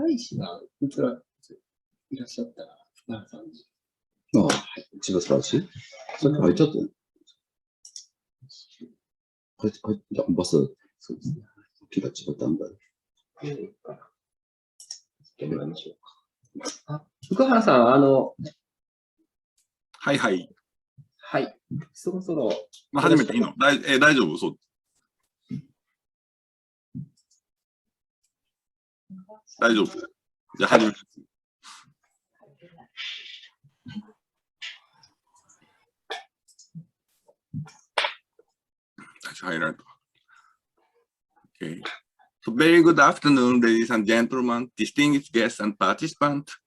大使がいくらいらっしゃったら、福原さんに。ああ、はい。千葉大使さっき入っちゃったよ。じゃあ、バス、そうですね。気が違ったんだ。どうなんでしょうか。あ、福原さん、はいはい。はい。そろそろ。まあ、始めていいの？大丈夫？そう。大丈夫。じゃあ始めます。入られた。Okay. So very good afternoon, ladies and gentlemen, distinguished guests and participants.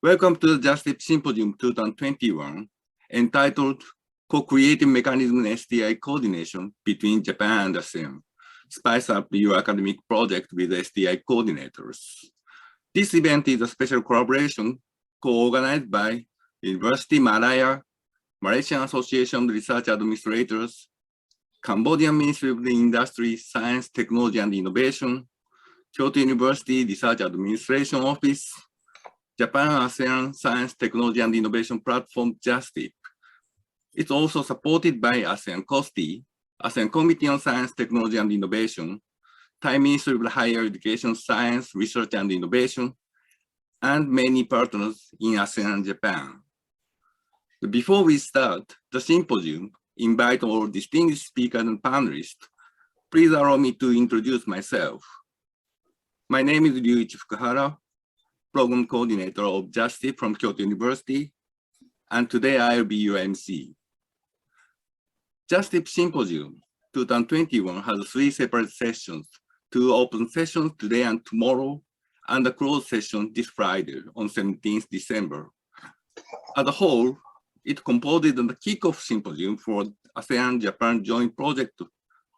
Welcome to the JASTIP Symposium 2021, entitled Co-Creating Mechanism and STI Coordination between Japan and ASEAN. Spice up your academic project with STI coordinators. This event is a special collaboration co-organized by University Malaya, Malaysian Association of Research Administrators, Cambodian Ministry of the Industry, Science, Technology and Innovation, Kyoto University Research Administration Office, Japan ASEAN Science, Technology and Innovation Platform, JASTIP. It's also supported by ASEAN COSTI, ASEAN Committee on Science, Technology and Innovation, Thai Ministry of Higher Education, Science, Research and Innovation, and many partners in ASEAN and Japan. Before we start the symposium, invite all distinguished speakers and panelists. Please allow me to introduce myself. My name is Ryuichi Fukuhara, Program Coordinator of JASTIP from Kyoto University, and today I'll be your MC. JASTIP Symposium 2021 has 3 separate sessions, 2 open sessions today and tomorrow, and a closed session this Friday on 17th December. As a whole, it composed the kickoff symposium for ASEAN-Japan Joint Project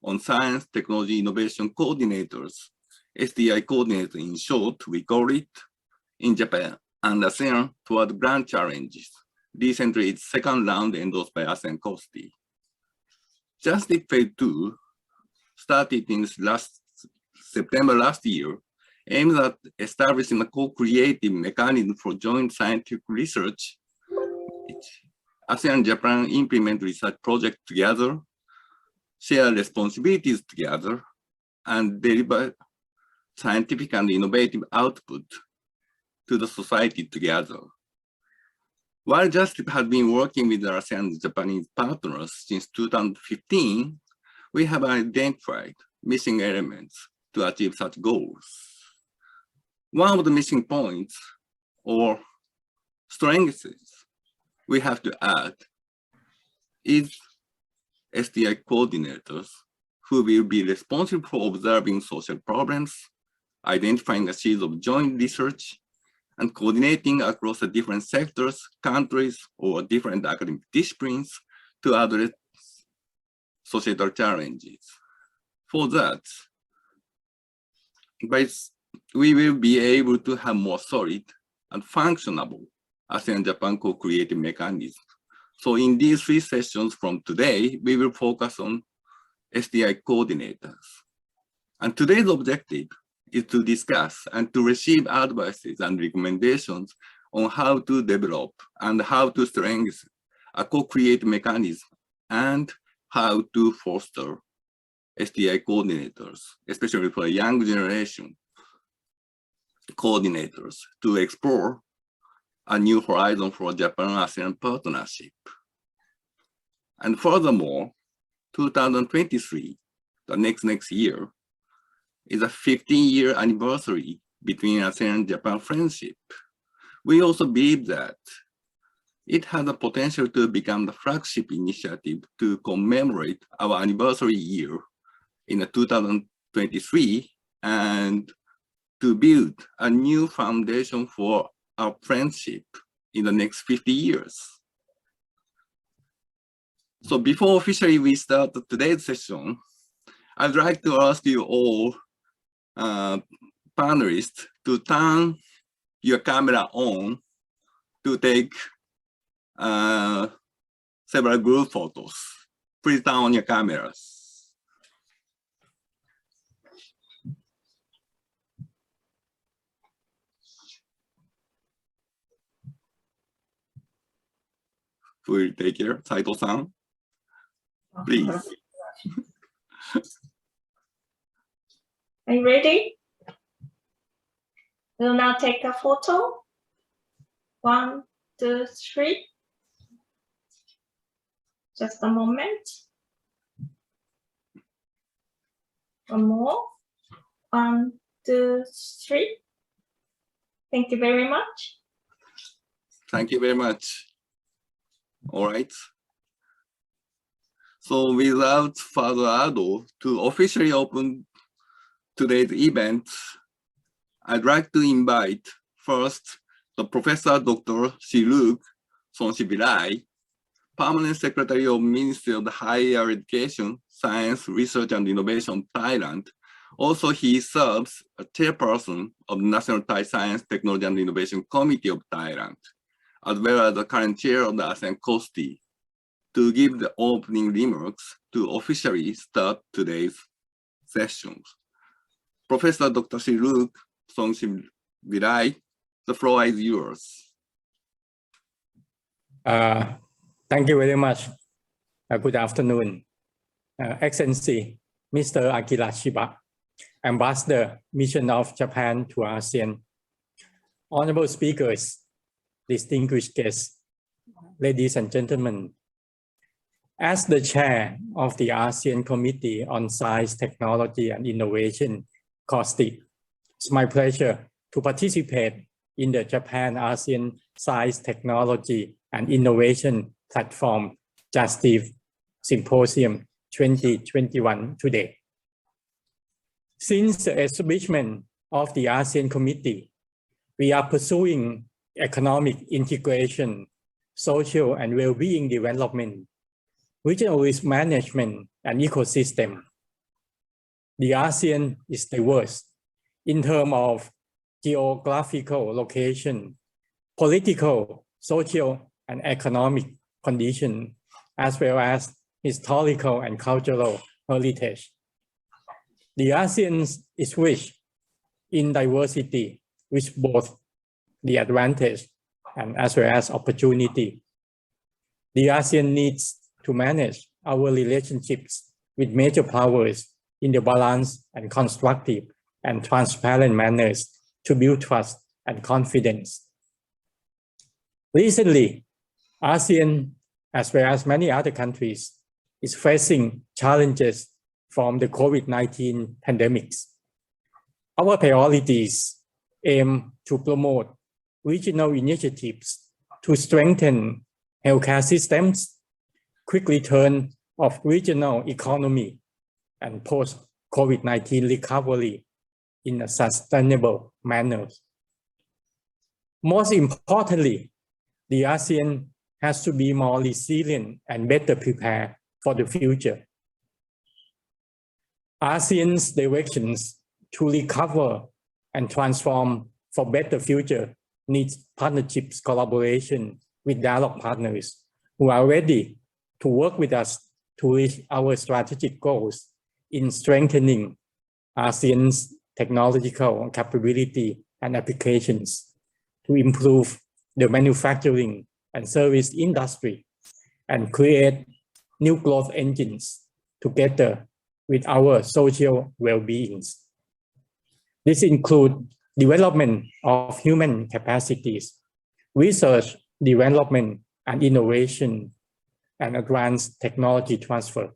on Science, Technology, Innovation Coordinators, STI coordinator in short, we call it, in Japan and ASEAN toward grand challenges. Recently, its second round endorsed by ASEAN COSTI. JASTIP Phase 2 started in September last year, aims at establishing a co-creative mechanism for joint scientific research. ASEAN and Japan implement research projects together, share responsibilities together, and deliver scientific and innovative output to the society together. While JASTIP has been working with ASEAN and Japanese partners since 2015, we have identified missing elements to achieve such goals. One of the missing points or strengths we have to add is STI coordinators who will be responsible for observing social problems, identifying the seeds of joint research, and coordinating across the different sectors, countries, or different academic disciplines to address societal challenges. For that, we will be able to have more solid and functionable ASEAN-Japan co-creative mechanism. So in these 3 sessions from today, we will focus on STI coordinators. And today's objective is to discuss and to receive advices and recommendations on how to develop and how to strengthen a co-creative mechanism and how to foster STI coordinators, especially for the young generation coordinators, to explore a new horizon for Japan-ASEAN partnership. And furthermore, 2023, the next year, is a 15-year anniversary between ASEAN and Japan friendship. We also believe that it has the potential to become the flagship initiative to commemorate our anniversary year in 2023 and to build a new foundation for our friendship in the next 50 years. So before officially we start today's session, I'd like to ask you all panelists to turn your camera on to take several group photos. Please turn on your cameras. who will take care. Saito-san, please. Are you ready? We'll now take a photo. 1, 2, 3. Just a moment. One more. 1, 2, 3. Thank you very much. Thank you very much. All right. So without further ado, to officially open today's event, I'd like to invite first the Professor Dr. Shiluk Sonshibilai, Permanent Secretary of Ministry of Higher Education, Science, Research and Innovation, Thailand. Also, he serves as chairperson of the National Thai Science, Technology and Innovation Committee of Thailand, as well as the current chair of the ASEAN COSTI, to give the opening remarks to officially start today's sessions. Professor Dr. Shiluk Sonshibilai, the floor is yours. Thank you very much. Good afternoon. Excellency, Mr. Akira Shiba, Ambassador, Mission of Japan to ASEAN. Honorable speakers, distinguished guests, ladies and gentlemen. As the chair of the ASEAN Committee on Science, Technology and Innovation, COSTI, it's my pleasure to participate in the Japan ASEAN Science, Technology and Innovation Platform, JASTIP Symposium 2021 today. Since the establishment of the ASEAN Committee, we are pursuing economic integration, social and well-being development, regional risk management, and ecosystem. The ASEAN is diverse in terms of geographical location, political, social, and economic condition, as well as historical and cultural heritage. The ASEAN is rich in diversity, with both the advantage and as well as opportunity. The ASEAN needs to manage our relationships with major powers in the balanced and constructive and transparent manners to build trust and confidence. Recently, ASEAN, as well as many other countries, is facing challenges from the COVID-19 pandemics. Our priorities aim to promote regional initiatives to strengthen healthcare systems, quick return of regional economy, and post-COVID-19 recovery in a sustainable manner. Most importantly, the ASEAN has to be more resilient and better prepared for the future. ASEAN's directions to recover and transform for better future needs partnerships, collaboration with dialogue partners who are ready to work with us to reach our strategic goals in strengthening ASEAN's technological capability and applications to improve the manufacturing and service industry and create new growth engines together with our social well-beings. This includes development of human capacities, research, development, and innovation, and advanced technology transfer.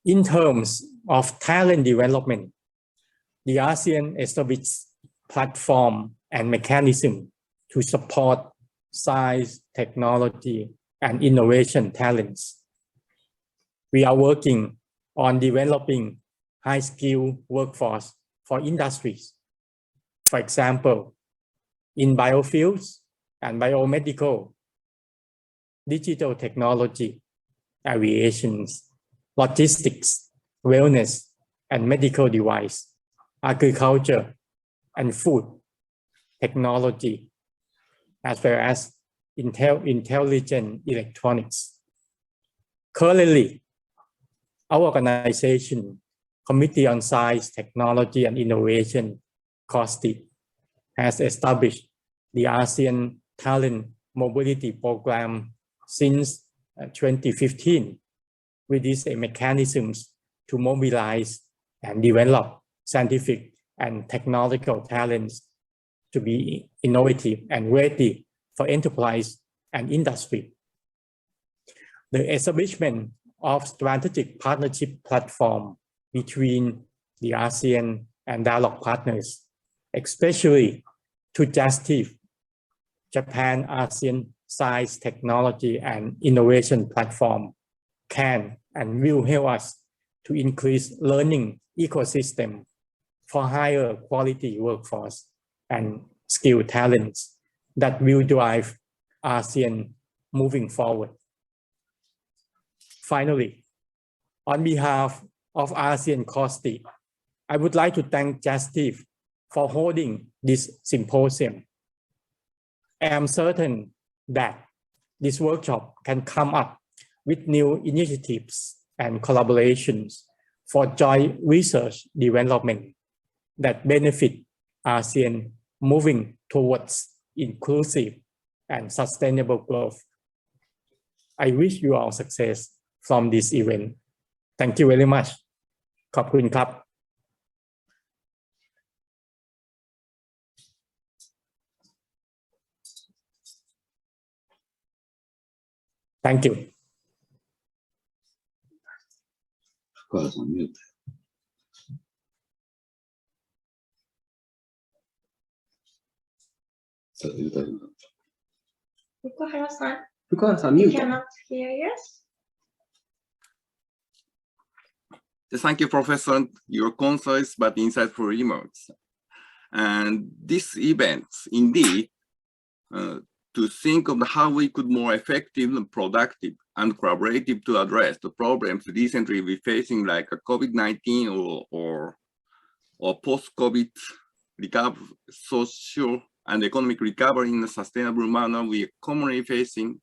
In terms of talent development, the ASEAN established platform and mechanism to support science, technology, and innovation talents. We are working on developing high-skilled workforce for industries. For example, in biofuels and biomedical, digital technology, aviation, logistics, wellness, and medical device, agriculture, and food technology, as well as intelligent electronics. Currently, our organization, Committee on Science, Technology, and Innovation, COSTI, has established the ASEAN Talent Mobility Program since 2015, with these mechanisms to mobilize and develop scientific and technological talents to be innovative and ready for enterprise and industry. The establishment of strategic partnership platform between the ASEAN and dialogue partners, especially to JASTIP, Japan ASEAN Spice Technology and Innovation Platform, can and will help us to increase learning ecosystem for higher quality workforce and skilled talents that will drive ASEAN moving forward. Finally, on behalf of ASEAN COSTI, I would like to thank JASTIP for holding this symposium. I am certain that this workshop can come up with new initiatives and collaborations for joint research development that benefit ASEAN moving towards inclusive and sustainable growth. I wish you all success from this event. Thank you very much. ขอบคุณครับ Thank you. 福原さん、ミュート。福原さん、ミュ we ート。 cannot hear you. Thank you, Professor, your concise but insightful remarks. And this event, indeed, to think of how we could more effective, productive, and collaborative to address the problems recently we're facing, like COVID-19 or post-COVID recovery, social and economic recovery in a sustainable manner we are commonly facing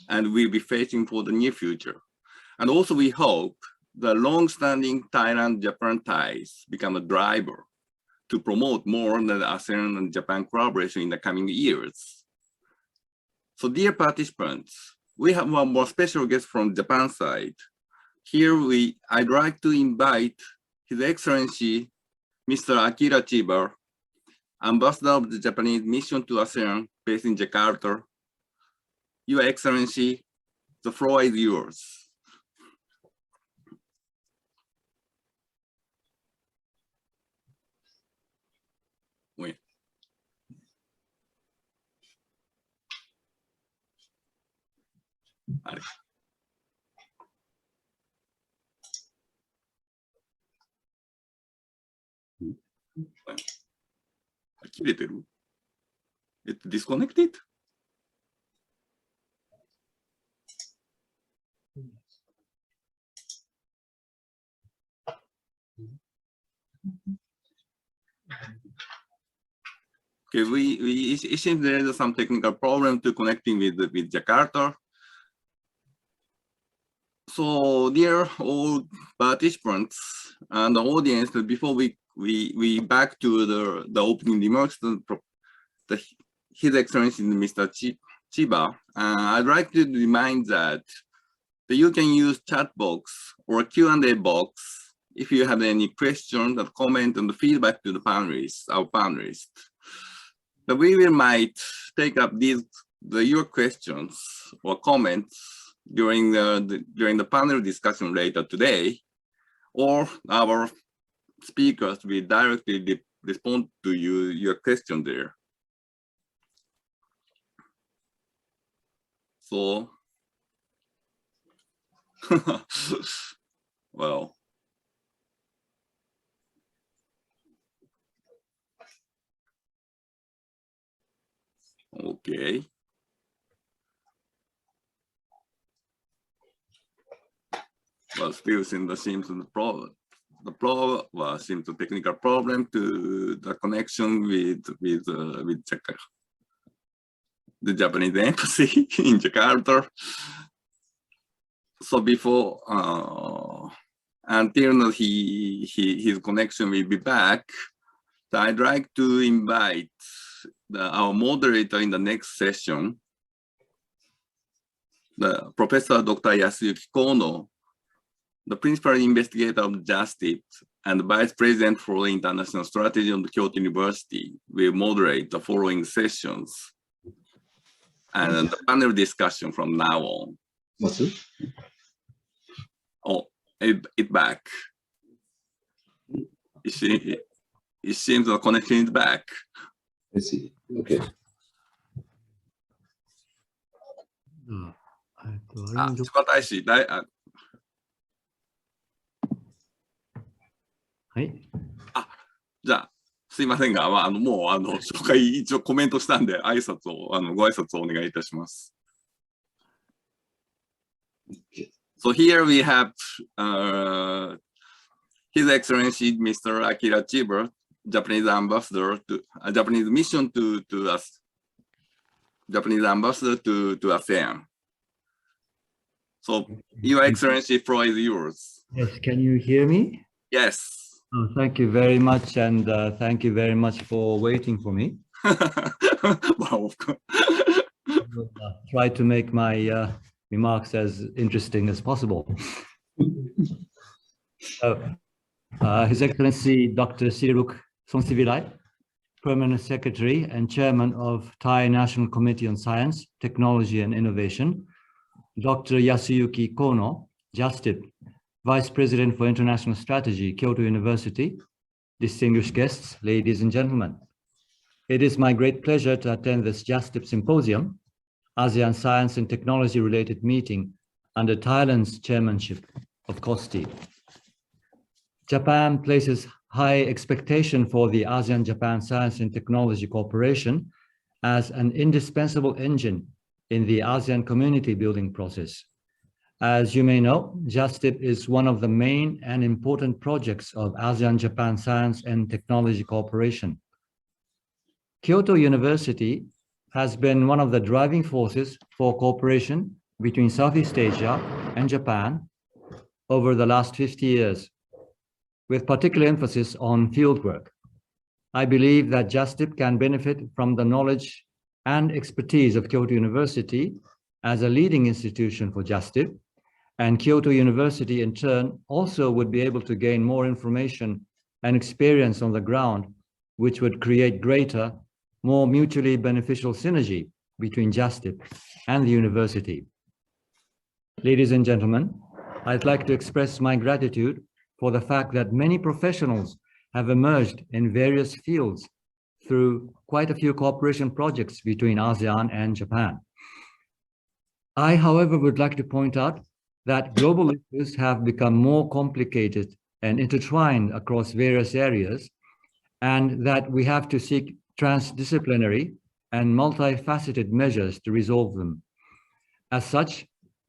and will be facing for the near future. And also we hope the long-standing Thailand-Japan ties become a driver to promote more the ASEAN and Japan collaboration in the coming years. So dear participants, we have one more special guest from Japan side. Here I'd like to invite His Excellency, Mr. Akira Chiba, Ambassador of the Japanese Mission to ASEAN based in Jakarta. Your Excellency, the floor is yours. Wait. It's disconnected? Okay, it seems there is some technical problem to connecting with Jakarta. So dear all participants and the audience, before we back to the opening remarks, His Excellency Mr. Chiba, I'd like to remind that you can use chat box or Q&A box if you have any questions or comment and feedback to the panelists, our panelists. But we might take up your questions or comments during the panel discussion later today, or our speakers will directly respond to your question there. So, well. Okay. Well, still seems the technical problem to the connection with Jakarta, the Japanese embassy in Jakarta. So before until his connection will be back, so I'd like to invite our moderator in the next session, the Professor Dr. Yasuyuki Kono, the principal investigator of JASTIP and Vice President for International Strategy of Kyoto University, will moderate the following sessions and the panel discussion from now on. Oh, it back. It seems the connection is back. I see. Okay. 千葉大使、はい。じゃあ、すいませんが、もう紹介一応コメントしたんで、ご挨拶をお願いいたします。So here we have His Excellency Mr. Akira Chiba, Japanese ambassador to Japanese mission to us, Japanese ambassador to ASEAN. So, Your Excellency, floor is yours. Yes, can you hear me? Yes. Oh, thank you very much, and thank you very much for waiting for me. Wow, of course. I will try to make my remarks as interesting as possible. His Excellency Dr. Siriruk Sonsivilai, Permanent Secretary and Chairman of Thai National Committee on Science, Technology and Innovation, Dr. Yasuyuki Kono, JASTIP, Vice President for International Strategy, Kyoto University, distinguished guests, ladies and gentlemen. It is my great pleasure to attend this JASTIP Symposium, ASEAN Science and Technology related meeting under Thailand's chairmanship of COSTI. Japan places high expectation for the ASEAN-Japan Science and Technology Cooperation as an indispensable engine in the ASEAN community building process. As you may know, JASTIP is one of the main and important projects of ASEAN-Japan Science and Technology Cooperation. Kyoto University has been one of the driving forces for cooperation between Southeast Asia and Japan over the last 50 years, with particular emphasis on fieldwork. I believe that JASTIP can benefit from the knowledge and expertise of Kyoto University as a leading institution for JASTIP, and Kyoto University in turn also would be able to gain more information and experience on the ground, which would create greater, more mutually beneficial synergy between JASTIP and the university. Ladies and gentlemen, I'd like to express my gratitude for the fact that many professionals have emerged in various fields through quite a few cooperation projects between ASEAN and Japan. I, however, would like to point out that global issues have become more complicated and intertwined across various areas, and that we have to seek transdisciplinary and multifaceted measures to resolve them. As such,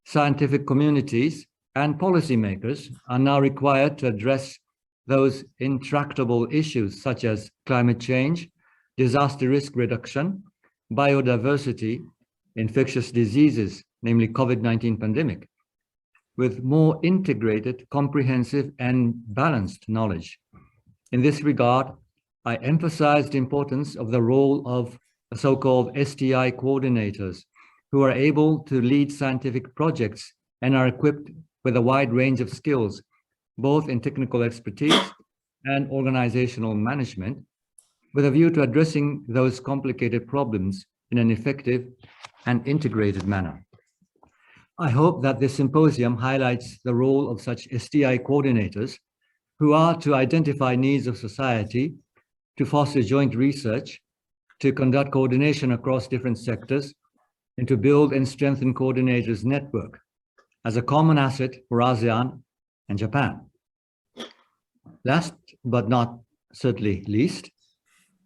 scientific communities and policymakers are now required to address those intractable issues such as climate change, disaster risk reduction, biodiversity, infectious diseases, namely COVID-19 pandemic, with more integrated, comprehensive, and balanced knowledge. In this regard, I emphasize the importance of the role of so-called STI coordinators, who are able to lead scientific projects and are equipped with a wide range of skills, both in technical expertise and organizational management, with a view to addressing those complicated problems in an effective and integrated manner. I hope that this symposium highlights the role of such STI coordinators, who are to identify needs of society, to foster joint research, to conduct coordination across different sectors, and to build and strengthen coordinators' network as a common asset for ASEAN and Japan. Last but not certainly least,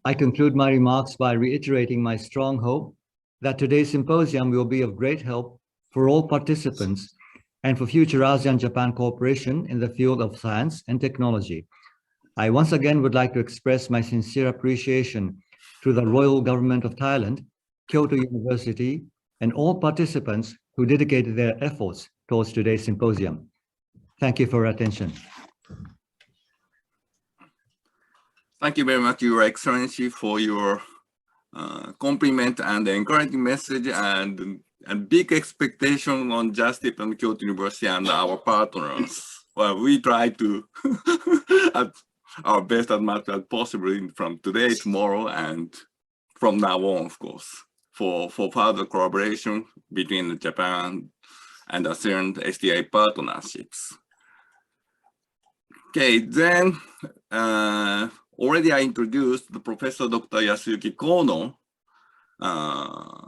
I conclude my remarks by reiterating my strong hope that today's symposium will be of great help for all participants and for future ASEAN-Japan cooperation in the field of science and technology. I once again would like to express my sincere appreciation to the Royal Government of Thailand, Kyoto University, and all participants who dedicated their efforts towards today's symposium. Thank you for your attention. Thank you very much, Your Excellency, for your compliment and encouraging message, and and big expectation on JASTIP and Kyoto University and our partners. Well, we try to at our best as much as possible from today, tomorrow, and from now on, of course, for further collaboration between Japan and ASEAN STI partnerships. Okay, then already I introduced the Professor Dr. Yasuyuki Kono.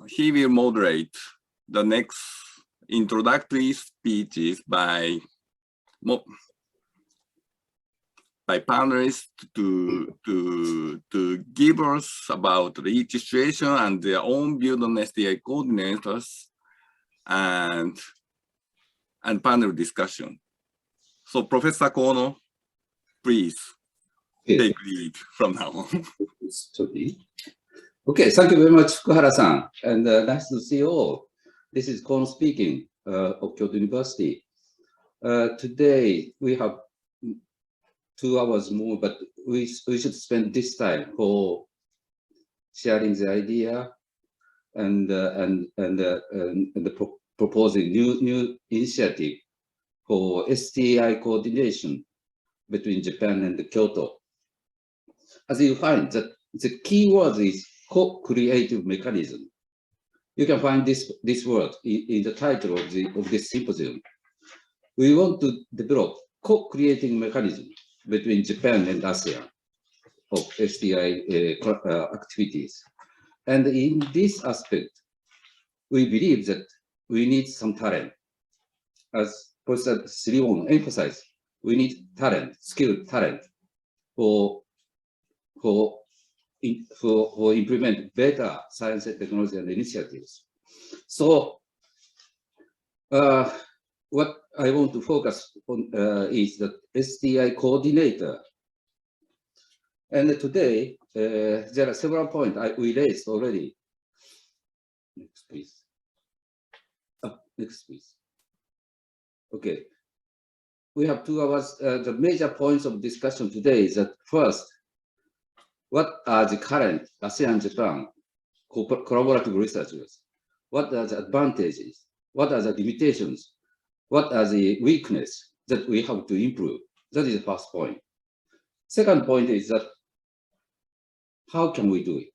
He will moderate the next introductory speeches by panelists to give us about each situation and their own view on STI coordinators and panel discussion. So Professor Kono, please take lead from now on. Okay, thank you very much, Fukuhara-san, and nice to see you all. This is Kono speaking of Kyoto University. Today we have 2 hours more, but we should spend this time for sharing the idea and proposing new initiative for STI coordination between Japan and Kyoto. As you find that the key word is co-creative mechanism. You can find this word in the title of this symposium. We want to develop co-creating mechanism between Japan and ASEAN of STI activities. And in this aspect, we believe that we need some talent. As Professor Sriwon emphasized, we need talent, skilled talent for implement better science and technology and initiatives. So what I want to focus on is the STI coordinator. And today, there are several points we raised already. Next, please. Next, please. Okay. We have 2 hours. The major points of discussion today is that first, what are the current ASEAN-Japan collaborative researchers? What are the advantages? What are the limitations? What are the weaknesses that we have to improve? That is the first point. Second point is that how can we do it?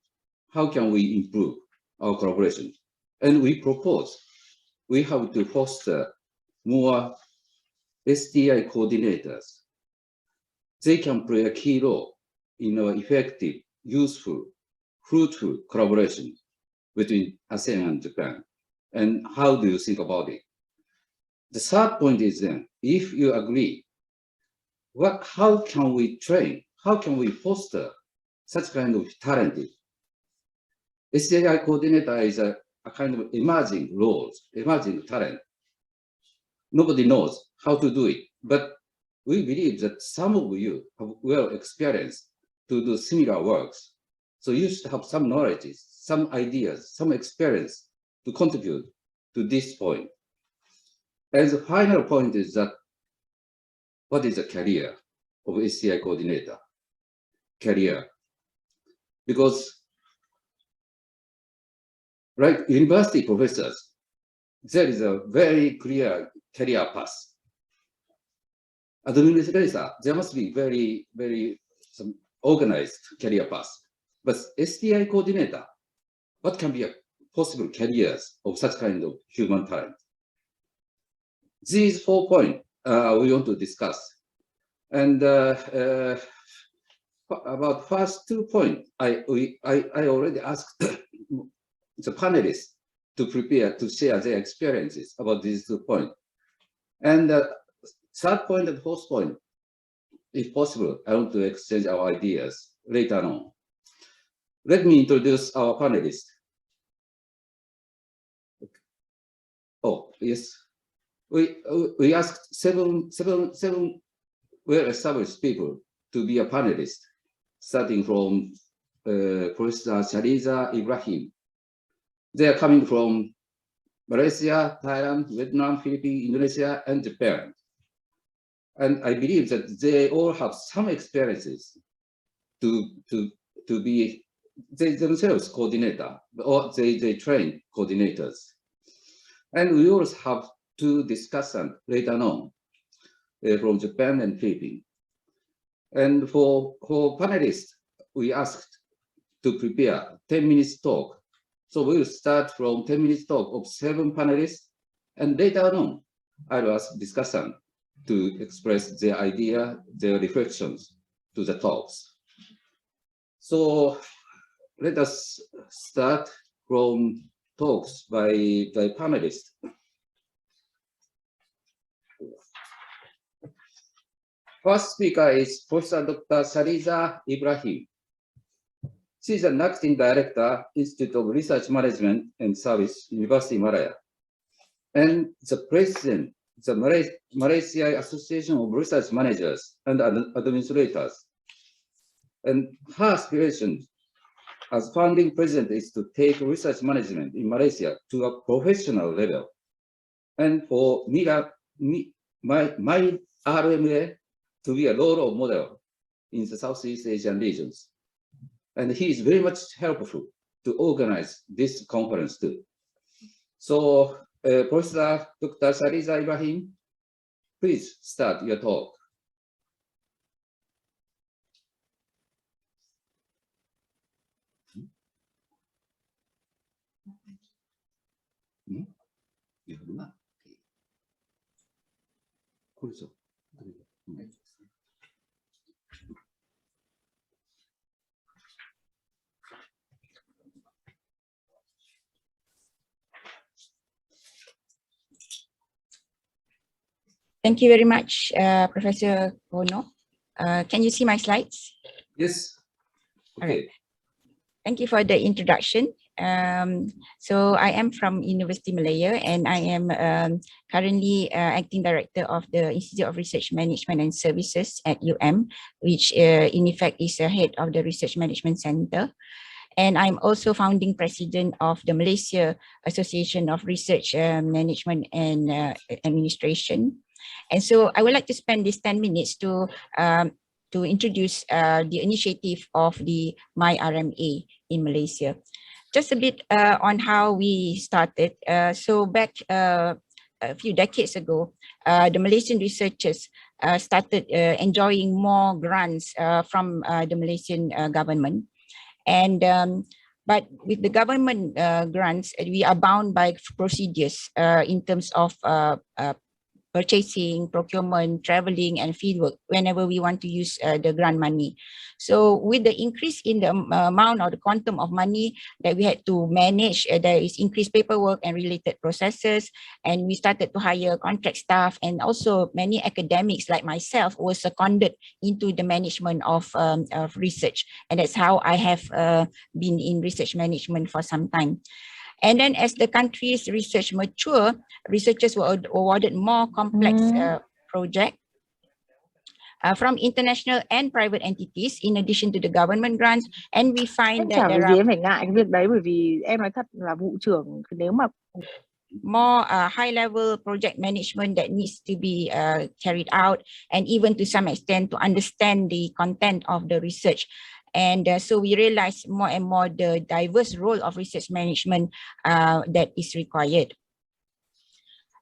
How can we improve our collaboration? And we propose we have to foster more STI coordinators. They can play a key role in our effective, useful, fruitful collaboration between ASEAN and Japan. And how do you think about it? The third point is then, if you agree, how can we train? How can we foster such kind of talented? STI coordinator is a kind of emerging roles, emerging talent. Nobody knows how to do it, but we believe that some of you have well experienced to do similar works. So you should have some knowledge, some ideas, some experience to contribute to this point. And the final point is that what is the career of STI coordinator? Career. Because like university professors, there is a very clear career path. Administrator, there must be very, very some organized career path. But STI coordinator, what can be a possible careers of such kind of human talent? These 4 points we want to discuss. And about first 2 points, I already asked the panelists to prepare to share their experiences about these 2 points. And third point and fourth point, if possible, I want to exchange our ideas later on. Let me introduce our panelists. Oh, yes. We asked seven well-established people to be a panelist, starting from Professor Shariza Ibrahim. They are coming from Malaysia, Thailand, Vietnam, Philippines, Indonesia, and Japan. And I believe that they all have some experiences to be they themselves coordinator, or they train coordinators. And we also have two discussants later on from Japan and Philippines. And for panelists, we asked to prepare 10 minutes talk. So we will start from 10 minutes talk of 7 panelists, and later on, I will ask discussant to express their idea, their reflections to the talks. So let us start from talks by panelists. First speaker is Professor Dr. Shariza Ibrahim. She is an acting director, Institute of Research Management and Service, University of Malaya, and the president, the Malaysia Association of Research Managers and Administrators. And her aspiration as founding president is to take research management in Malaysia to a professional level. And for my RMA to be a role model in the Southeast Asian regions. And he is very much helpful to organize this conference too. So, Professor Dr. Shariza Ibrahim, please start your talk. Thank you very much, Professor Bono. Can you see my slides? Yes. Okay. All right. Thank you for the introduction. So I am from University Malaya, and I am currently acting director of the Institute of Research Management and Services at UM, which in effect is the head of the Research Management Center. And I'm also founding president of the Malaysia Association of Research Management and Administration. And so I would like to spend these 10 minutes to introduce the initiative of the My RMA in Malaysia. Just a bit on how we started. So back a few decades ago, the Malaysian researchers started enjoying more grants from the Malaysian government. And but with the government grants, we are bound by procedures in terms of purchasing, procurement, traveling, and fieldwork whenever we want to use the grant money. So with the increase in the amount or the quantum of money that we had to manage, there is increased paperwork and related processes, and we started to hire contract staff, and also many academics like myself were seconded into the management of research, and that's how I have been in research management for some time. And then as the country's research mature, researchers were awarded more complex projects from international and private entities in addition to the government grants. And we find that there are more high-level project management that needs to be carried out, and even to some extent to understand the content of the research. And so we realize more and more the diverse role of research management that is required.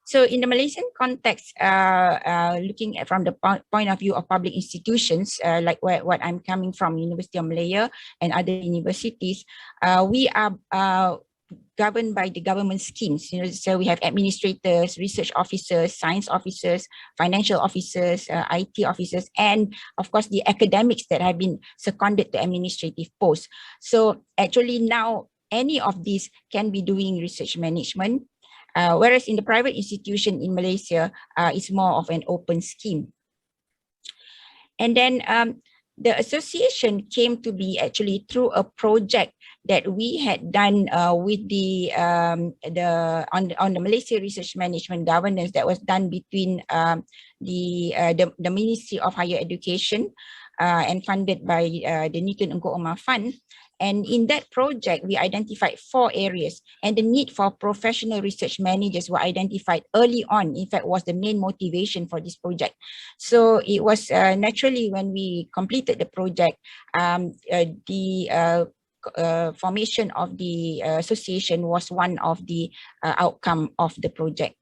So in the Malaysian context, looking at from the point of view of public institutions, like what I'm coming from, University of Malaya and other universities, we are governed by the government schemes. So we have administrators, research officers, science officers, financial officers, IT officers, and of course the academics that have been seconded to administrative posts. So actually now any of these can be doing research management, whereas in the private institution in Malaysia, it's more of an open scheme. And then the association came to be actually through a project that we had done with the on the Malaysia Research Management Governance that was done between the Ministry of Higher Education and funded by the Newton Engkau Omar Fund. And in that project, we identified 4 areas, and the need for professional research managers were identified early on. In fact, was the main motivation for this project. So it was naturally when we completed the project, formation of the association was one of the outcome of the project.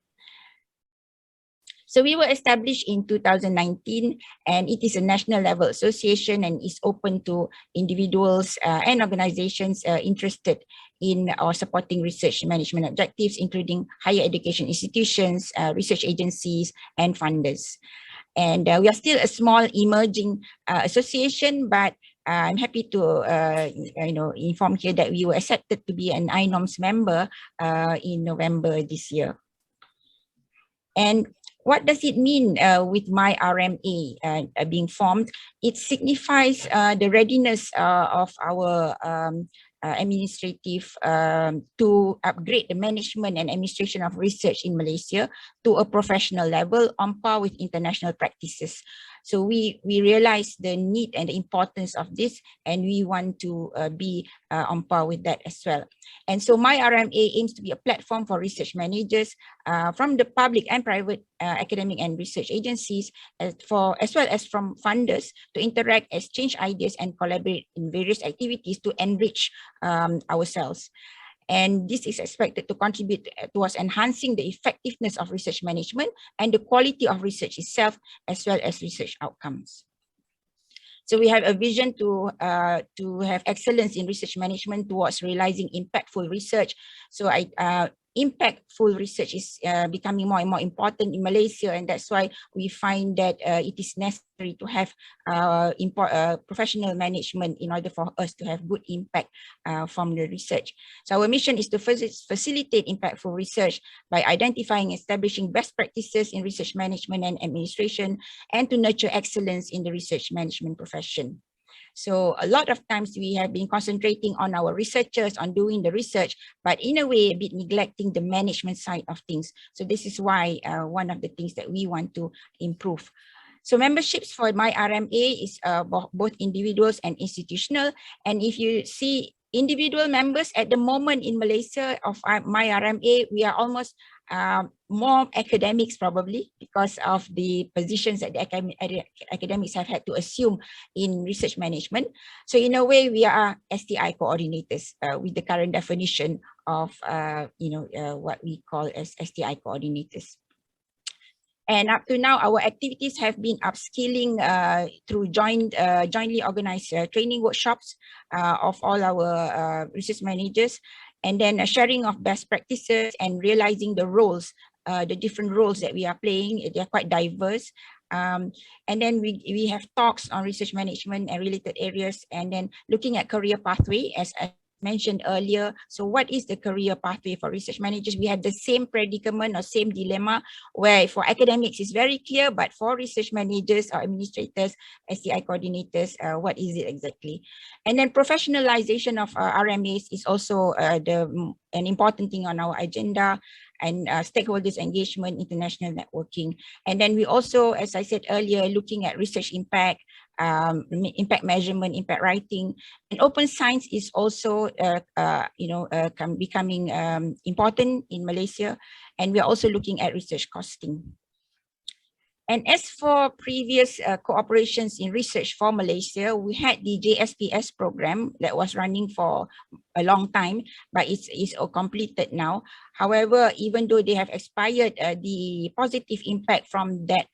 So we were established in 2019, and it is a national level association and is open to individuals and organizations interested in or supporting research management objectives, including higher education institutions, research agencies, and funders. And we are still a small emerging association, but I'm happy to inform here that we were accepted to be an INOMS member in November this year. And what does it mean with my RMA being formed? It signifies the readiness of our administrative to upgrade the management and administration of research in Malaysia to a professional level on par with international practices. So we realize the need and the importance of this, and we want to be on par with that as well. And so my RMA aims to be a platform for research managers from the public and private academic and research agencies, as well as from funders, to interact, exchange ideas, and collaborate in various activities to enrich ourselves. And this is expected to contribute towards enhancing the effectiveness of research management and the quality of research itself, as well as research outcomes. So we have a vision to have excellence in research management towards realizing impactful research. So impactful research is becoming more and more important in Malaysia, and that's why we find that it is necessary to have professional management in order for us to have good impact from the research. So our mission is to facilitate impactful research by identifying and establishing best practices in research management and administration, and to nurture excellence in the research management profession. So a lot of times we have been concentrating on our researchers, on doing the research, but in a way a bit neglecting the management side of things. So this is why one of the things that we want to improve. So memberships for my RMA is both individuals and institutional. And if you see individual members at the moment in Malaysia of my RMA, we are almost more academics probably, because of the positions that the academics have had to assume in research management. So in a way, we are STI coordinators with the current definition of what we call as STI coordinators. And up to now, our activities have been upskilling through jointly organized training workshops of all our research managers, and then a sharing of best practices and realizing the roles, the different roles that we are playing. They are quite diverse. And then we have talks on research management and related areas, and then looking at career pathway, as I mentioned earlier. So what is the career pathway for research managers? We have the same predicament or same dilemma, where for academics it's very clear, but for research managers or administrators, STI coordinators, what is it exactly? And then professionalization of RMAs is also an important thing on our agenda, and stakeholders engagement, international networking. And then we also, as I said earlier, looking at research impact, impact measurement, impact writing, and open science is also becoming important in Malaysia. And we're also looking at research costing. And as for previous cooperations in research for Malaysia, we had the JSPS program that was running for a long time, but it's completed now. However, even though they have expired, the positive impact from that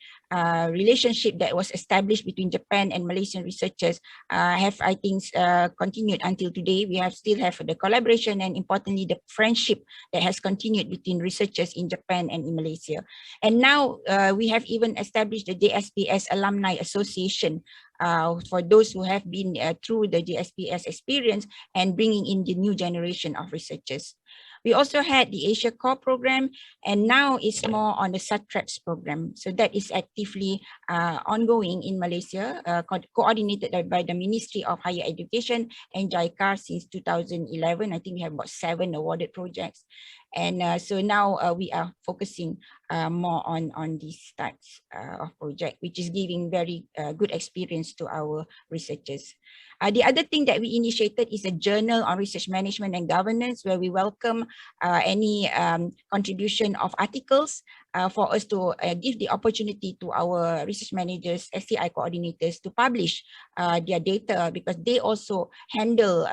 relationship that was established between Japan and Malaysian researchers have, I think, continued until today. We still have the collaboration, and importantly, the friendship that has continued between researchers in Japan and in Malaysia. And now we have even established the JSPS Alumni Association for those who have been through the JSPS experience and bringing in the new generation of researchers. We also had the Asia Core program, and now it's more on the SATREPS program. So that is actively ongoing in Malaysia, coordinated by the Ministry of Higher Education and JICA since 2011. I think we have about 7 awarded projects. And so now we are focusing more on these types of project, which is giving very good experience to our researchers. The other thing that we initiated is a journal on research management and governance, where we welcome any contribution of articles for us to give the opportunity to our research managers, STI coordinators to publish their data, because they also handle,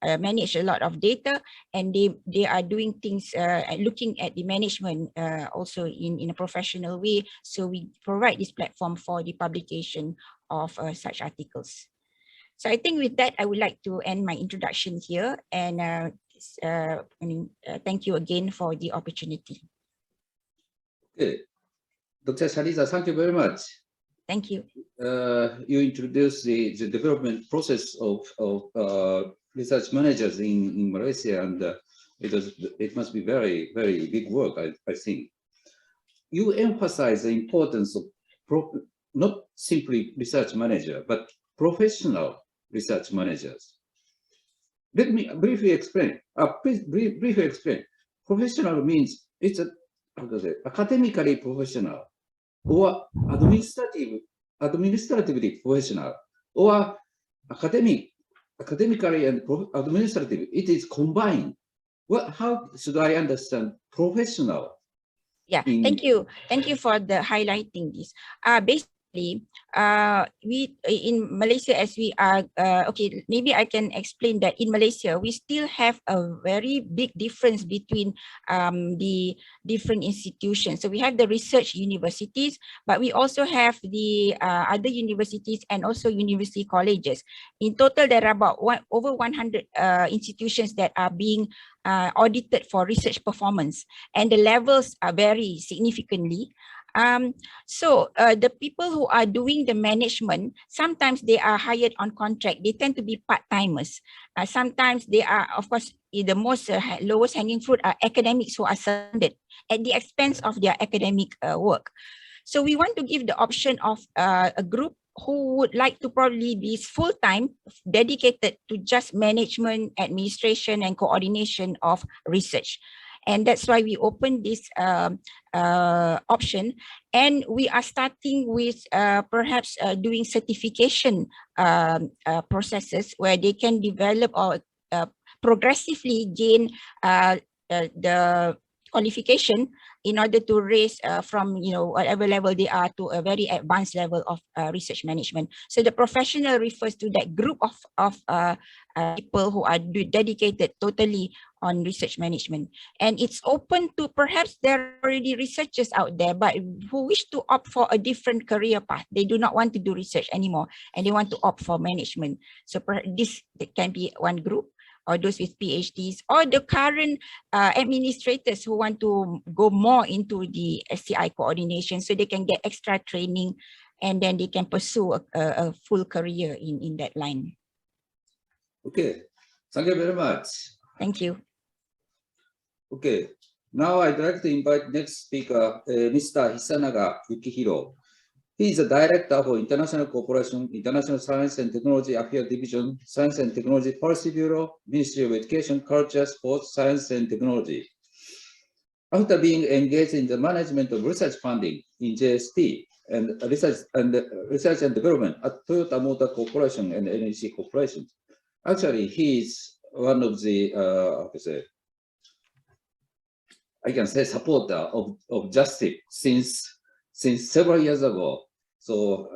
manage a lot of data, and they are doing things, looking at the management also in a professional way. So we provide this platform for the publication of such articles. So I think with that, I would like to end my introduction here, and thank you again for the opportunity. Okay. Dr. Shaliza, thank you very much. Thank you. You introduced the development process of research managers in Malaysia, and it must be very, very big work, I think. You emphasize the importance of not simply research manager, but professional research managers. Let me briefly explain. Please briefly explain. Professional means it's a, how to say, academically professional, or administratively professional, or academically and administrative. It is combined. How should I understand professional? Yeah, thank you. Thank you for the highlighting this. Basically, we in Malaysia, as we are, okay, maybe I can explain that in Malaysia, we still have a very big difference between the different institutions. So we have the research universities, but we also have the other universities and also university colleges. In total, there are about over 100 institutions that are being audited for research performance, and the levels are vary significantly. So the people who are doing the management, sometimes they are hired on contract. They tend to be part-timers. Sometimes they are, of course, the most lowest hanging fruit are academics who are funded at the expense of their academic work. So we want to give the option of a group who would like to probably be full-time, dedicated to just management, administration, and coordination of research. And that's why we opened this option. And we are starting with perhaps doing certification processes where they can develop or progressively gain the qualification in order to raise from whatever level they are to a very advanced level of research management. So the professional refers to that group of people who are dedicated totally on research management. And it's open to, perhaps there are already researchers out there, but who wish to opt for a different career path. They do not want to do research anymore, and they want to opt for management. So this can be one group, or those with PhDs, or the current administrators who want to go more into the STI coordination, so they can get extra training, and then they can pursue a full career in that line. Okay, thank you very much. Thank you. Okay, now I'd like to invite next speaker, Mr. Hisanaga Yukihiro. He is the Director for International Cooperation, International Science and Technology Affairs Division, Science and Technology Policy Bureau, Ministry of Education, Culture, Sports, Science and Technology. After being engaged in the management of research funding in JST and research and development at Toyota Motor Corporation and NEC Corporation, actually he is one of the, I can say, supporter of JASTIP since several years ago. So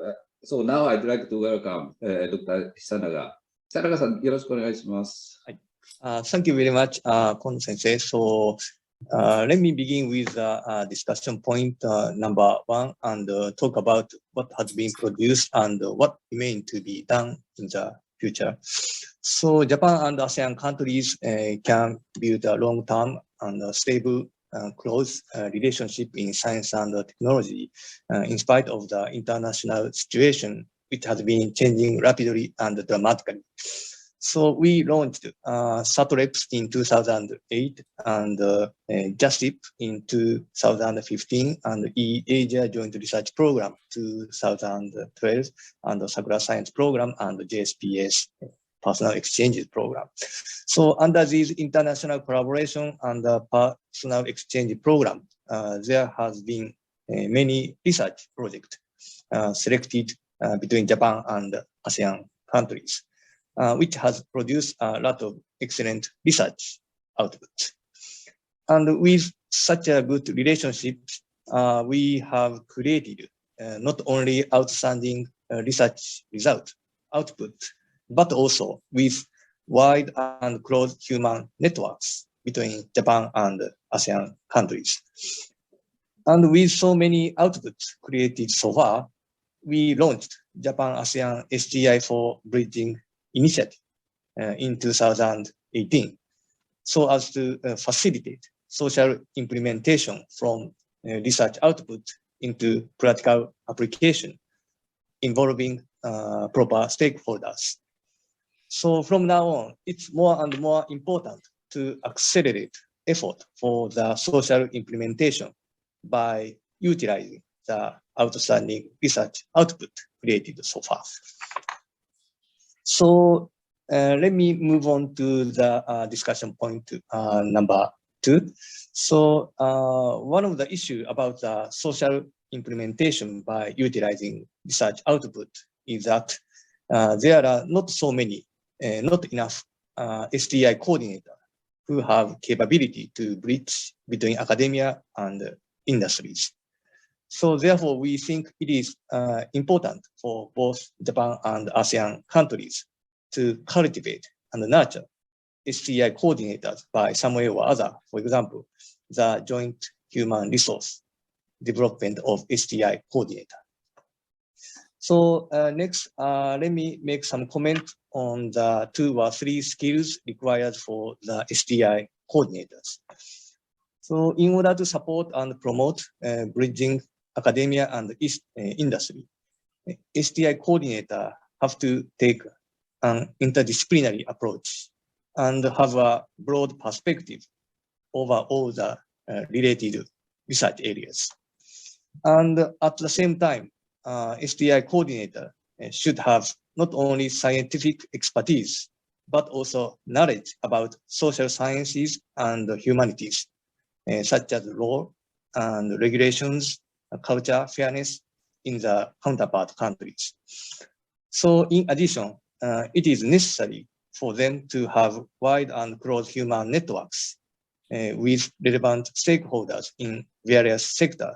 now I'd like to welcome Dr. Hisanaga. Hisanaga-san, よろしくお願いします。Thank you very much, Kon Sensei. So let me begin with discussion point number 1 and talk about what has been produced and what remains to be done in the future. So Japan and ASEAN countries can build a long-term and stable close relationship in science and technology in spite of the international situation, which has been changing rapidly and dramatically. So we launched SATREX in 2008 and JASTIP in 2015 and E-Asia Joint Research Program 2012 and the Sakura Science Program and the JSPS Personal Exchanges Program. So under these international collaboration and the personal exchange program, there has been many research projects selected between Japan and ASEAN countries, which has produced a lot of excellent research outputs. And with such a good relationship, we have created not only outstanding research output, but also with wide and close human networks between Japan and ASEAN countries. And with so many outputs created so far, we launched Japan ASEAN STI for Bridging Initiative in 2018, so as to facilitate social implementation from research output into practical application involving proper stakeholders. So from now on, it's more and more important to accelerate effort for the social implementation by utilizing the outstanding research output created so far. So let me move on to the discussion point number 2. So one of the issues about the social implementation by utilizing research output is that there are not so many, not enough STI coordinators who have capability to bridge between academia and industries. So therefore, we think it is important for both Japan and ASEAN countries to cultivate and nurture STI coordinators by some way or other. For example, the joint human resource development of STI coordinator. So next, let me make some comment on the 2 or 3 skills required for the STI coordinators. So in order to support and promote bridging academia and industry, STI coordinator have to take an interdisciplinary approach and have a broad perspective over all the related research areas. And at the same time, STI coordinator should have not only scientific expertise, but also knowledge about social sciences and humanities, such as law and regulations, culture, fairness in the counterpart countries. So in addition, it is necessary for them to have wide and close human networks with relevant stakeholders in various sectors,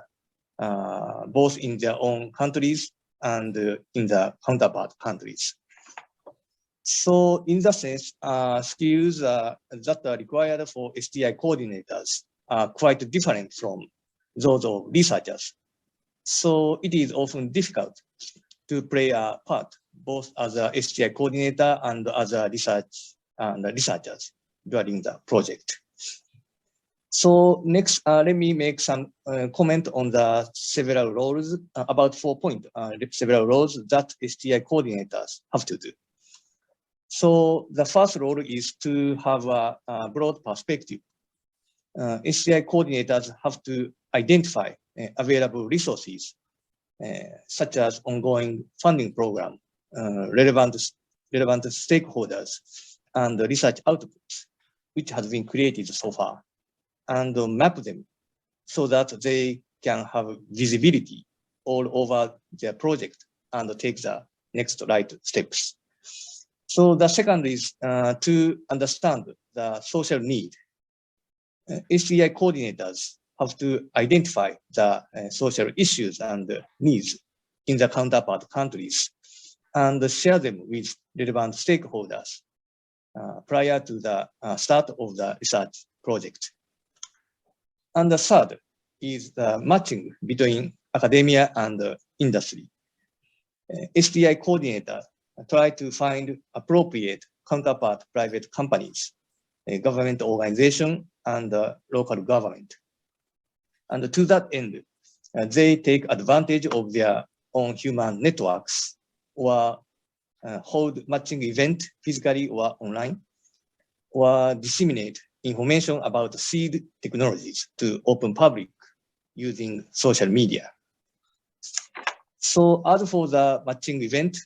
both in their own countries and in the counterpart countries. So in that sense, skills that are required for STI coordinators are quite different from those of researchers. So it is often difficult to play a part both as a STI coordinator and as a researchers during the project. So next, let me make some comment on the several roles, about 4 points, several roles that STI coordinators have to do. So the first role is to have a broad perspective. STI coordinators have to identify available resources, such as ongoing funding program, relevant stakeholders, and research outputs, which has been created so far, and map them so that they can have visibility all over their project and take the next right steps. So the second is to understand the social need. STI coordinators have to identify the social issues and needs in the counterpart countries and share them with relevant stakeholders prior to the start of the research project. And the third is the matching between academia and industry. STI coordinator try to find appropriate counterpart private companies, government organization, and local government. And to that end, they take advantage of their own human networks or hold matching event physically or online, or disseminate information about seed technologies to open public using social media. So as for the matching event,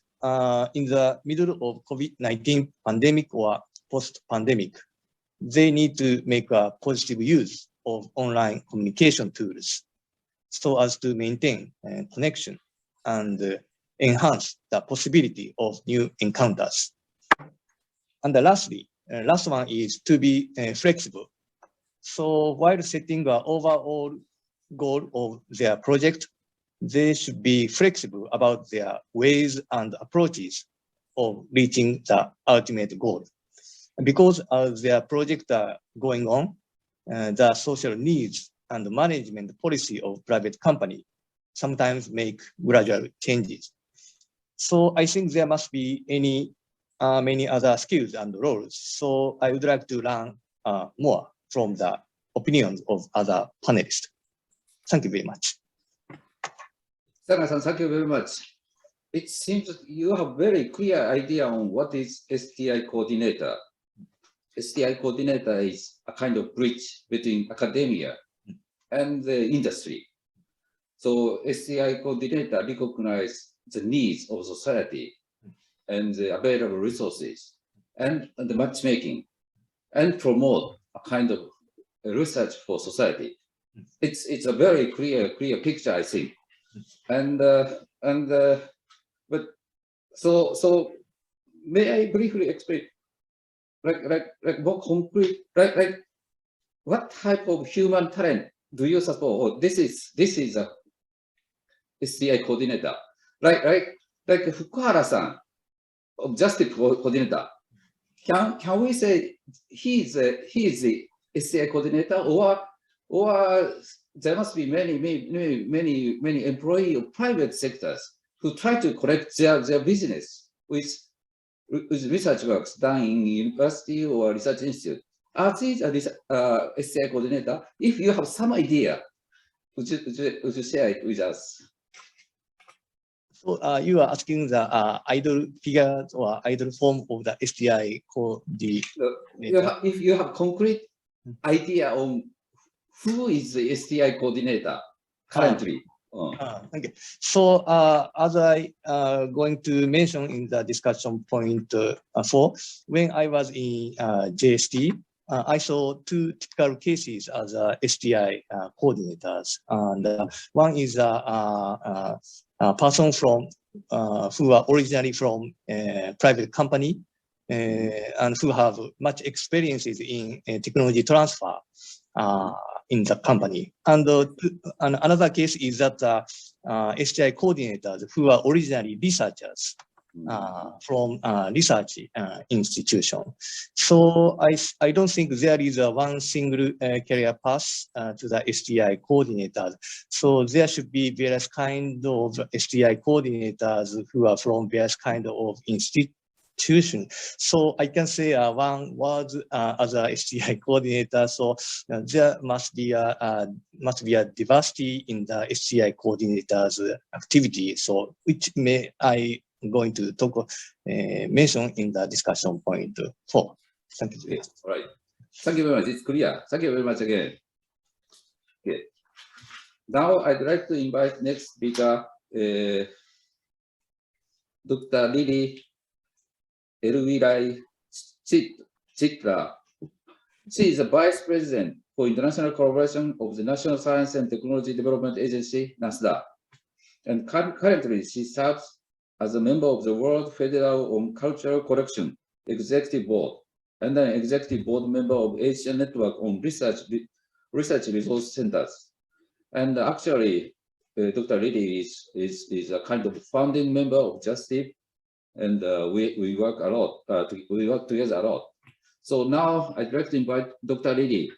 in the middle of COVID-19 pandemic or post-pandemic, they need to make a positive use of online communication tools so as to maintain connection and enhance the possibility of new encounters. And lastly, last one is to be flexible. So while setting an overall goal of their project, they should be flexible about their ways and approaches of reaching the ultimate goal. Because as their projects are going on, the social needs and management policy of private company sometimes make gradual changes. So I think there must be many other skills and roles. So I would like to learn more from the opinions of other panelists. Thank you very much. Saga-san, thank you very much. It seems that you have very clear idea on what is STI coordinator. STI coordinator is a kind of bridge between academia and the industry. So STI coordinator recognizes the needs of society and the available resources and the matchmaking and promote a kind of research for society. It's a very clear picture, I think. But so may I briefly explain, like more concrete, like what type of human talent do you support? Oh, this is a STI coordinator, like Fukuhara-san of JASTIP coordinator. Can we say he is the STI coordinator, or there must be many employees of private sectors who try to collect their business with research works done in university or research institute. Are these STI coordinator? If you have some idea, would you share it with us? So you are asking the idle figures or idle form of the STI coordinator. If you have concrete idea on who is the STI coordinator currently? Okay. So as I going to mention in the discussion point 4, when I was in JST, I saw 2 typical cases as STI coordinators. And one is a person from who are originally from a private company and who have much experiences in technology transfer in the company. And another case is that STI coordinators who are originally researchers from research institution. So I don't think there is one single career path to the STI coordinators. So there should be various kind of STI coordinators who are from various kind of institutions. So I can say one was as a STI coordinator. So there must be a diversity in the STI coordinators activity. So which I going to talk mention in the discussion point 4. Thank you. All right. Thank you very much. It's clear. Thank you very much again. Okay. Now I'd like to invite next speaker, Dr. Lily Elvilai Chitra. She is the Vice President for International Collaboration of the National Science and Technology Development Agency, NASDA. And currently she serves as a member of the World Federal on Cultural Collection Executive Board and an Executive Board member of Asian Network on Research Resource Centers. And actually, Dr. Lily is a kind of founding member of JASTIP, and we work a lot. We work together a lot. So now I'd like to invite Dr. Lily.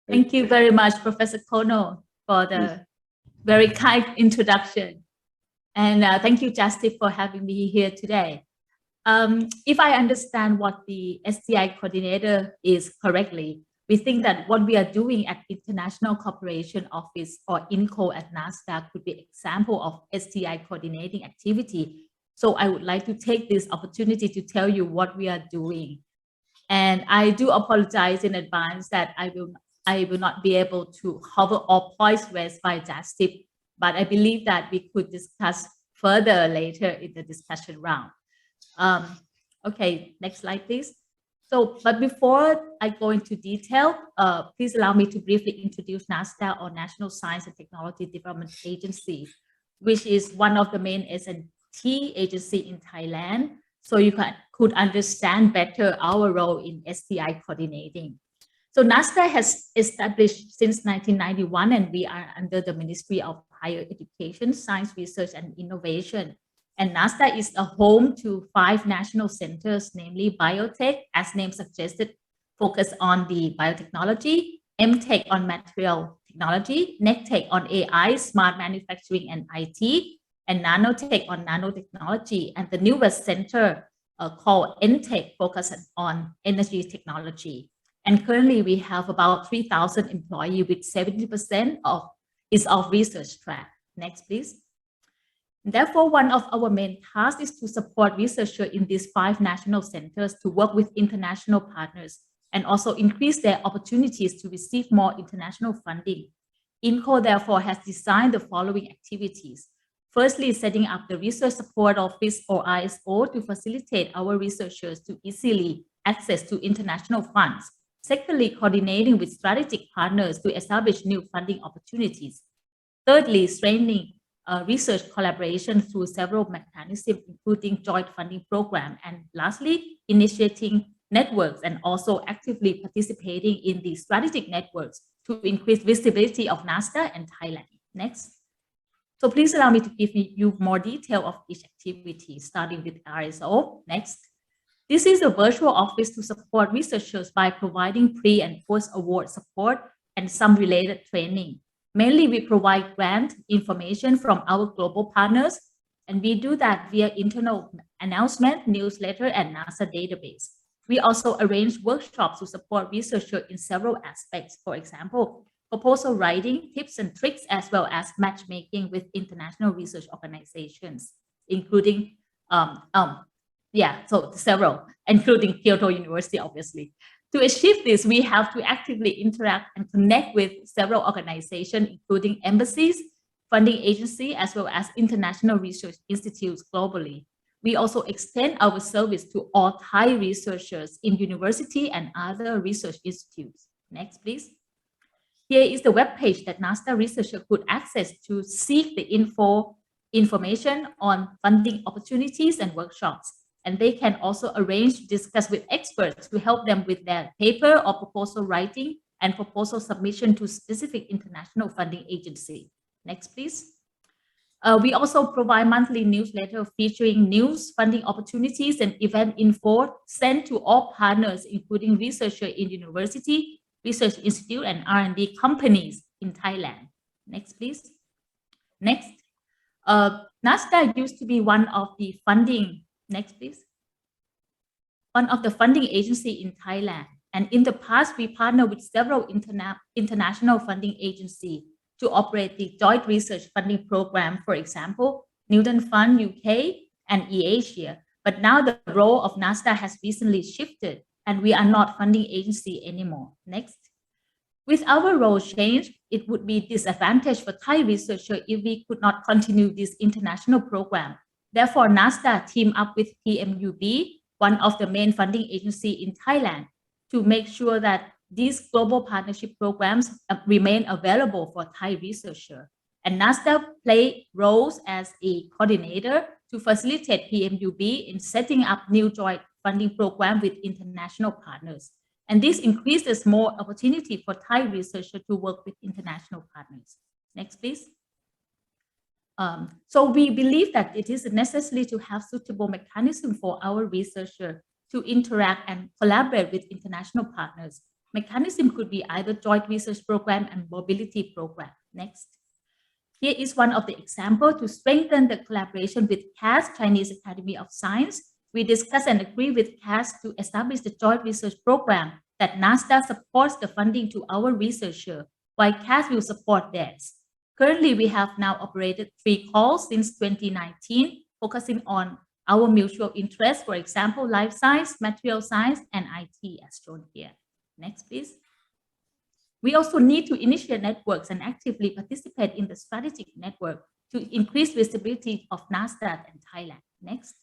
Thank you very much, Professor Kono, for the very kind introduction. And thank you, JASTIP, for having me here today. If I understand what the STI coordinator is correctly, we think that what we are doing at International Cooperation Office or INCO at NASDA could be an example of STI coordinating activity. So I would like to take this opportunity to tell you what we are doing. And I do apologize in advance that I will not be able to cover all points raised by JASTIP, but I believe that we could discuss further later in the discussion round. Okay, next slide, please. So, but before I go into detail, please allow me to briefly introduce NASDA, or National Science and Technology Development Agency, which is one of the main S&T agency in Thailand. So you could understand better our role in STI coordinating. So NASDA has established since 1991, and we are under the Ministry of Higher Education, Science, Research, and Innovation. And NASDA is a home to 5 national centers, namely Biotech, as name suggested, focus on the biotechnology, MTech on material technology, NECTech on AI, smart manufacturing and IT, and Nanotech on nanotechnology. And the newest center called NTech focuses on energy technology. And currently we have about 3,000 employees with 70% of research track. Next, please. Therefore, one of our main tasks is to support researchers in these 5 national centers to work with international partners and also increase their opportunities to receive more international funding. INCO therefore has designed the following activities. Firstly, setting up the Research Support Office or ISO to facilitate our researchers to easily access to international funds. Secondly, coordinating with strategic partners to establish new funding opportunities. Thirdly, strengthening research collaboration through several mechanisms, including joint funding program. And lastly, initiating networks and also actively participating in the strategic networks to increase visibility of NASDA and Thailand. Next. So please allow me to give you more detail of each activity, starting with RSO. Next. This is a virtual office to support researchers by providing pre- and post-award support and some related training. Mainly, we provide grant information from our global partners, and we do that via internal announcement, newsletter, and NASA database. We also arrange workshops to support researchers in several aspects. For example, proposal writing, tips and tricks, as well as matchmaking with international research organizations, including several, including Kyoto University, obviously. To achieve this, we have to actively interact and connect with several organizations, including embassies, funding agencies, as well as international research institutes globally. We also extend our service to all Thai researchers in university and other research institutes. Next, please. Here is the webpage that NASDA researchers could access to seek the information on funding opportunities and workshops. And they can also arrange to discuss with experts to help them with their paper or proposal writing and proposal submission to specific international funding agency. Next, please. We also provide monthly newsletter featuring news, funding opportunities, and event info sent to all partners, including researchers in university, research institute, and R&D companies in Thailand. Next, please. Next. NASDA used to be one of the funding. Next, please. One of the funding agency in Thailand. And in the past, we partner with several international funding agencies to operate the joint research funding program, for example, Newton Fund UK and eAsia. But now the role of NASDA has recently shifted and we are not funding agency anymore. Next. With our role change, it would be disadvantage for Thai researchers if we could not continue this international program. Therefore, NASDA teamed up with PMUB, one of the main funding agencies in Thailand, to make sure that these global partnership programs remain available for Thai researchers. And NASDA played roles as a coordinator to facilitate PMUB in setting up new joint funding programs with international partners. And this increases more opportunity for Thai researchers to work with international partners. Next, please. So we believe that it is necessary to have suitable mechanism for our researchers to interact and collaborate with international partners. Mechanism could be either joint research program and mobility program. Next. Here is one of the examples to strengthen the collaboration with CAS, Chinese Academy of Science. We discuss and agree with CAS to establish the joint research program that NASDA supports the funding to our researchers, while CAS will support theirs. Currently, we have now operated 3 calls since 2019, focusing on our mutual interests, for example, life science, material science, and IT, as shown here. Next, please. We also need to initiate networks and actively participate in the strategic network to increase visibility of NASDA and Thailand. Next.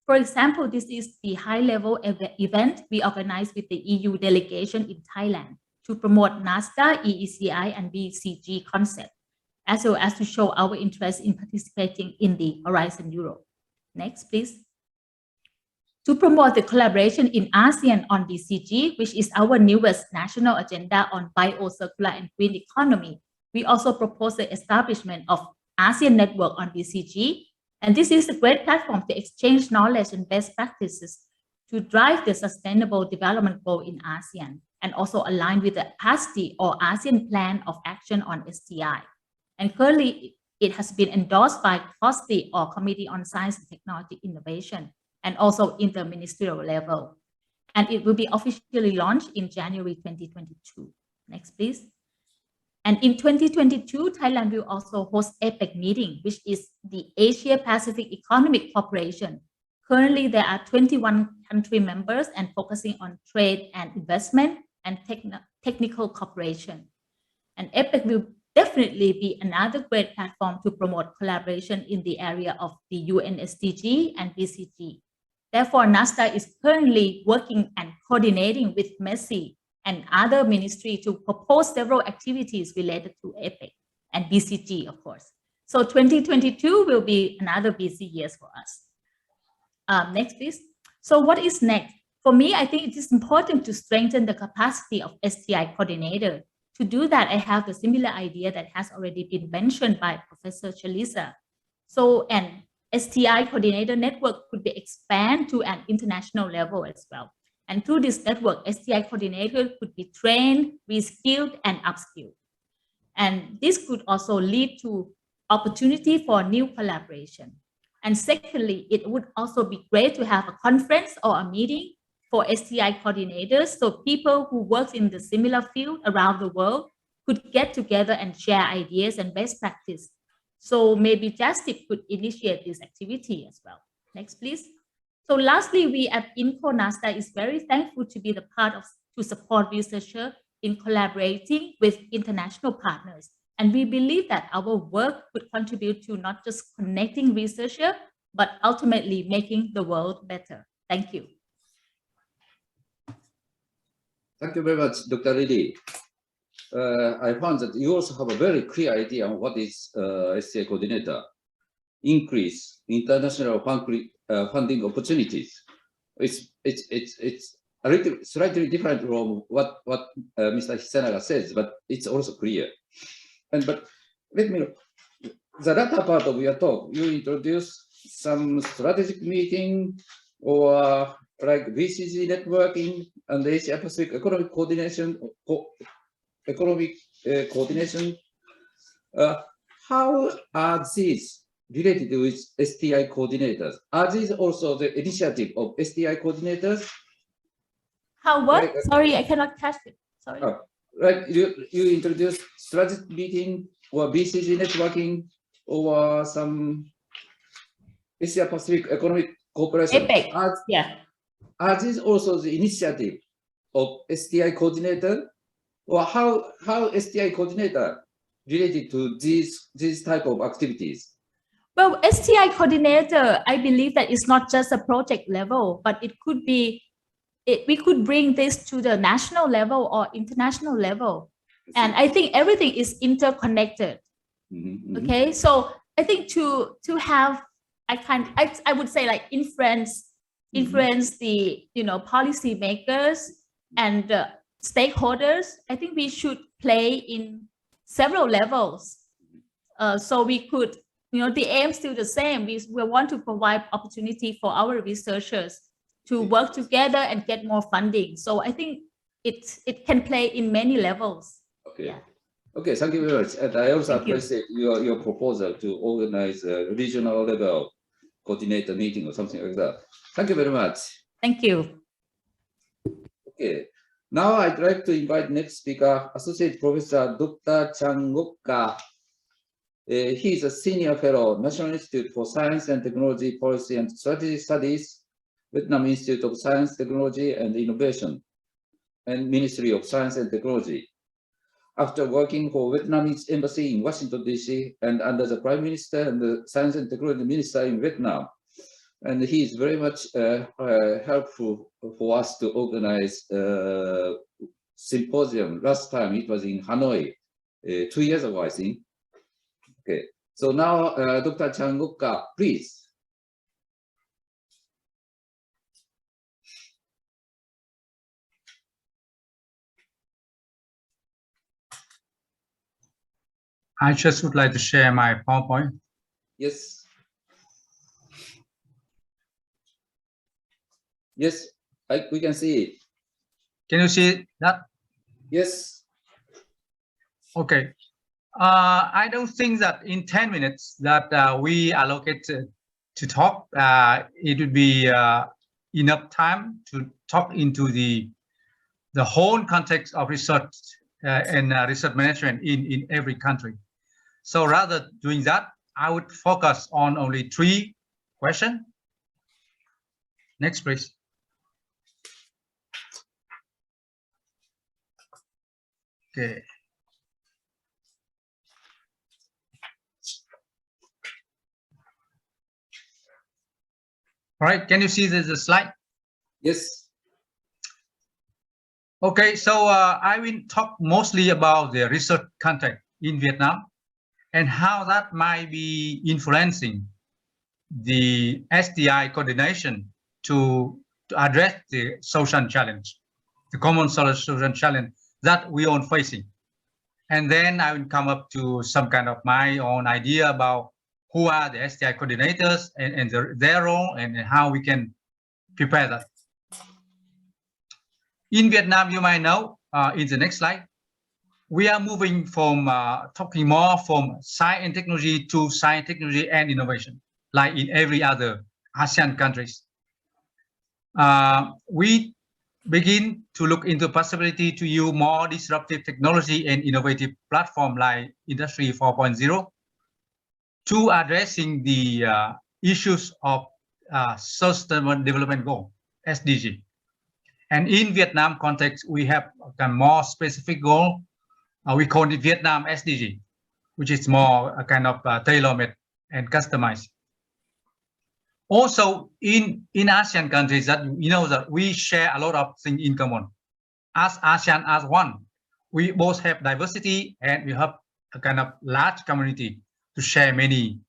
For example, this is the high-level event we organized with the EU delegation in Thailand to promote NASDA, EECI, and BCG concept, as well as to show our interest in participating in the Horizon Europe. Next, please. To promote the collaboration in ASEAN on BCG, which is our newest national agenda on biocircular and green economy, we also propose the establishment of ASEAN Network on BCG. And this is a great platform to exchange knowledge and best practices to drive the sustainable development goal in ASEAN, and also align with the PASTI or ASEAN Plan of Action on STI. And currently, it has been endorsed by COSTI or Committee on Science and Technology Innovation, and also interministerial level. And it will be officially launched in January 2022. Next, please. And in 2022, Thailand will also host APEC meeting, which is the Asia Pacific Economic Cooperation. Currently, there are 21 country members and focusing on trade and investment and technical cooperation. And APEC will definitely be another great platform to promote collaboration in the area of the UN SDG and BCG. Therefore, NASDA is currently working and coordinating with MESI and other ministries to propose several activities related to APEC and BCG, of course. So 2022 will be another busy year for us. Next, please. So what is next? For me, I think it is important to strengthen the capacity of STI coordinator. To do that, I have a similar idea that has already been mentioned by Professor Chalisa. So an STI coordinator network could be expanded to an international level as well. And through this network, STI coordinator could be trained, reskilled, and upskilled. And this could also lead to opportunity for new collaboration. And secondly, it would also be great to have a conference or a meeting for STI coordinators, so people who work in the similar field around the world could get together and share ideas and best practice. So maybe JASTIP could initiate this activity as well. Next, please. So lastly, we at INCO NASDA is very thankful to be the part of to support researchers in collaborating with international partners. And we believe that our work could contribute to not just connecting researchers, but ultimately making the world better. Thank you. Thank you very much, Dr. Lily. I found that you also have a very clear idea on what is STI coordinator. Increase international funding opportunities. It's a little slightly different from what Mr. Hisenaga says, but it's also clear. But let me know, the latter part of your talk, you introduce some strategic meeting or like BCG networking and Asia Pacific economic coordination. How are these related with STI coordinators? Are these also the initiative of STI coordinators? How what? Like, sorry, I cannot catch it. Sorry. Right, you introduced strategic meeting or BCG networking or some Asia Pacific economic cooperation. APEC, yeah. Are these also the initiative of STI coordinator, or how STI coordinator related to these type of activities? Well, STI coordinator, I believe that it's not just a project level, but it could be, we could bring this to the national level or international level. And I think everything is interconnected. Okay, so I think to have, I would say like influence the policy makers and stakeholders. I think we should play in several levels. So we could, the aim is still the same. We want to provide opportunity for our researchers to work together and get more funding. So I think it can play in many levels. Okay. Yeah. Okay, thank you very much. And I also appreciate your proposal to organize a regional level coordinator meeting or something like that. Thank you very much. Thank you. Okay, now I'd like to invite next speaker, Associate Professor Dr. Changokka. He is a Senior Fellow, National Institute for Science and Technology Policy and Strategy Studies, Vietnam Institute of Science, Technology and Innovation, and Ministry of Science and Technology. After working for Vietnamese Embassy in Washington, D.C., and under the Prime Minister and the Science and Technology Minister in Vietnam. And he is very much helpful for us to organize a symposium. Last time it was in Hanoi, 2 years ago, I think. Okay, so now Dr. Changokka, please. I just would like to share my PowerPoint. Yes. Yes, we can see it. Can you see that? Yes. Okay. I don't think that in 10 minutes that we allocate to talk, it would be enough time to talk into the whole context of research and research management in every country. So rather doing that, I would focus on only 3 questions. Next, please. Okay. All right, can you see the slide? Yes. Okay, so I will talk mostly about the research context in Vietnam and how that might be influencing the STI coordination to address the social challenge, the common social challenge that we are facing. And then I will come up to some kind of my own idea about who are the STI coordinators and their role and how we can prepare that. In Vietnam, you might know, in the next slide, we are moving from talking more from science and technology to science, technology, and innovation, like in every other ASEAN countries. We begin to look into possibility to use more disruptive technology and innovative platform like Industry 4.0 to addressing the issues of Sustainable Development Goal, SDG. And in Vietnam context, we have a more specific goal. We call it Vietnam SDG, which is more a kind of tailor-made and customized. Also, in ASEAN countries, that you know that we share a lot of things in common. As ASEAN as one, we both have diversity and we have a kind of large community to share many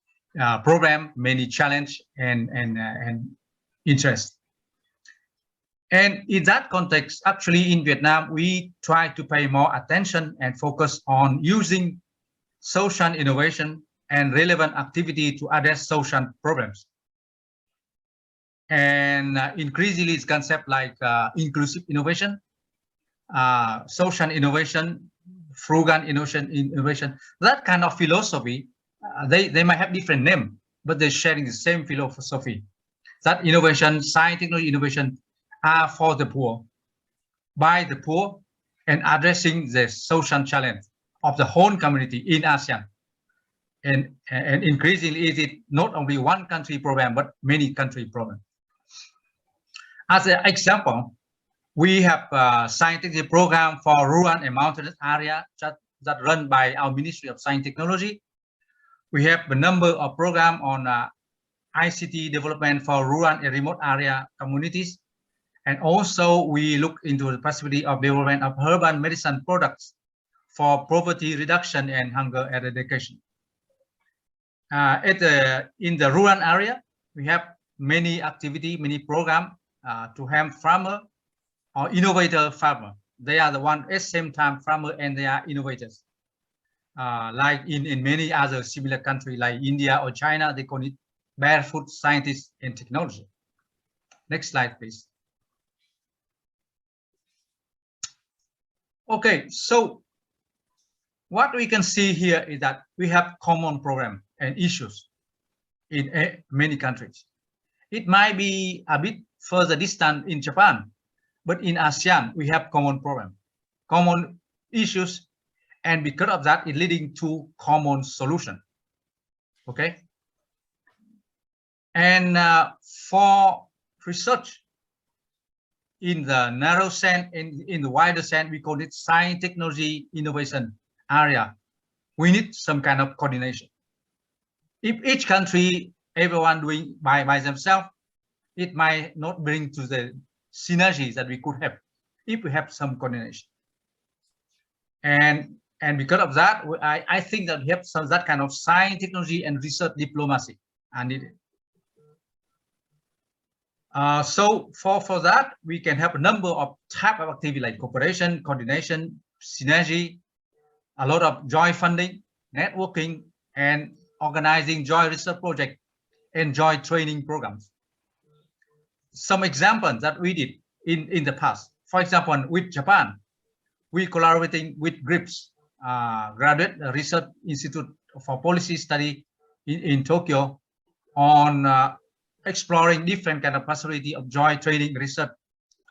programs, many challenge and interests. And in that context, actually in Vietnam, we try to pay more attention and focus on using social innovation and relevant activity to address social problems. And increasingly, it's concept like inclusive innovation, social innovation, frugal innovation, that kind of philosophy. They might have different name, but they're sharing the same philosophy. That innovation, science, technology, innovation are for the poor, by the poor, and addressing the social challenge of the whole community in ASEAN. And increasingly, is it not only one country program, but many country program. As an example, we have a scientific program for rural and mountainous area that run by our Ministry of Science and Technology. We have a number of programs on ICT development for rural and remote area communities. And also we look into the possibility of development of herbal medicine products for poverty reduction and hunger eradication. In the rural area, we have many activity, many programs to help farmer or innovator farmer. They are the one at the same time farmer and they are innovators. Like in many other similar countries like India or China, they call it barefoot scientists and technology. Next slide, please. Okay, so what we can see here is that we have common program and issues in many countries. It might be a bit further distant in Japan, but in ASEAN, we have common program, common issues, and because of that, it's leading to common solution. Okay. And for research in the narrow sense, in the wider sense, we call it science, technology, innovation area. We need some kind of coordination. If each country, everyone doing by themselves, it might not bring to the synergies that we could have if we have some coordination. And because of that, I think that we have some that kind of science, technology, and research diplomacy are needed. So for that, we can have a number of type of activity like cooperation, coordination, synergy, a lot of joint funding networking, and organizing joint research projects and joint training programs. Some examples that we did in the past. For example, with Japan, we collaborating with GRIPS, Graduate Research Institute for Policy Study in Tokyo, on exploring different kind of possibility of joint training research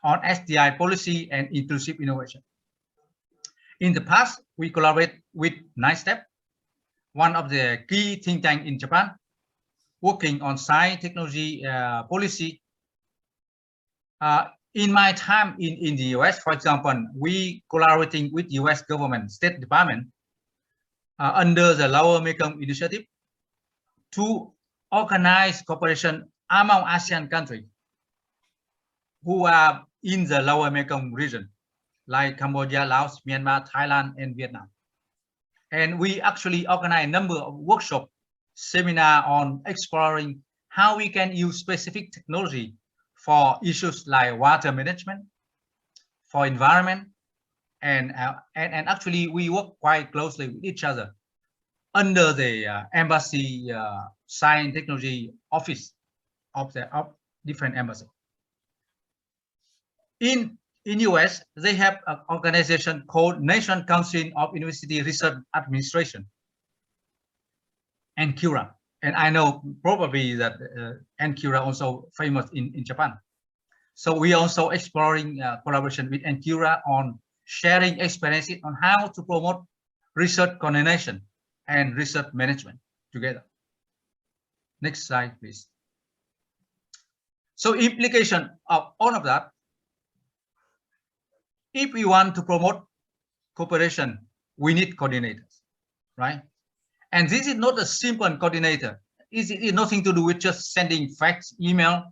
on STI policy and inclusive innovation. In the past, we collaborate with NISTEP, one of the key think tank in Japan, working on science, technology, policy. In my time in the US, for example, we collaborating with US government, State Department, under the Lower Mekong Initiative to organize cooperation among ASEAN countries who are in the Lower Mekong region, like Cambodia, Laos, Myanmar, Thailand, and Vietnam. And we actually organize a number of workshops, seminars on exploring how we can use specific technology for issues like water management, for environment, and actually we work quite closely with each other under the embassy science technology office of different embassies. In US, they have an organization called National Council of University Research Administration, NCURA. And I know probably that NCURA also famous in Japan. So we also exploring collaboration with NCURA on sharing experiences on how to promote research coordination and research management together. Next slide, please. So implication of all of that, if we want to promote cooperation, we need coordinators, right? And this is not a simple coordinator. It is nothing to do with just sending fax, email,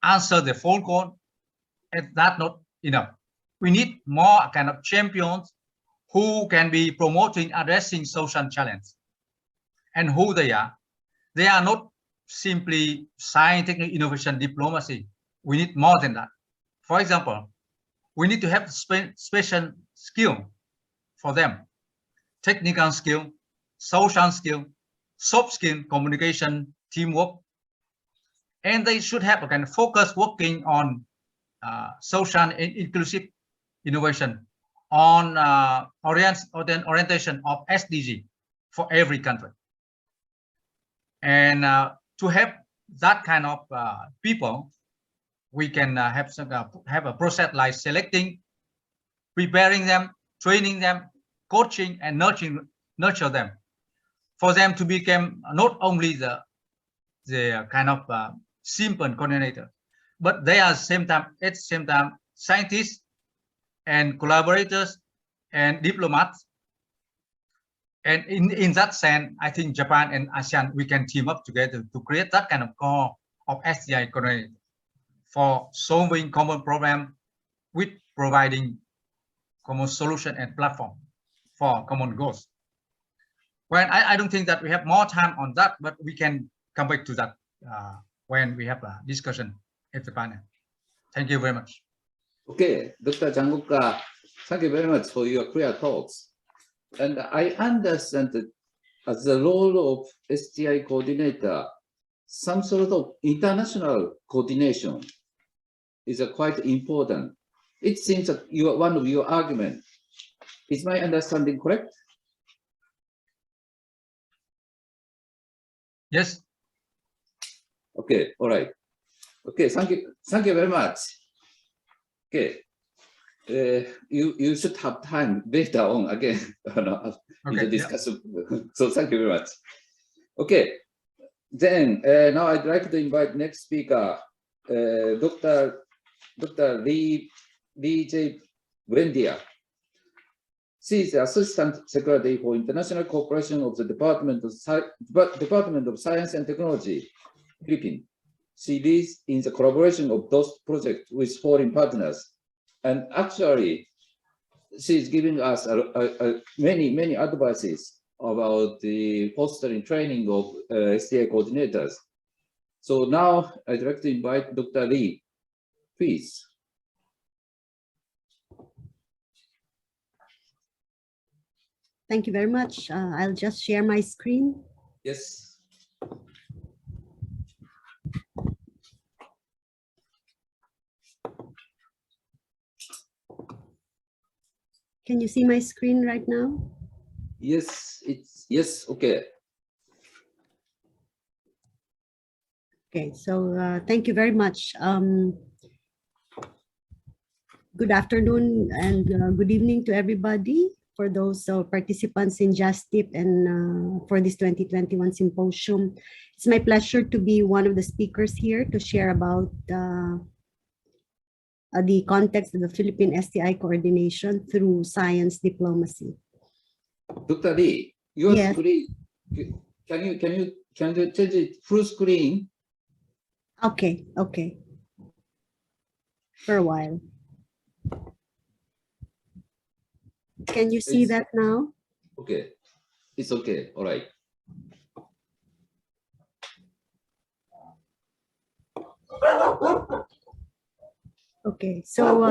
answer the phone call. And that's not enough. We need more kind of champions who can be promoting, addressing social challenges. And who they are not simply science, technical, innovation, diplomacy. We need more than that. For example, we need to have special skill for them, technical skill, social skill, soft skill, communication, teamwork, and they should have a kind of focus working on social and inclusive innovation on orientation of SDG for every country. And to have that kind of people, we can have a process like selecting, preparing them, training them, coaching, and nurture them, for them to become not only the kind of simple coordinator, but they are at the same time scientists and collaborators and diplomats. And in that sense, I think Japan and ASEAN, we can team up together to create that kind of core of STI coordinator for solving common problem with providing common solution and platform for common goals. Well, I don't think that we have more time on that, but we can come back to that when we have a discussion at the panel. Thank you very much. Okay, Dr. Changuka, thank you very much for your clear thoughts. And I understand that as the role of STI coordinator, some sort of international coordination is quite important. It seems that one of your arguments. Is my understanding correct? Yes. Okay, all right. Okay, thank you very much. Okay, you should have time later on again in the discussion. Yeah. So thank you very much. Okay, then now I'd like to invite next speaker, Dr. Lee J. Buendia. She is the Assistant Secretary for International Cooperation of the Department of Science and Technology, Philippines. She leads in the collaboration of those projects with foreign partners. And actually, she is giving us many advices about the fostering training of STI coordinators. So now I'd like to invite Dr. Lee, please. Thank you very much. I'll just share my screen. Yes. Can you see my screen right now? Yes, yes, okay. Okay, so thank you very much. Good afternoon and good evening to everybody. For those participants in JASTIP and for this 2021 symposium. It's my pleasure to be one of the speakers here to share about the context of the Philippine STI coordination through science diplomacy. Dr. Lee, your Yes. screen, can you change it full screen? Okay, okay. For a while. Can you see that now? Okay, it's okay, all right. Okay, so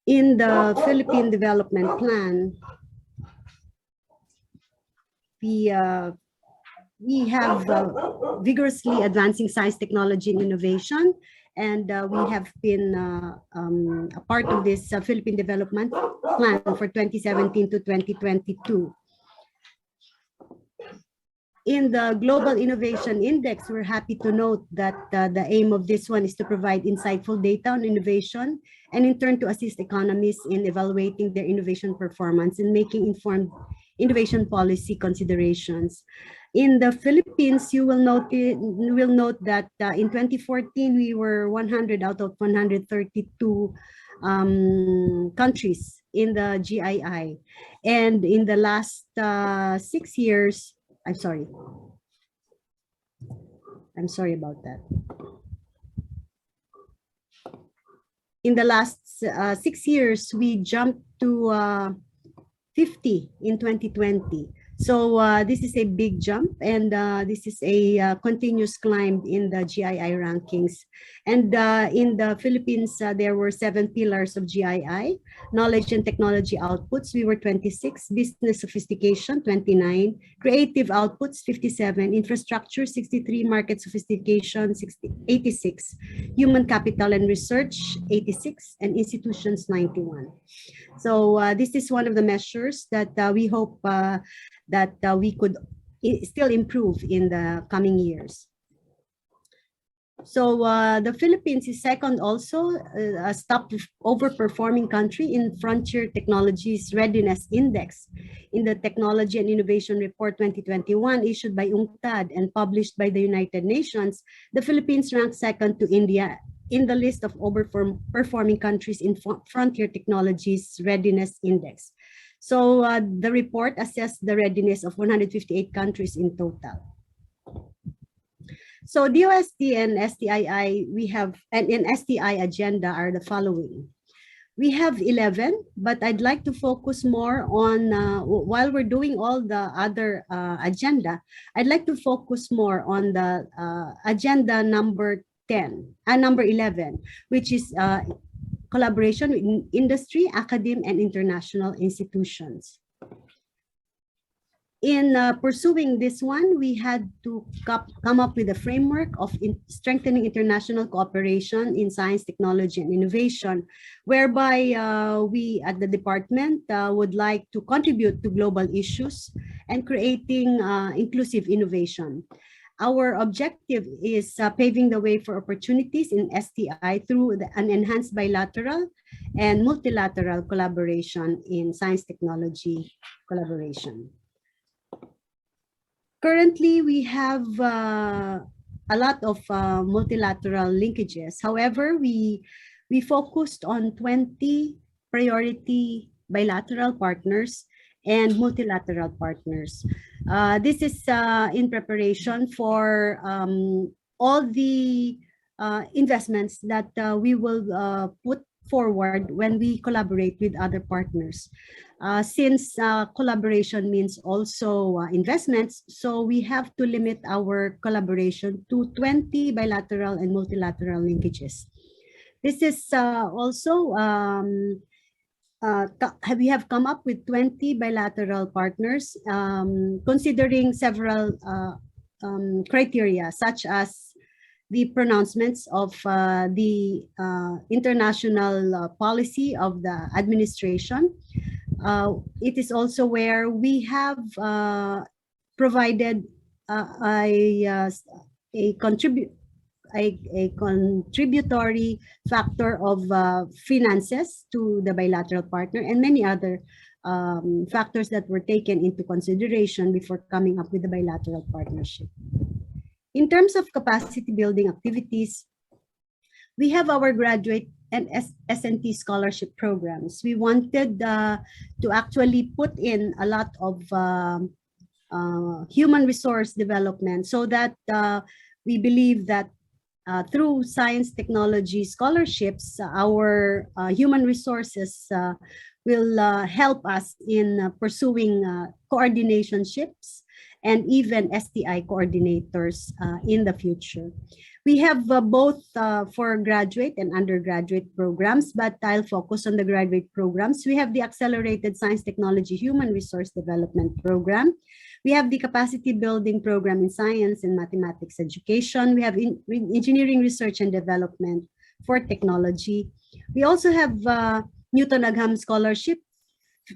in the Philippine Development Plan, we have vigorously advancing science, technology, and innovation. And we have been a part of this Philippine Development Plan for 2017 to 2022. In the Global Innovation Index, we're happy to note that the aim of this one is to provide insightful data on innovation and in turn to assist economies in evaluating their innovation performance and making informed innovation policy considerations. In the Philippines, you will note that in 2014, we were 100 out of 132 countries in the GII. And in the last 6 years, I'm sorry about that. In the last 6 years, we jumped to 50 in 2020. So this is a big jump, and this is a continuous climb in the GII rankings. And in the Philippines, there were 7 pillars of GII: knowledge and technology outputs, we were 26, business sophistication, 29, creative outputs, 57, infrastructure, 63, market sophistication, 86, human capital and research, 86, and institutions, 91. So this is one of the measures that we hope that we could still improve in the coming years. So the Philippines is second also, a top overperforming country in Frontier Technologies Readiness Index. In the Technology and Innovation Report 2021 issued by UNCTAD and published by the United Nations, the Philippines ranked second to India in the list of overperforming countries in Frontier Technologies Readiness Index. So the report assessed the readiness of 158 countries in total. So DOST and STII, we have, and in STI agenda are the following. We have 11, but I'd like to focus more on, while we're doing all the other agenda, I'd like to focus more on the agenda number 11, which is collaboration with industry, academia, and international institutions. In pursuing this one, we had to come up with a framework of strengthening international cooperation in science, technology, and innovation, whereby we at the department would like to contribute to global issues and creating inclusive innovation. Our objective is paving the way for opportunities in STI through an enhanced bilateral and multilateral collaboration in science technology collaboration. Currently, we have a lot of multilateral linkages. However, we focused on 20 priority bilateral partners and multilateral partners. This is in preparation for all the investments that we will put forward when we collaborate with other partners. Since collaboration means also investments, so we have to limit our collaboration to 20 bilateral and multilateral linkages. This is also we have come up with 20 bilateral partners, considering several criteria, such as the pronouncements of the international policy of the administration. It is also where we have provided a contributory factor of finances to the bilateral partner, and many other factors that were taken into consideration before coming up with the bilateral partnership. In terms of capacity building activities, we have our graduate and S&T scholarship programs. We wanted to actually put in a lot of human resource development, so that we believe that through science technology scholarships, our human resources will help us in pursuing coordinationships and even STI coordinators in the future. We have both for graduate and undergraduate programs, but I'll focus on the graduate programs. We have the Accelerated Science Technology Human Resource Development Program. We have the Capacity Building Program in Science and Mathematics Education. We have Engineering Research and Development for Technology. We also have Newton-Agham Scholarship,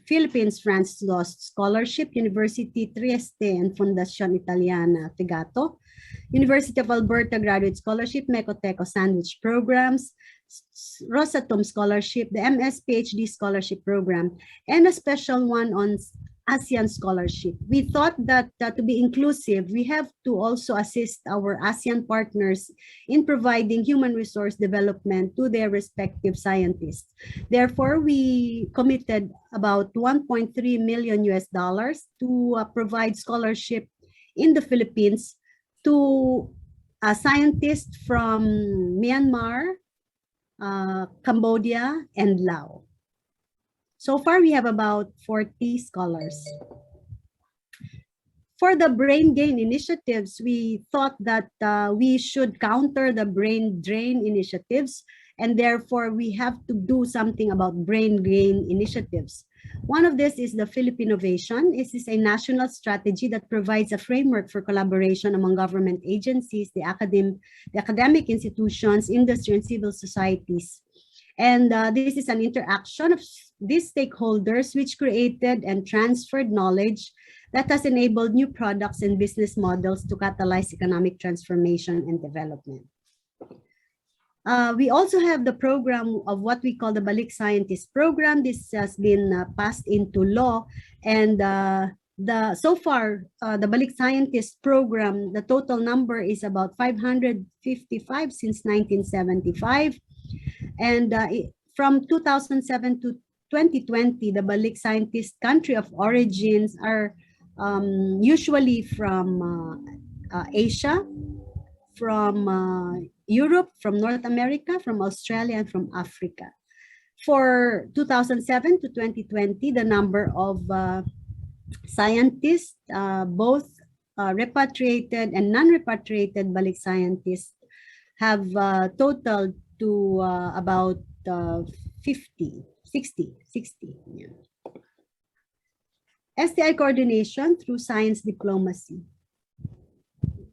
Philippines France Lost Scholarship, University Trieste and Fondazione Italiana Fegato, University of Alberta Graduate Scholarship, Mecoteco Sandwich Programs, Rosatom Scholarship, the MS PhD Scholarship Program, and a special one on ASEAN Scholarship. We thought that to be inclusive, we have to also assist our ASEAN partners in providing human resource development to their respective scientists. Therefore, we committed about $1.3 million to provide scholarship in the Philippines to a scientist from Myanmar, Cambodia, and Laos. So far, we have about 40 scholars. For the brain gain initiatives, we thought that we should counter the brain drain initiatives, and therefore we have to do something about brain gain initiatives. One of this is the Philippinovation. This is a national strategy that provides a framework for collaboration among government agencies, the academic institutions, industry, and civil societies. And this is an interaction of these stakeholders which created and transferred knowledge that has enabled new products and business models to catalyze economic transformation and development. We also have the program of what we call the Balik Scientist Program. This has been passed into law, and so far, the Balik Scientist Program, the total number is about 555 since 1975. And from 2007 to 2020, the Balik Scientist country of origins are usually from Asia, from Europe, from North America, from Australia, and from Africa. For 2007 to 2020, the number of scientists, both repatriated and non-repatriated Balik scientists, have totaled to about 60. Yeah. STI coordination through science diplomacy.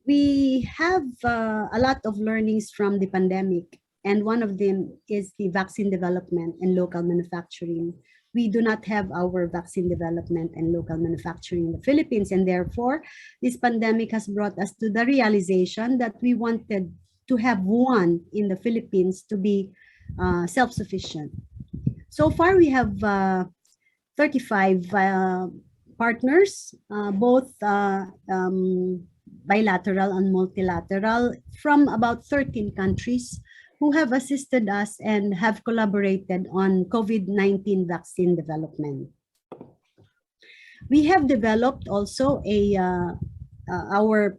We have a lot of learnings from the pandemic, and one of them is the vaccine development and local manufacturing. We do not have our vaccine development and local manufacturing in the Philippines, and therefore, this pandemic has brought us to the realization that we wanted to have one in the Philippines to be self-sufficient. So far, we have 35 partners, both bilateral and multilateral, from about 13 countries who have assisted us and have collaborated on COVID-19 vaccine development. We have developed also our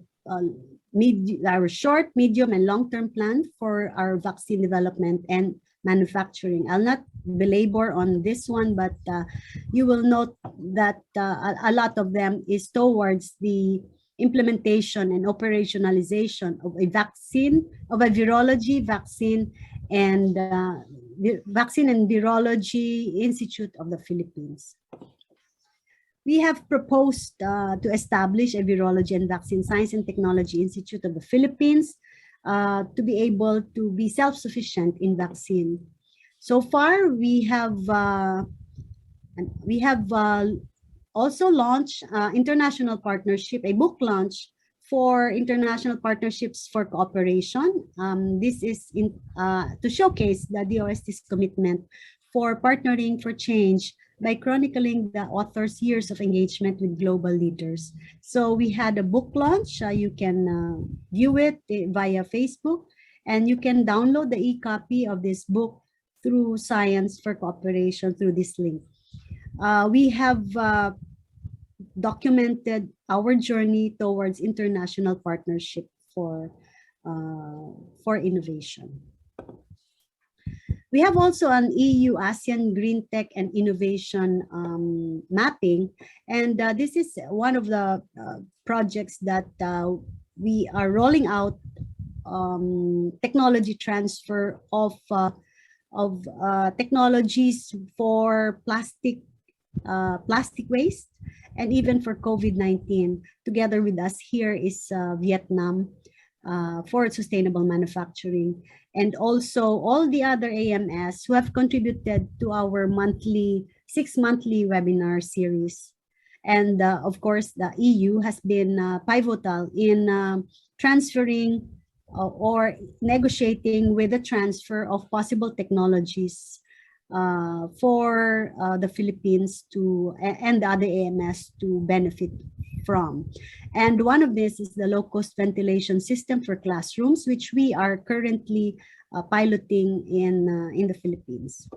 short, medium, and long-term plan for our vaccine development and manufacturing. I'll not belabor on this one, but you will note that a lot of them is towards the implementation and operationalization of a vaccine, of a virology vaccine, and Vaccine and Virology Institute of the Philippines. We have proposed to establish a Virology and Vaccine Science and Technology Institute of the Philippines to be able to be self-sufficient in vaccine. So far, we have also launched international partnership, a book launch for international partnerships for cooperation. This is to showcase the DOST's commitment for partnering for change by chronicling the author's years of engagement with global leaders. So we had a book launch. You can view it via Facebook, and you can download the e-copy of this book through Science for Cooperation through this link. We have documented our journey towards international partnership for innovation. We have also an EU-ASEAN Green Tech and Innovation mapping, and this is one of the projects that we are rolling out technology transfer of technologies for plastic waste and even for COVID-19. Together with us here is Vietnam for sustainable manufacturing, and also all the other AMS who have contributed to our six-monthly webinar series. And of course, the EU has been pivotal in transferring or negotiating with the transfer of possible technologies for the Philippines and the other AMS to benefit from. And one of this is the low-cost ventilation system for classrooms, which we are currently piloting in the Philippines.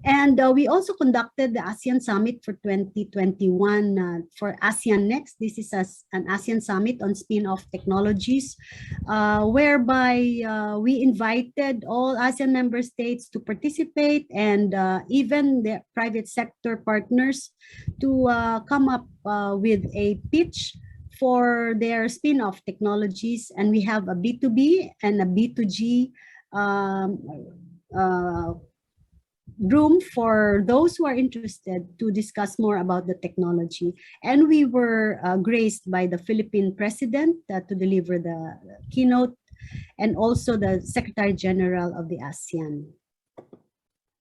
And we also conducted the ASEAN Summit for 2021 for ASEAN Next. This is an ASEAN Summit on spin-off technologies, whereby we invited all ASEAN member states to participate, and even the private sector partners to come up with a pitch for their spin-off technologies. And we have a B2B and a B2G room for those who are interested to discuss more about the technology. And we were graced by the Philippine president to deliver the keynote, and also the Secretary General of the ASEAN.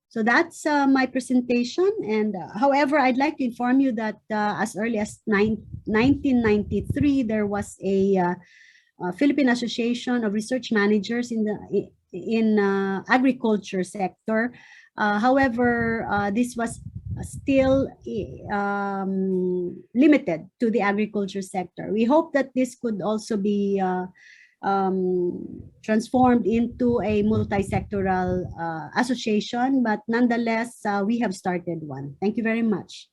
So that's my presentation. And however, I'd like to inform you that as early as 1993, there was a Philippine Association of Research Managers in the agriculture sector. However, this was still limited to the agriculture sector. We hope that this could also be transformed into a multi-sectoral association, but nonetheless, we have started one. Thank you very much.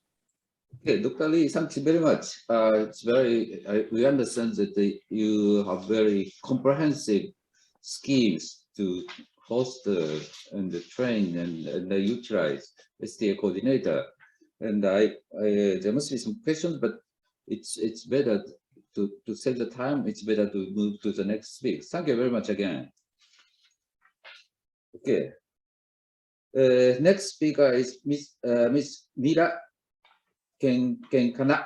Okay, Dr. Lee, thank you very much. We understand that you have very comprehensive schemes to foster and train and utilize STA coordinator. And there must be some questions, but it's better to save the time. It's better to move to the next speaker. Thank you very much again. Okay. Next speaker is Miss Mira Kenkana.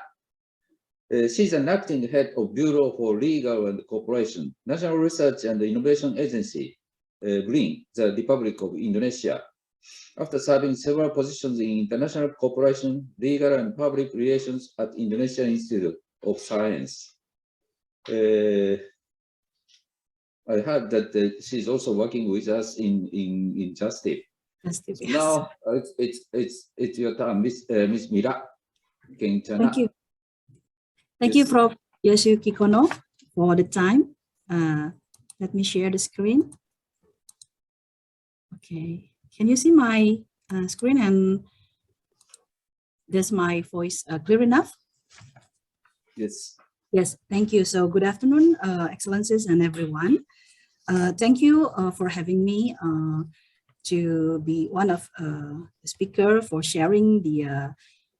She's an acting head of Bureau for Legal and Cooperation, National Research and Innovation Agency, BRIN, the Republic of Indonesia. After serving several positions in international cooperation, legal and public relations at Indonesia Institute of Science. I heard that she's also working with us in JASTIP. JASTIP, yes. Now it's your turn, Miss Mira. Thank you. Thank you, Prof. Yoshiyuki Kono, for the time. Let me share the screen. Okay, can you see my screen, and does my voice clear enough? Yes. Yes, thank you. So good afternoon, Excellencies and everyone. Thank you for having me to be one of the speaker for sharing the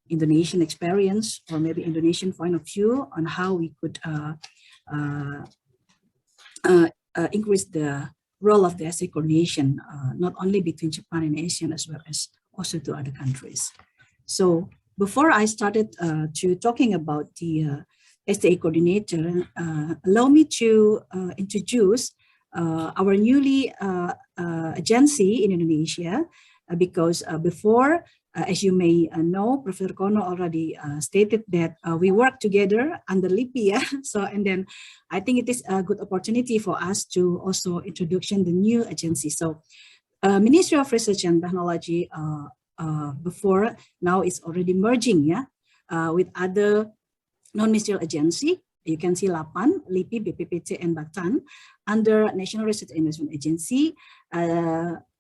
Indonesian experience, or maybe Indonesian point of view on how we could increase the role of the STI coordination, not only between Japan and ASEAN as well as also to other countries. So before I started to talking about the STI coordinator, allow me to introduce our newly agency in Indonesia, because before, as you may know, Professor Kono already stated that we work together under LIPI. Yeah? So, and then I think it is a good opportunity for us to also introduce the new agency. So Ministry of Research and Technology before now is already merging, yeah, with other non-ministerial agency. You can see LAPAN, LIPI, BPPT, and Batan under National Research and Investment Agency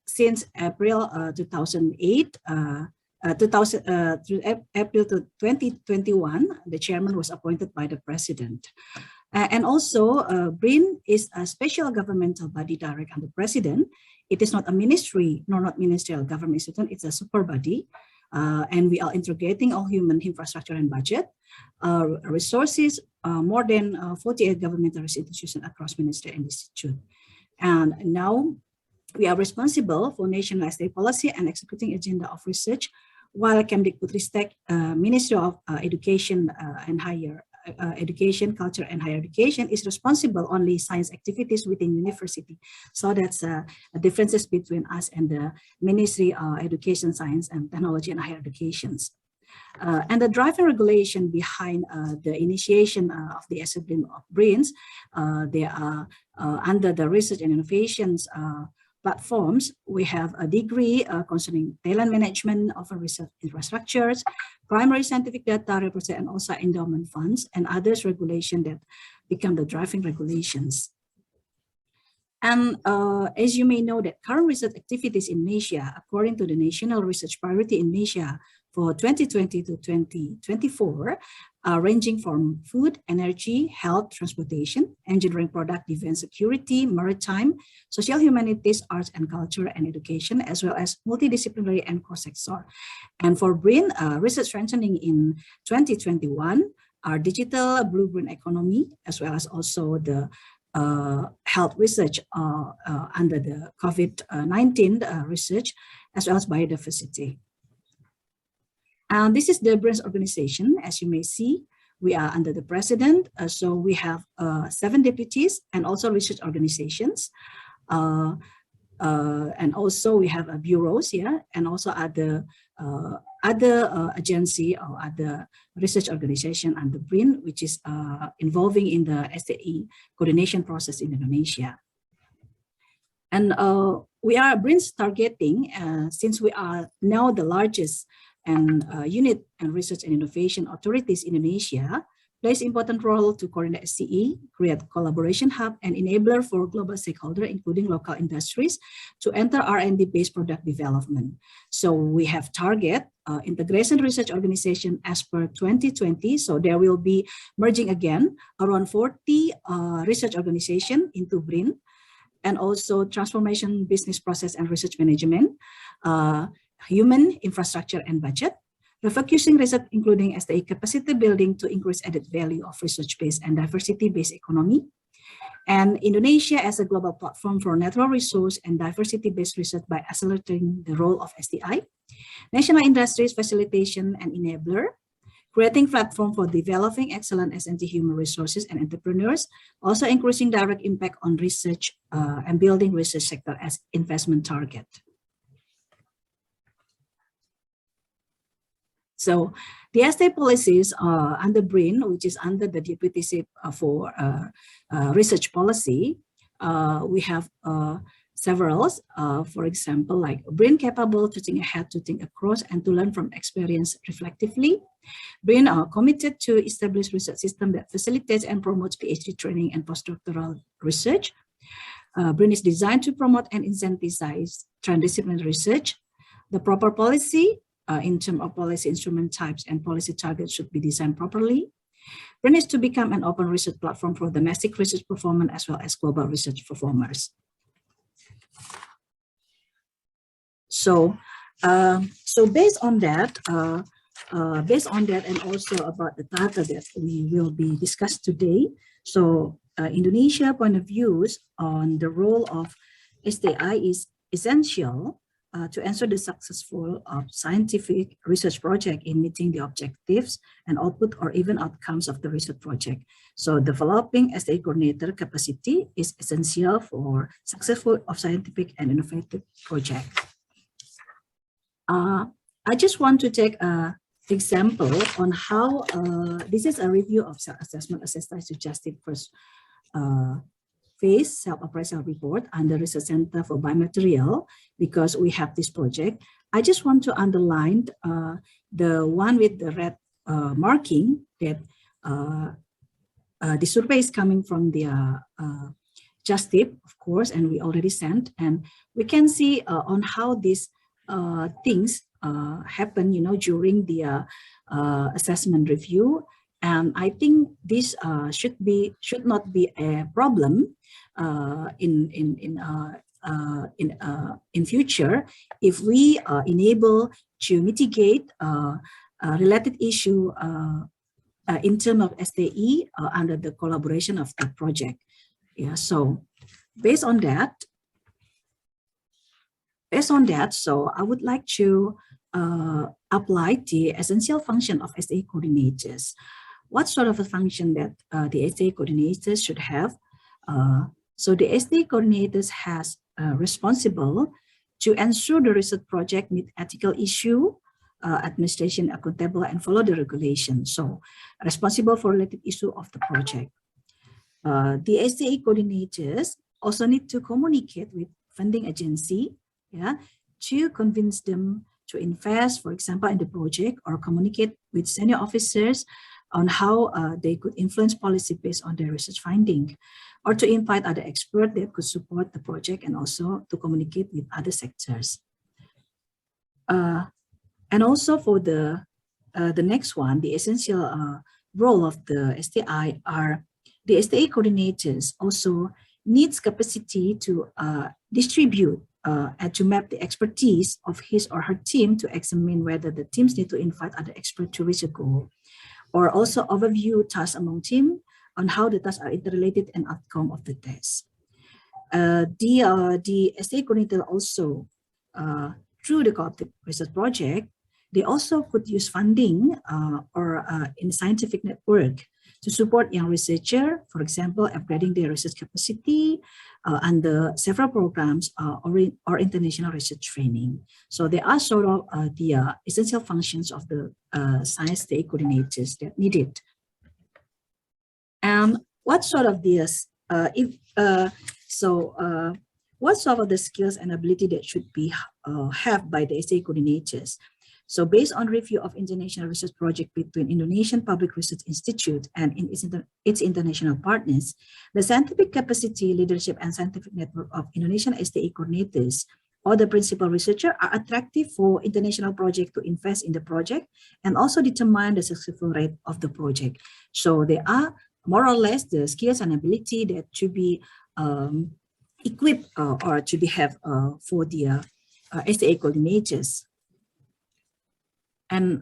since April 2008. Through April 2021, the chairman was appointed by the president. And also, BRIN is a special governmental body direct under the president. It is not a ministry, nor not ministerial government institution, it's a super body. And we are integrating all human infrastructure and budget, resources, more than 48 governmental institutions across ministry and institute. And now we are responsible for national STI policy and executing agenda of research, while Kemdikbudristek, Ministry of Education and Higher Education, Culture and Higher Education is responsible only science activities within university. So that's differences between us and the Ministry of Education, Science and Technology and Higher Educations. And the driving regulation behind the initiation of the STI of BRINs, they are under the research and innovations platforms. We have a degree concerning talent management of research infrastructures, primary scientific data represent, and also endowment funds and others regulation that become the driving regulations. And as you may know, that current research activities in Asia, according to the National Research Priority in Asia for 2020 to 2024, are ranging from food, energy, health, transportation, engineering, product, defense, security, maritime, social humanities, arts and culture, and education, as well as multidisciplinary and cross-sector. And for BRIN, research strengthening in 2021 are digital blue-green economy, as well as also the health research under the COVID-19 research, as well as biodiversity. And this is the BRIN's organization. As you may see, we are under the president. So we have 7 deputies and also research organizations. And also we have bureaus here, and also other agency or other research organization under BRIN, which is involving in the STI coordination process in Indonesia. And we are BRIN's targeting, since we are now the largest and unit and research and innovation authorities in Indonesia, plays important role to coordinate STI, create collaboration hub and enabler for global stakeholders, including local industries, to enter R&D-based product development. So we have target integration research organization as per 2020. So there will be merging again around 40 research organization into BRIN, and also transformation business process and research management, human infrastructure and budget, refocusing research including STI capacity building to increase added value of research-based and diversity-based economy, and Indonesia as a global platform for natural resource and diversity-based research by accelerating the role of STI, national industries facilitation and enabler, creating platform for developing excellent S&T human resources and entrepreneurs, also increasing direct impact on research and building research sector as investment target. So the STI policies under BRIN, which is under the deputyship for research policy, we have several, for example, like BRIN capable to think ahead, to think across, and to learn from experience reflectively. BRIN are committed to establish research system that facilitates and promotes PhD training and postdoctoral research. BRIN is designed to promote and incentivize transdisciplinary research. The proper policy in terms of policy instrument types and policy targets should be designed properly. BRIN is to become an open research platform for domestic research performance as well as global research performers. So, based on that, and also about the data that we will be discussed today. So, Indonesia point of views on the role of STI is essential to ensure the successful scientific research project in meeting the objectives and output or even outcomes of the research project. So developing STI coordinator capacity is essential for successful of scientific and innovative project. I just want to take an example on how this is a review of self-assessment exercise to JASTIP first phase self-appraisal report under Research Center for Biomaterial, because we have this project. I just want to underline the one with the red marking that the survey is coming from the JASTIP, of course, and we already sent, and we can see on how these things happen, during the assessment review. And I think this should not be a problem in future if we enable to mitigate related issue in terms of STI under the collaboration of the project. Yeah, so based on that, so I would like to apply the essential function of STI coordinators. What sort of a function that the STI coordinators should have? So the STI coordinators has responsible to ensure the research project meet ethical issue, administration accountable, and follow the regulation. So responsible for related issue of the project. The STI coordinators also need to communicate with funding agency, to convince them to invest, for example, in the project, or communicate with senior officers on how they could influence policy based on their research finding, or to invite other experts that could support the project, and also to communicate with other sectors. And also for the next one, the essential role of the STI are the STI coordinators also needs capacity to distribute and to map the expertise of his or her team to examine whether the teams need to invite other experts to reach a goal, or also overview tasks among team on how the tasks are interrelated and outcome of the test. The STI coordinator also, through the cooperative research project, they also could use funding or in scientific network to support young researcher, for example, upgrading their research capacity under several programs or international research training. So there are sort of the essential functions of the science STI coordinators that needed. And what sort of this, what sort of the skills and ability that should be have by the STI coordinators? So based on review of international research project between Indonesian Public Research Institute and its international partners, the scientific capacity, leadership, and scientific network of Indonesian STI coordinators or the principal researcher are attractive for international project to invest in the project and also determine the successful rate of the project. So they are more or less the skills and ability that should be equipped or to be have for the STI coordinators. And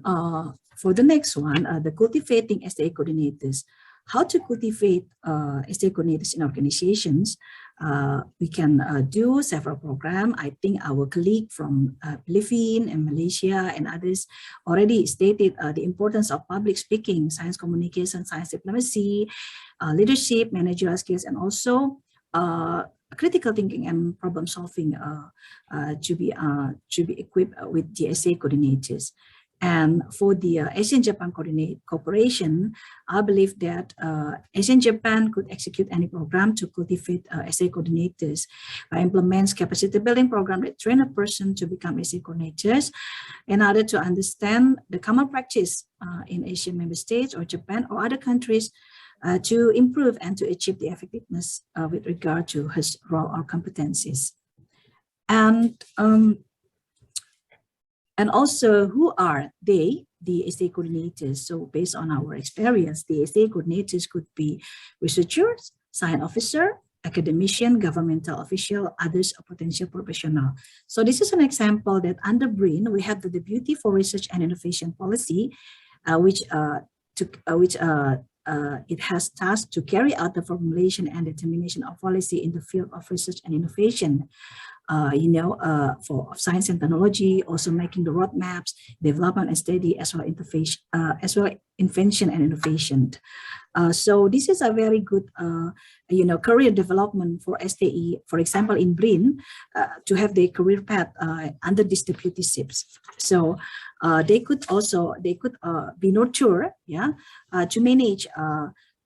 for the next one, the cultivating STI coordinators. How to cultivate STI coordinators in organizations? We can do several programs. I think our colleague from Philippines and Malaysia and others already stated the importance of public speaking, science communication, science diplomacy, leadership, managerial skills, and also critical thinking and problem solving to be equipped with the STI coordinators. And for the ASEAN-Japan cooperation, I believe that ASEAN-Japan could execute any program to cultivate STI coordinators by implements capacity building program that train a person to become STI coordinators in order to understand the common practice in Asian member states or Japan or other countries to improve and to achieve the effectiveness with regard to his role or competencies. And also, who are they, the STI coordinators? So based on our experience, the STI coordinators could be researchers, science officer, academician, governmental official, others, or potential professional. So this is an example that under BRIN, we have the Deputy for Research and Innovation Policy, which it has tasked to carry out the formulation and determination of policy in the field of research and innovation. For science and technology, also making the roadmaps, development and study, as well invention and innovation. So this is a very good, career development for STI. For example, in BRIN, to have their career path under these deputyships. So they could be nurtured, to manage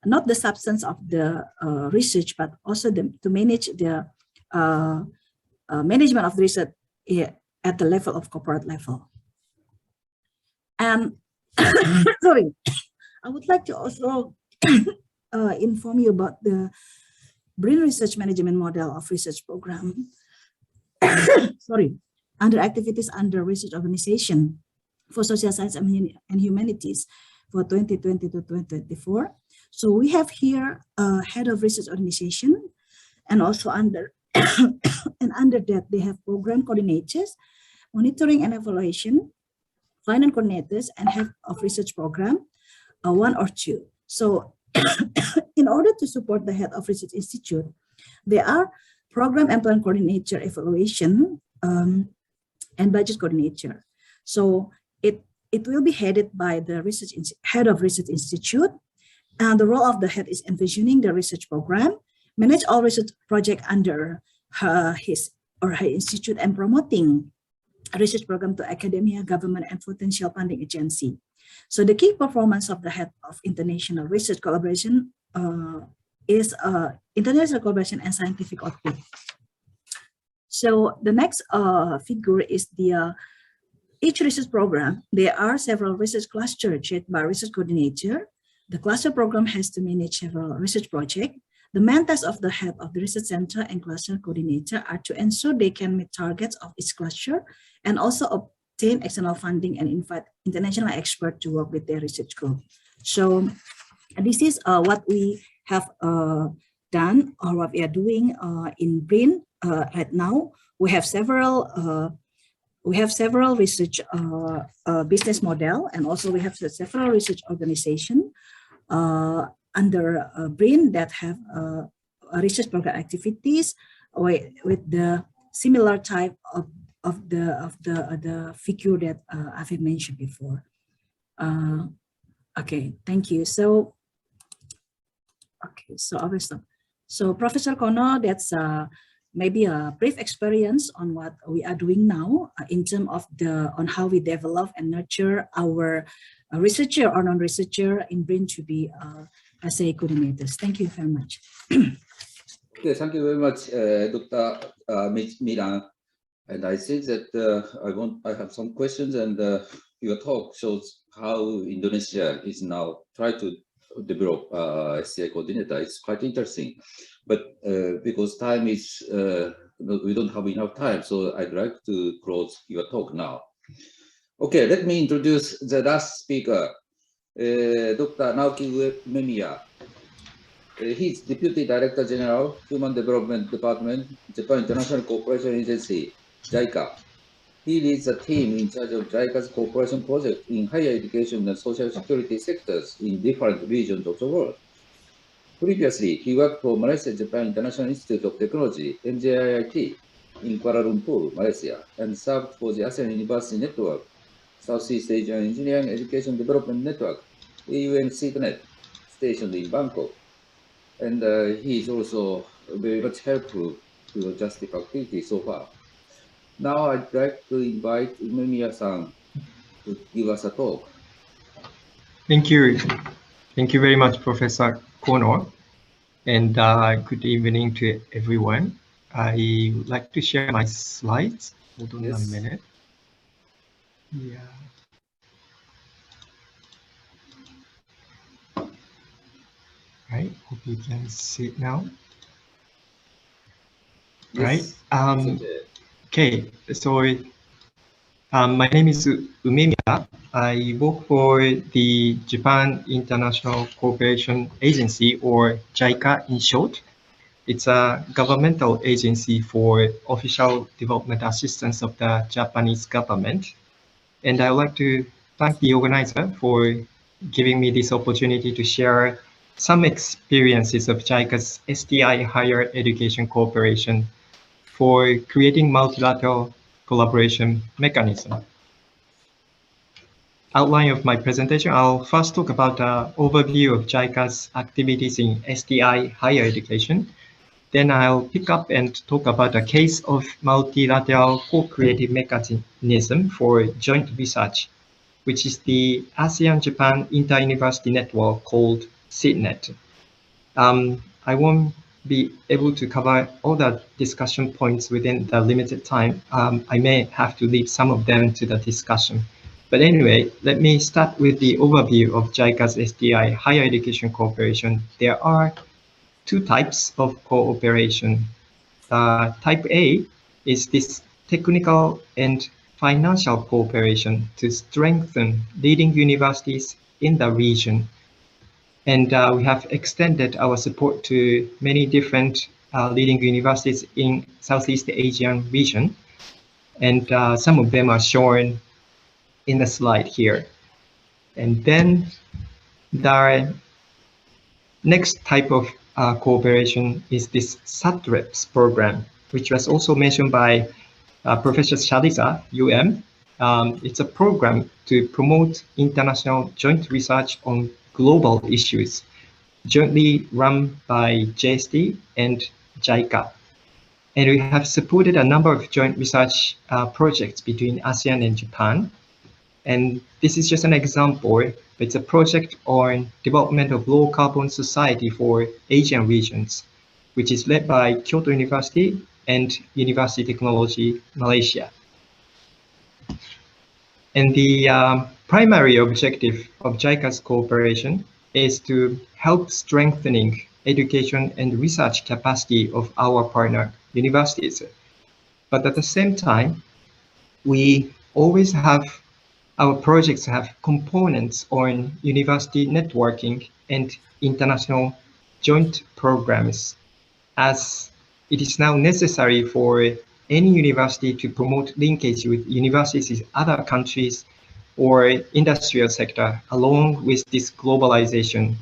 not the substance of the research, but also to manage the management of the research at the level of corporate level. And sorry, I would like to also inform you about the BRIN research management model of research program. Sorry, under activities under research organization for social science and humanities for 2020 to 2024. So we have here a head of research organization, and also under and under that they have program coordinators, monitoring and evaluation, finance coordinators, and head of research program, 1 or 2. So in order to support the head of research institute, there are program and plan coordinator, evaluation, and budget coordinator. So it will be headed by the head of research institute, and the role of the head is envisioning the research program, manage all research project under his or her institute, and promoting a research program to academia, government, and potential funding agency. So the key performance of the head of international research collaboration is international collaboration and scientific output. So the next figure is the each research program. There are several research clusters chaired by research coordinator. The cluster program has to manage several research projects. The main task of the head of the research center and cluster coordinator are to ensure they can meet targets of each cluster and also obtain external funding and invite international experts to work with their research group. So this is what we have done, or what we are doing in BRIN right now. We have several research business model, and also we have several research organization under BRIN that have research program activities with the similar type of the figure that I've mentioned before. Okay, thank you. So, okay, so I will stop. So Professor Kono, that's maybe a brief experience on what we are doing now in terms of on how we develop and nurture our researcher or non-researcher in BRIN to be SAE coordinators. Thank you very much. Okay, thank you very much, Dr. Milan. And I think that I have some questions, and your talk shows how Indonesia is now trying to develop STI coordinator. It's quite interesting, but because time is, we don't have enough time, so I'd like to close your talk now. Okay, let me introduce the last speaker, Dr. Naoki Umemiya. He's Deputy Director General, Human Development Department, Japan International Cooperation Agency, JICA. He leads a team in charge of JICA's cooperation project in higher education and social security sectors in different regions of the world. Previously, he worked for Malaysia Japan International Institute of Technology, MJIT, in Kuala Lumpur, Malaysia, and served for the ASEAN University Network, Southeast Asian Engineering Education Development Network, AUNCTNet, stationed in Bangkok. And he is also very much helpful to the JASTIP activity so far. Now I'd like to invite Umemiya-san to give us a talk. Thank you. Thank you very much, Professor Kono. And good evening to everyone. I would like to share my slides. Hold on a minute. Yeah. Right, hope you can see it now. Yes. Right. Okay, so my name is Umemiya. I work for the Japan International Cooperation Agency, or JICA in short. It's a governmental agency for official development assistance of the Japanese government. And I would like to thank the organizer for giving me this opportunity to share some experiences of JICA's STI Higher Education Cooperation for creating multilateral collaboration mechanism. Outline of my presentation, I'll first talk about an overview of JICA's activities in STI Higher Education. Then I'll pick up and talk about a case of multilateral co-creative mechanism for joint research, which is the ASEAN-Japan Inter-University Network called SIDNet. I won't be able to cover all the discussion points within the limited time. I may have to leave some of them to the discussion. But anyway, let me start with the overview of JICA's STI Higher Education Cooperation. There are two types of cooperation. Type A is this technical and financial cooperation to strengthen leading universities in the region. And we have extended our support to many different leading universities in Southeast Asian region. And some of them are shown in the slide here. And then the next type of cooperation is this SATREPS program, which was also mentioned by Professor Shaliza, UM. It's a program to promote international joint research on global issues, jointly run by JST and JICA. And we have supported a number of joint research projects between ASEAN and Japan. And this is just an example. It's a project on development of low carbon society for Asian regions, which is led by Kyoto University and University Technology Malaysia. And the primary objective of JICA's cooperation is to help strengthening education and research capacity of our partner universities. But at the same time, we always have our projects have components on university networking and international joint programs, as it is now necessary for any university to promote linkage with universities in other countries or industrial sector along with this globalization,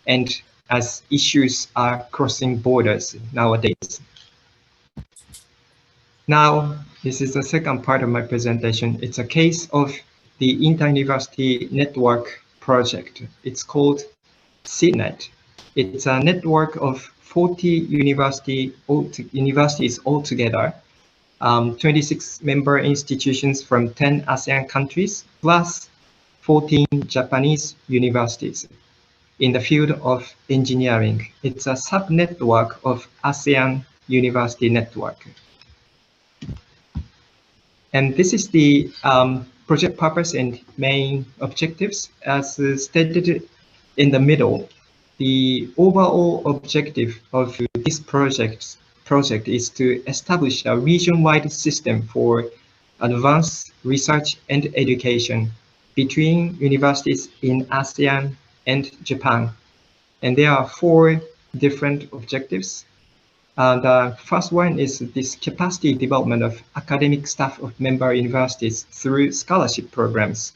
and as issues are crossing borders nowadays. Now, this is the second part of my presentation. It's a case of the Inter-University Network project. It's called SIDNet. It's a network of 40 universities altogether, 26 member institutions from 10 ASEAN countries, plus 14 Japanese universities in the field of engineering. It's a sub-network of ASEAN University Network. And this is the project purpose and main objectives as stated in the middle. The overall objective of this project is to establish a region-wide system for advanced research and education between universities in ASEAN and Japan. And there are 4 different objectives. The first one is this capacity development of academic staff of member universities through scholarship programs.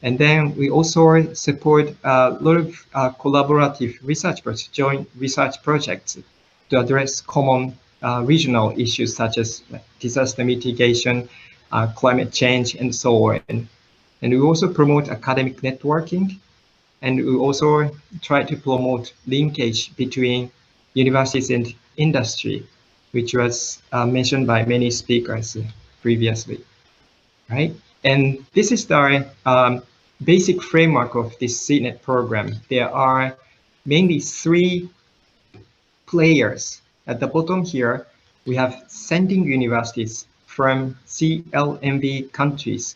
And then we also support a lot of collaborative research projects, joint research projects to address common regional issues such as disaster mitigation, climate change, and so on. And we also promote academic networking, and we also try to promote linkage between universities and industry, which was mentioned by many speakers previously, right? And this is the basic framework of this SIDNet program. There are mainly 3 players. At the bottom here, we have sending universities from CLMV countries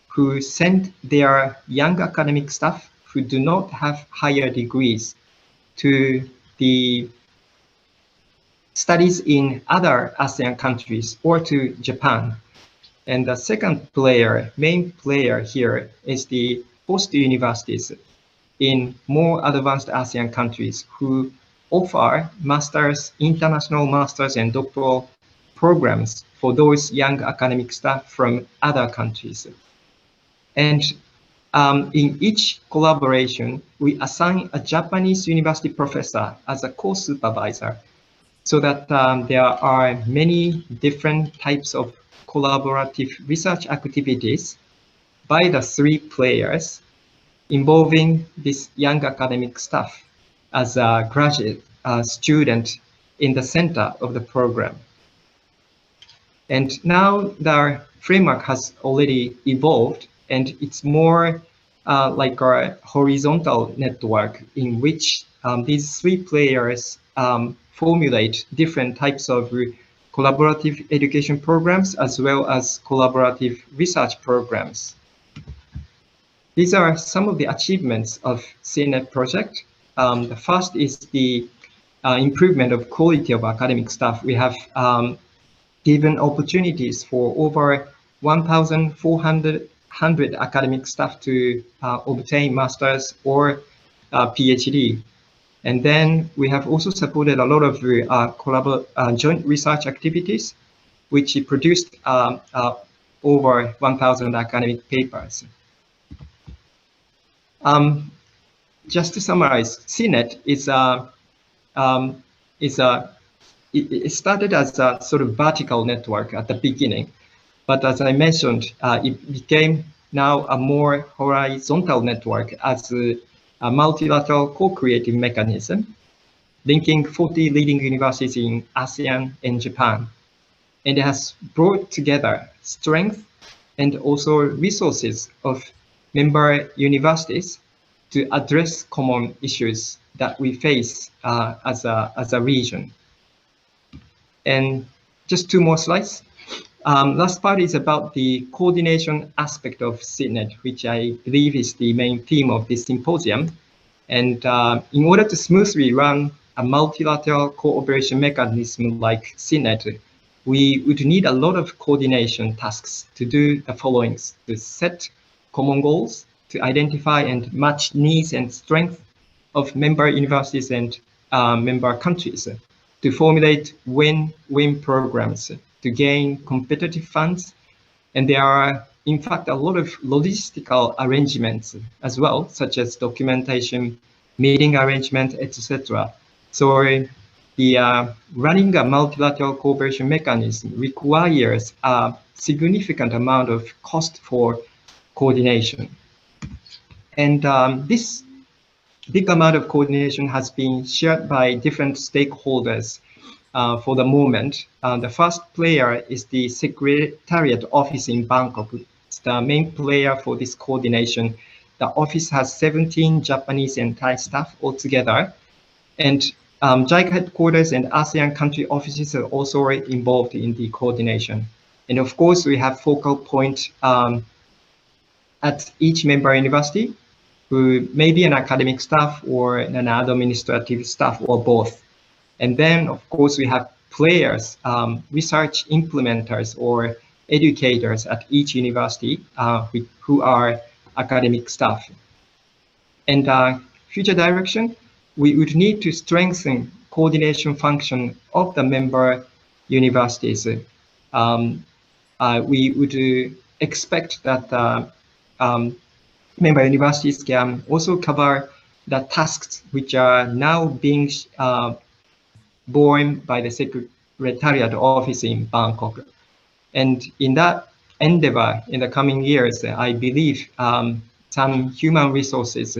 who send their young academic staff who do not have higher degrees to the studies in other ASEAN countries or to Japan. And the second player, main player here, is the host universities in more advanced ASEAN countries who offer masters, international masters and doctoral programs for those young academic staff from other countries. And in each collaboration, we assign a Japanese university professor as a co-supervisor, so that there are many different types of collaborative research activities by the 3 players involving this young academic staff as a graduate student in the center of the program. And now the framework has already evolved, and it's more like a horizontal network in which these 3 players formulate different types of collaborative education programs as well as collaborative research programs. These are some of the achievements of CNET project. The first is the improvement of quality of academic staff. We have given opportunities for over 1,400 academic staff to obtain master's or PhD. And then we have also supported a lot of joint research activities, which produced over 1,000 academic papers. Just to summarize, CNET it started as a sort of vertical network at the beginning, but as I mentioned, it became now a more horizontal network as a multilateral co-creative mechanism, linking 40 leading universities in ASEAN and Japan. And it has brought together strength and also resources of member universities to address common issues that we face as a region. And just 2 more slides. Last part is about the coordination aspect of CNET, which I believe is the main theme of this symposium. And in order to smoothly run a multilateral cooperation mechanism like CNET, we would need a lot of coordination tasks to do the following: to set common goals, to identify and match needs and strength of member universities and member countries, to formulate win-win programs, to gain competitive funds. And there are, in fact, a lot of logistical arrangements as well, such as documentation, meeting arrangement, etc. So the running a multilateral cooperation mechanism requires a significant amount of cost for coordination. And this big amount of coordination has been shared by different stakeholders for the moment. The first player is the Secretariat office in Bangkok. It's the main player for this coordination. The office has 17 Japanese and Thai staff altogether. And JICA headquarters and ASEAN country offices are also involved in the coordination. And of course, we have focal point at each member university, who may be an academic staff or an administrative staff or both. And then, of course, we have players, research implementers or educators at each university who are academic staff. And future direction, we would need to strengthen coordination function of the member universities. We would expect that member universities can also cover the tasks which are now being borne by the Secretariat office in Bangkok. And in that endeavor in the coming years, I believe some human resources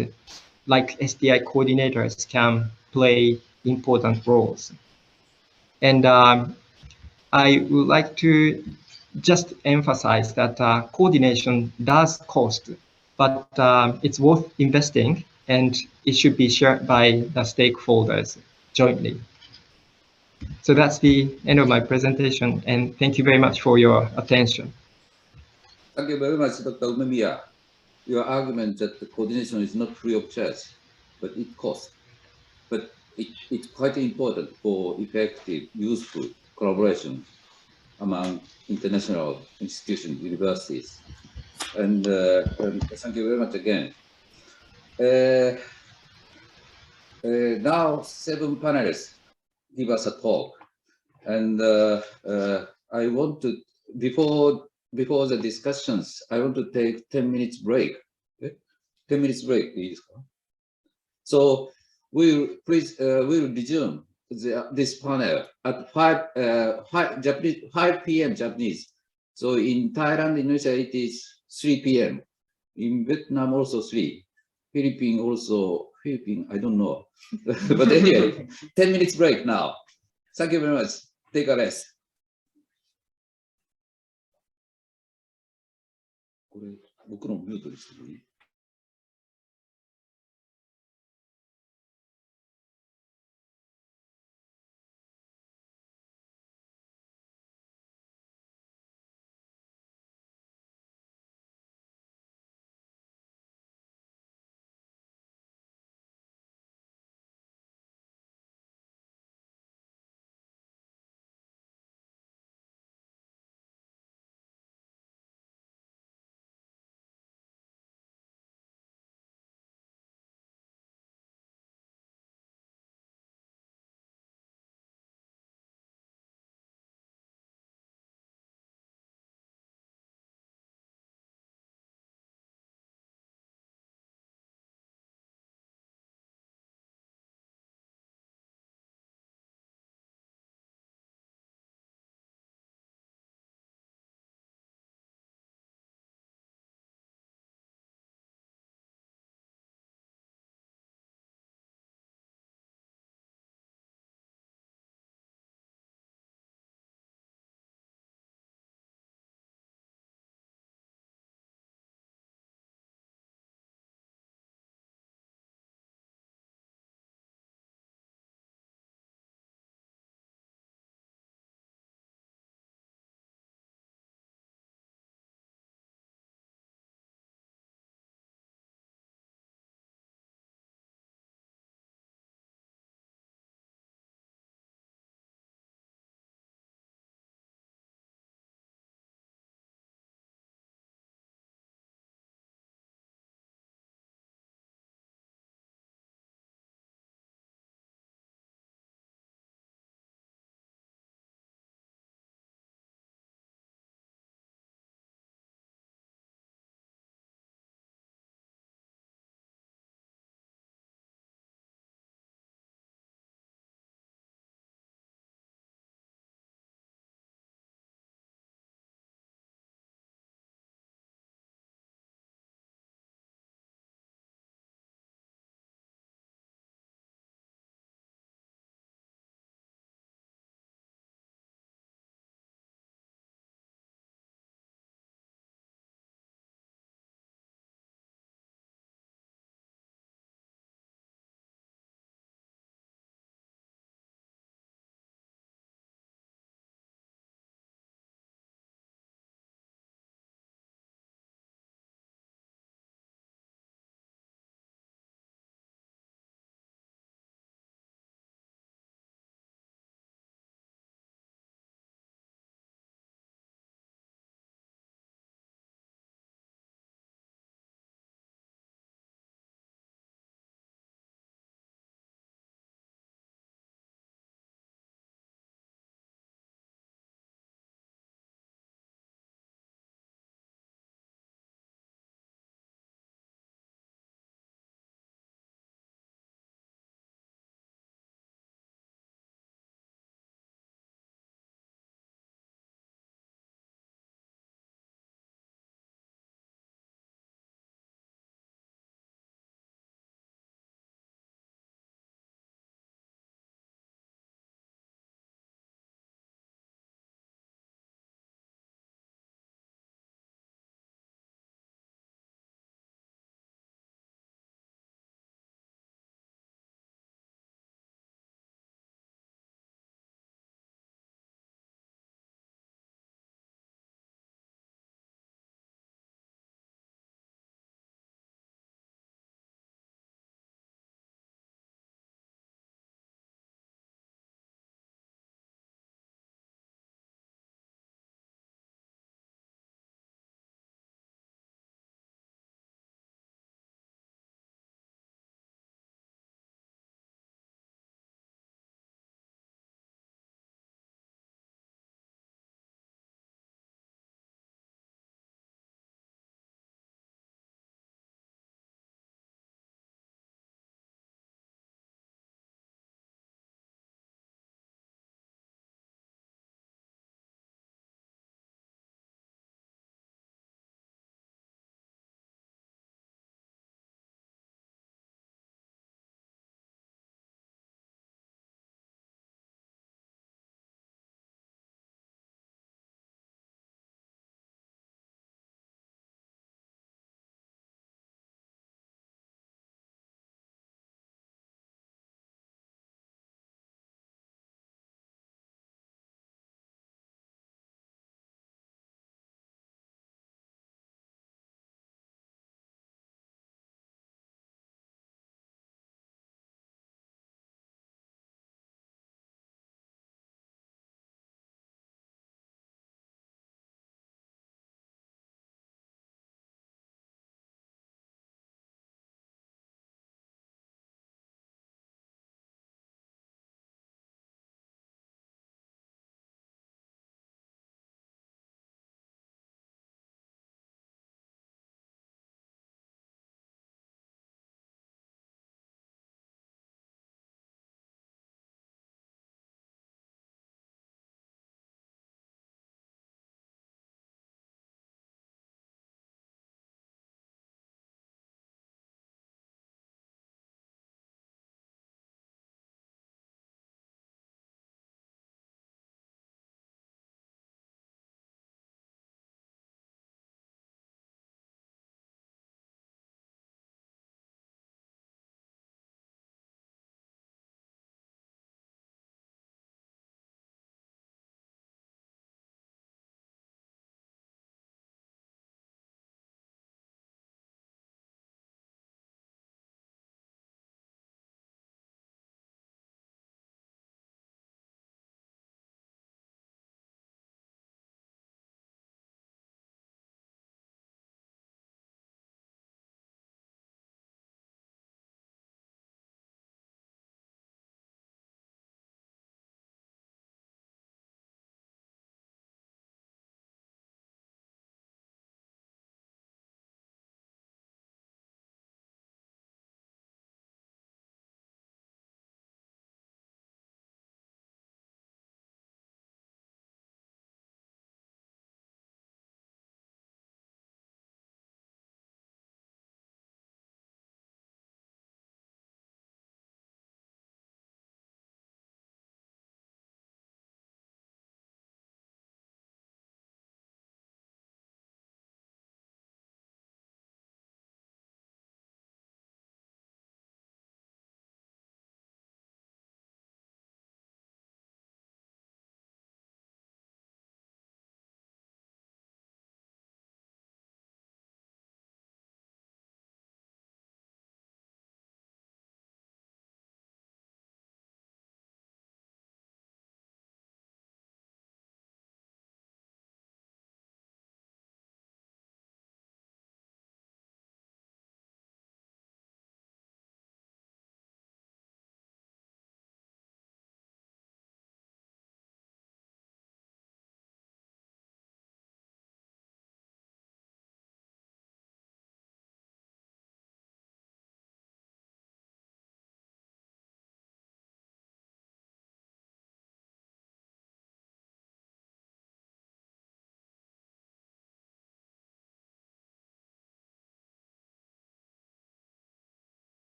like STI coordinators can play important roles. And I would like to just emphasize that coordination does cost, but it's worth investing, and it should be shared by the stakeholders jointly. So that's the end of my presentation, and thank you very much for your attention. Thank you very much, Dr. Umemiya. Your argument that the coordination is not free of charge, but it costs. But it's quite important for effective, useful collaboration among international institutions, universities. And thank you very much again. Now 7 panelists give us a talk. And I want to, before the discussions, I want to take 10 minutes break. Okay? 10 minutes break, いいですか? So we'll resume this panel at 5 p.m. Japanese. So in Thailand, Indonesia, it is 3 p.m. In Vietnam, also 3. Philippine, I don't know. But anyway, 10 minutes break now. Thank you very much. Take a rest. これ、僕のミュートにしてもいい?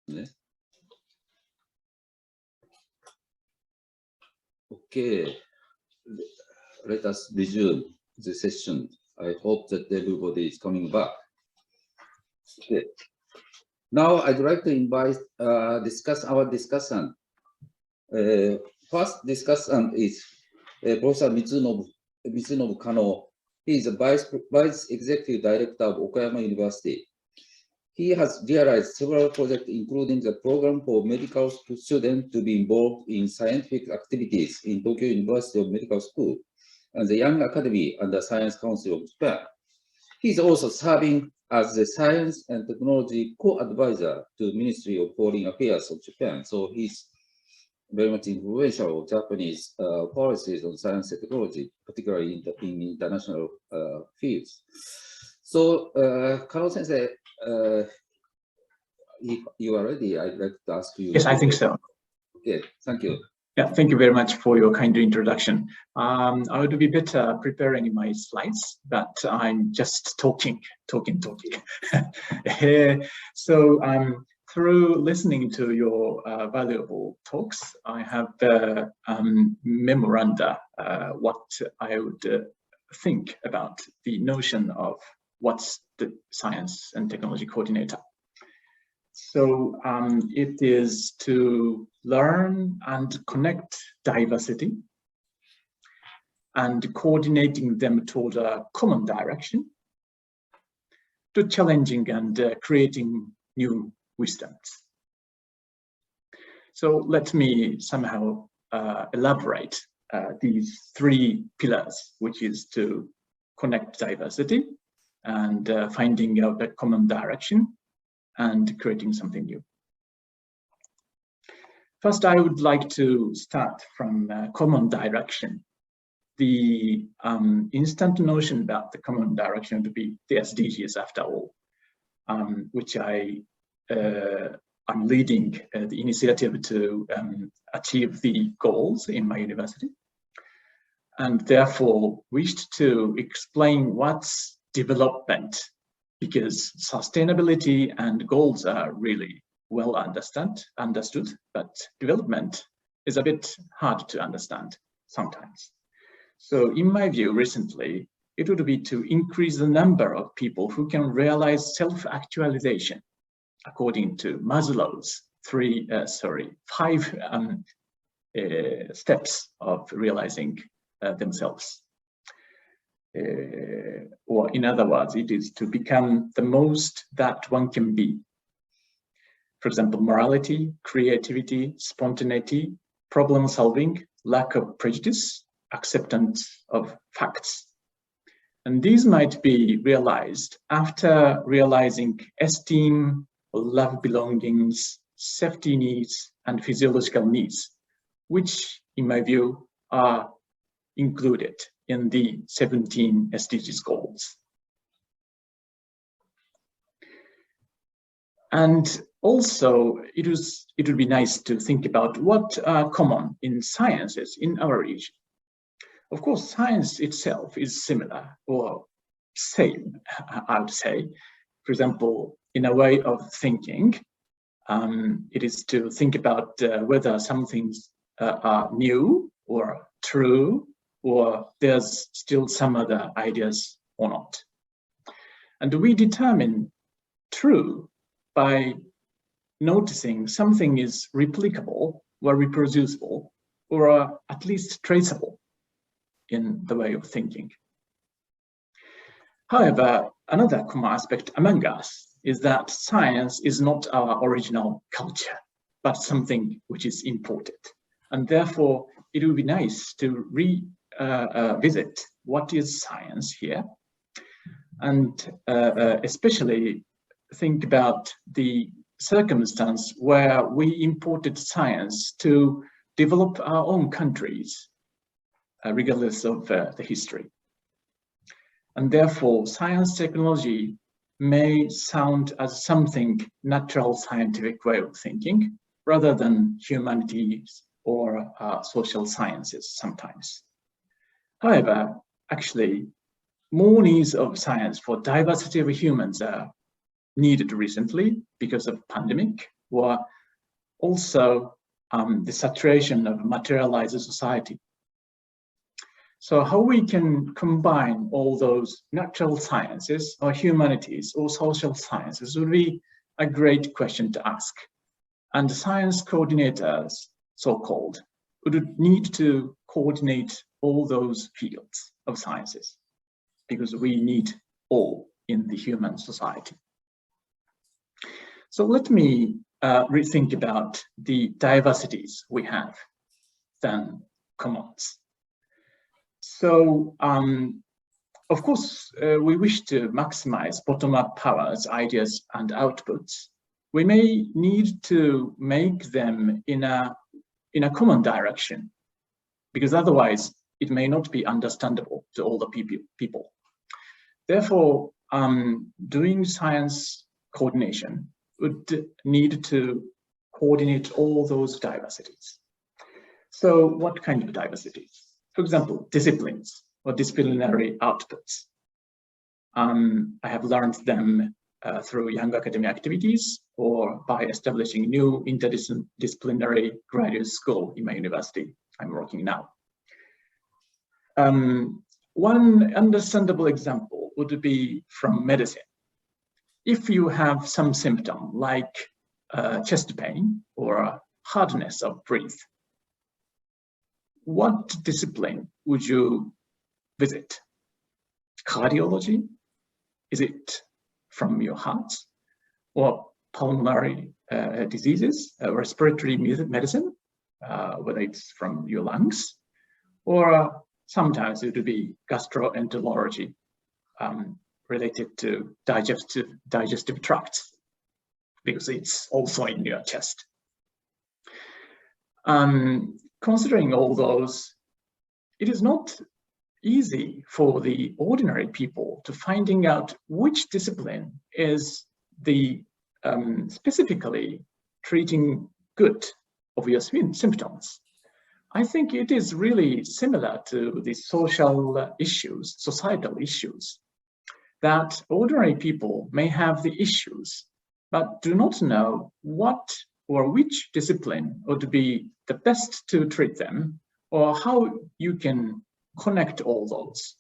ね。Okay, let us resume the session. I hope that everybody is coming back. Okay. Now I'd like to invite discuss our discussant. First discussant is Professor Mitsunobu Kano. He is the Vice Executive Director of Okayama University. He has realized several projects, including the program for medical students to be involved in scientific activities in Tokyo University of Medical School and the Young Academy and the Science Council of Japan. He is also serving as the Science and Technology Co-Advisor to Ministry of Foreign Affairs of Japan. So he's very much influential of Japanese policies on science and technology, particularly in international fields. So, Kano-sensei, if you are ready, I'd like to ask you. Yes, I think so. Okay, thank you. Yeah, thank you very much for your kind introduction. I would be better preparing my slides, but I'm just talking. So through listening to your valuable talks, I have memoranda what I would think about the notion of what's the science and technology coordinator. So it is to learn and connect diversity and coordinating them toward a common direction, to challenging and creating new wisdoms. So let me somehow elaborate these three pillars, which is to connect diversity and finding out a common direction and creating something new. First, I would like to start from common direction. The instant notion about the common direction would be the SDGs after all, which I'm leading the initiative to achieve the goals in my university, and therefore wished to explain what's development, because sustainability and goals are really well understood, but development is a bit hard to understand sometimes. So in my view, recently, it would be to increase the number of people who can realize self-actualization according to Maslow's five steps of realizing themselves. Or in other words, it is to become the most that one can be. For example, morality, creativity, spontaneity, problem solving, lack of prejudice, acceptance of facts. And these might be realized after realizing esteem, love belongings, safety needs, and physiological needs, which in my view are included in the 17 SDGs goals. And also, it would be nice to think about what are common in sciences in our region. Of course, science itself is similar or same, I would say. For example, in a way of thinking, it is to think about whether some things are new or true, or there's still some other ideas or not. And we determine true by noticing something is replicable or reproducible, or at least traceable in the way of thinking. However, another common aspect among us is that science is not our original culture, but something which is imported. And therefore, it would be nice to revisit what is science here, and especially think about the circumstance where we imported science to develop our own countries, regardless of the history. And therefore, science technology may sound as something natural scientific way of thinking, rather than humanities or social sciences sometimes. However, actually, more needs of science for diversity of humans are needed recently because of pandemic or also the saturation of materialized society. So how we can combine all those natural sciences or humanities or social sciences would be a great question to ask. And the science coordinators, so-called, would need to coordinate all those fields of sciences, because we need all in the human society. So let me rethink about the diversities we have, then commons. So, of course, we wish to maximize bottom-up powers, ideas, and outputs. We may need to make them in a common direction, because otherwise it may not be understandable to all the people. Therefore, doing science coordination would need to coordinate all those diversities. So what kind of diversities? For example, disciplines or disciplinary outputs. I have learned them through young academic activities or by establishing new interdisciplinary graduate school in my university I'm working now. One understandable example would be from medicine. If you have some symptom like chest pain or hardness of breath, what discipline would you visit? Cardiology? Is it from your heart? Or pulmonary diseases, respiratory medicine, whether it's from your lungs? Or sometimes it would be gastroenterology related to digestive tracts, because it's also in your chest. Considering all those, it is not easy for the ordinary people to finding out which discipline is the specifically treating good of your symptoms. I think it is really similar to the social issues, societal issues, that ordinary people may have the issues, but do not know what or which discipline would be the best to treat them, or how you can connect all those.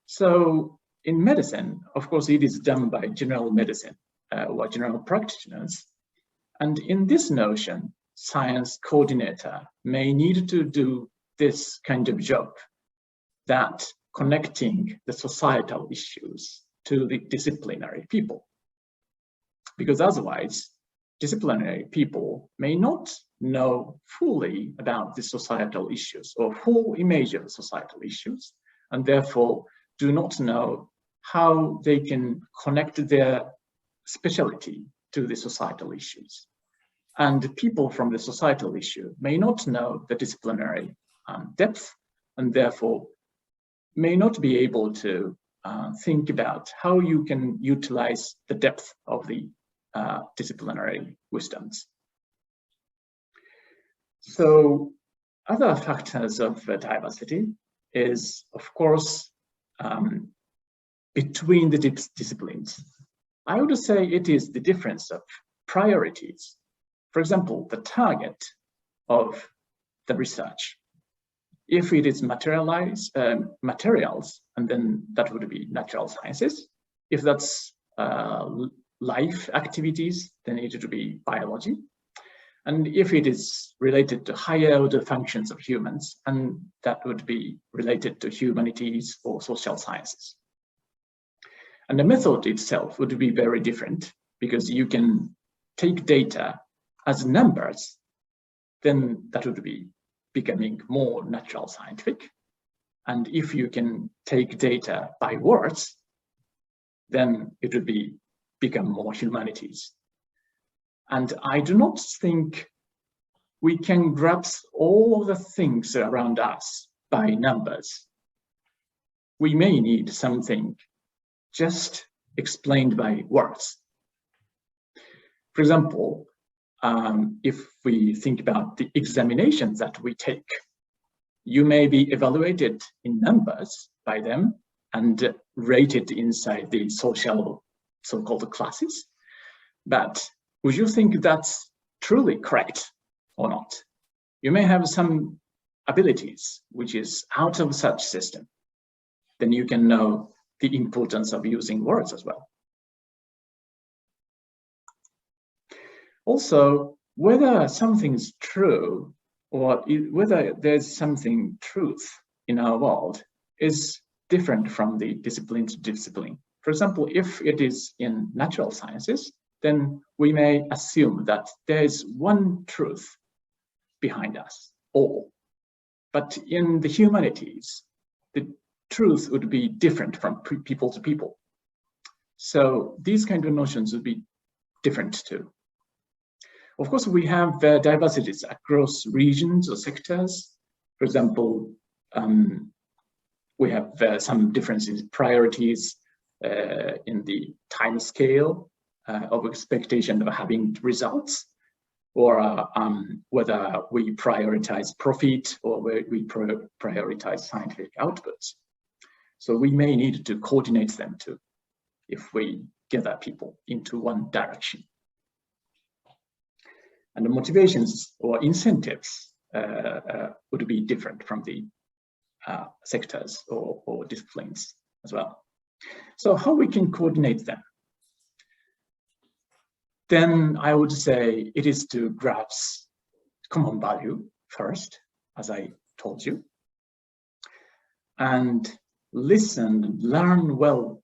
So in medicine, of course, it is done by general medicine or general practitioners. And in this notion, science coordinator may need to do this kind of job, that connecting the societal issues to the disciplinary people. Because otherwise, disciplinary people may not know fully about the societal issues or full image of societal issues, and therefore do not know how they can connect their specialty to the societal issues. And people from the societal issue may not know the disciplinary depth, and therefore may not be able to think about how you can utilize the depth of the disciplinary wisdoms. So other factors of diversity is, of course, between the disciplines. I would say it is the difference of priorities. For example, the target of the research. If it is materials, and then that would be natural sciences. If that's life activities, then it would be biology. And if it is related to higher order functions of humans, and that would be related to humanities or social sciences. And the method itself would be very different, because you can take data as numbers, then that would be becoming more natural scientific. And if you can take data by words, then it would become more humanities. And I do not think we can grasp all of the things around us by numbers. We may need something just explained by words. For example, if we think about the examinations that we take, you may be evaluated in numbers by them and rated inside the social so-called classes. But would you think that's truly correct or not? You may have some abilities which is out of such system. Then you can know the importance of using words as well. Also, whether something's true or whether there's something truth in our world is different from the discipline to discipline. For example, if it is in natural sciences, then we may assume that there is one truth behind us all. But in the humanities, the truth would be different from people to people. So these kind of notions would be different too. Of course, we have diversities across regions or sectors. For example, we have some differences in priorities in the time scale of expectation of having results, or whether we prioritize profit or we prioritize scientific outputs. So we may need to coordinate them too, if we gather people into one direction. And the motivations or incentives would be different from the sectors or disciplines as well. So how we can coordinate them? Then I would say it is to grasp common value first, as I told you, and listen, learn well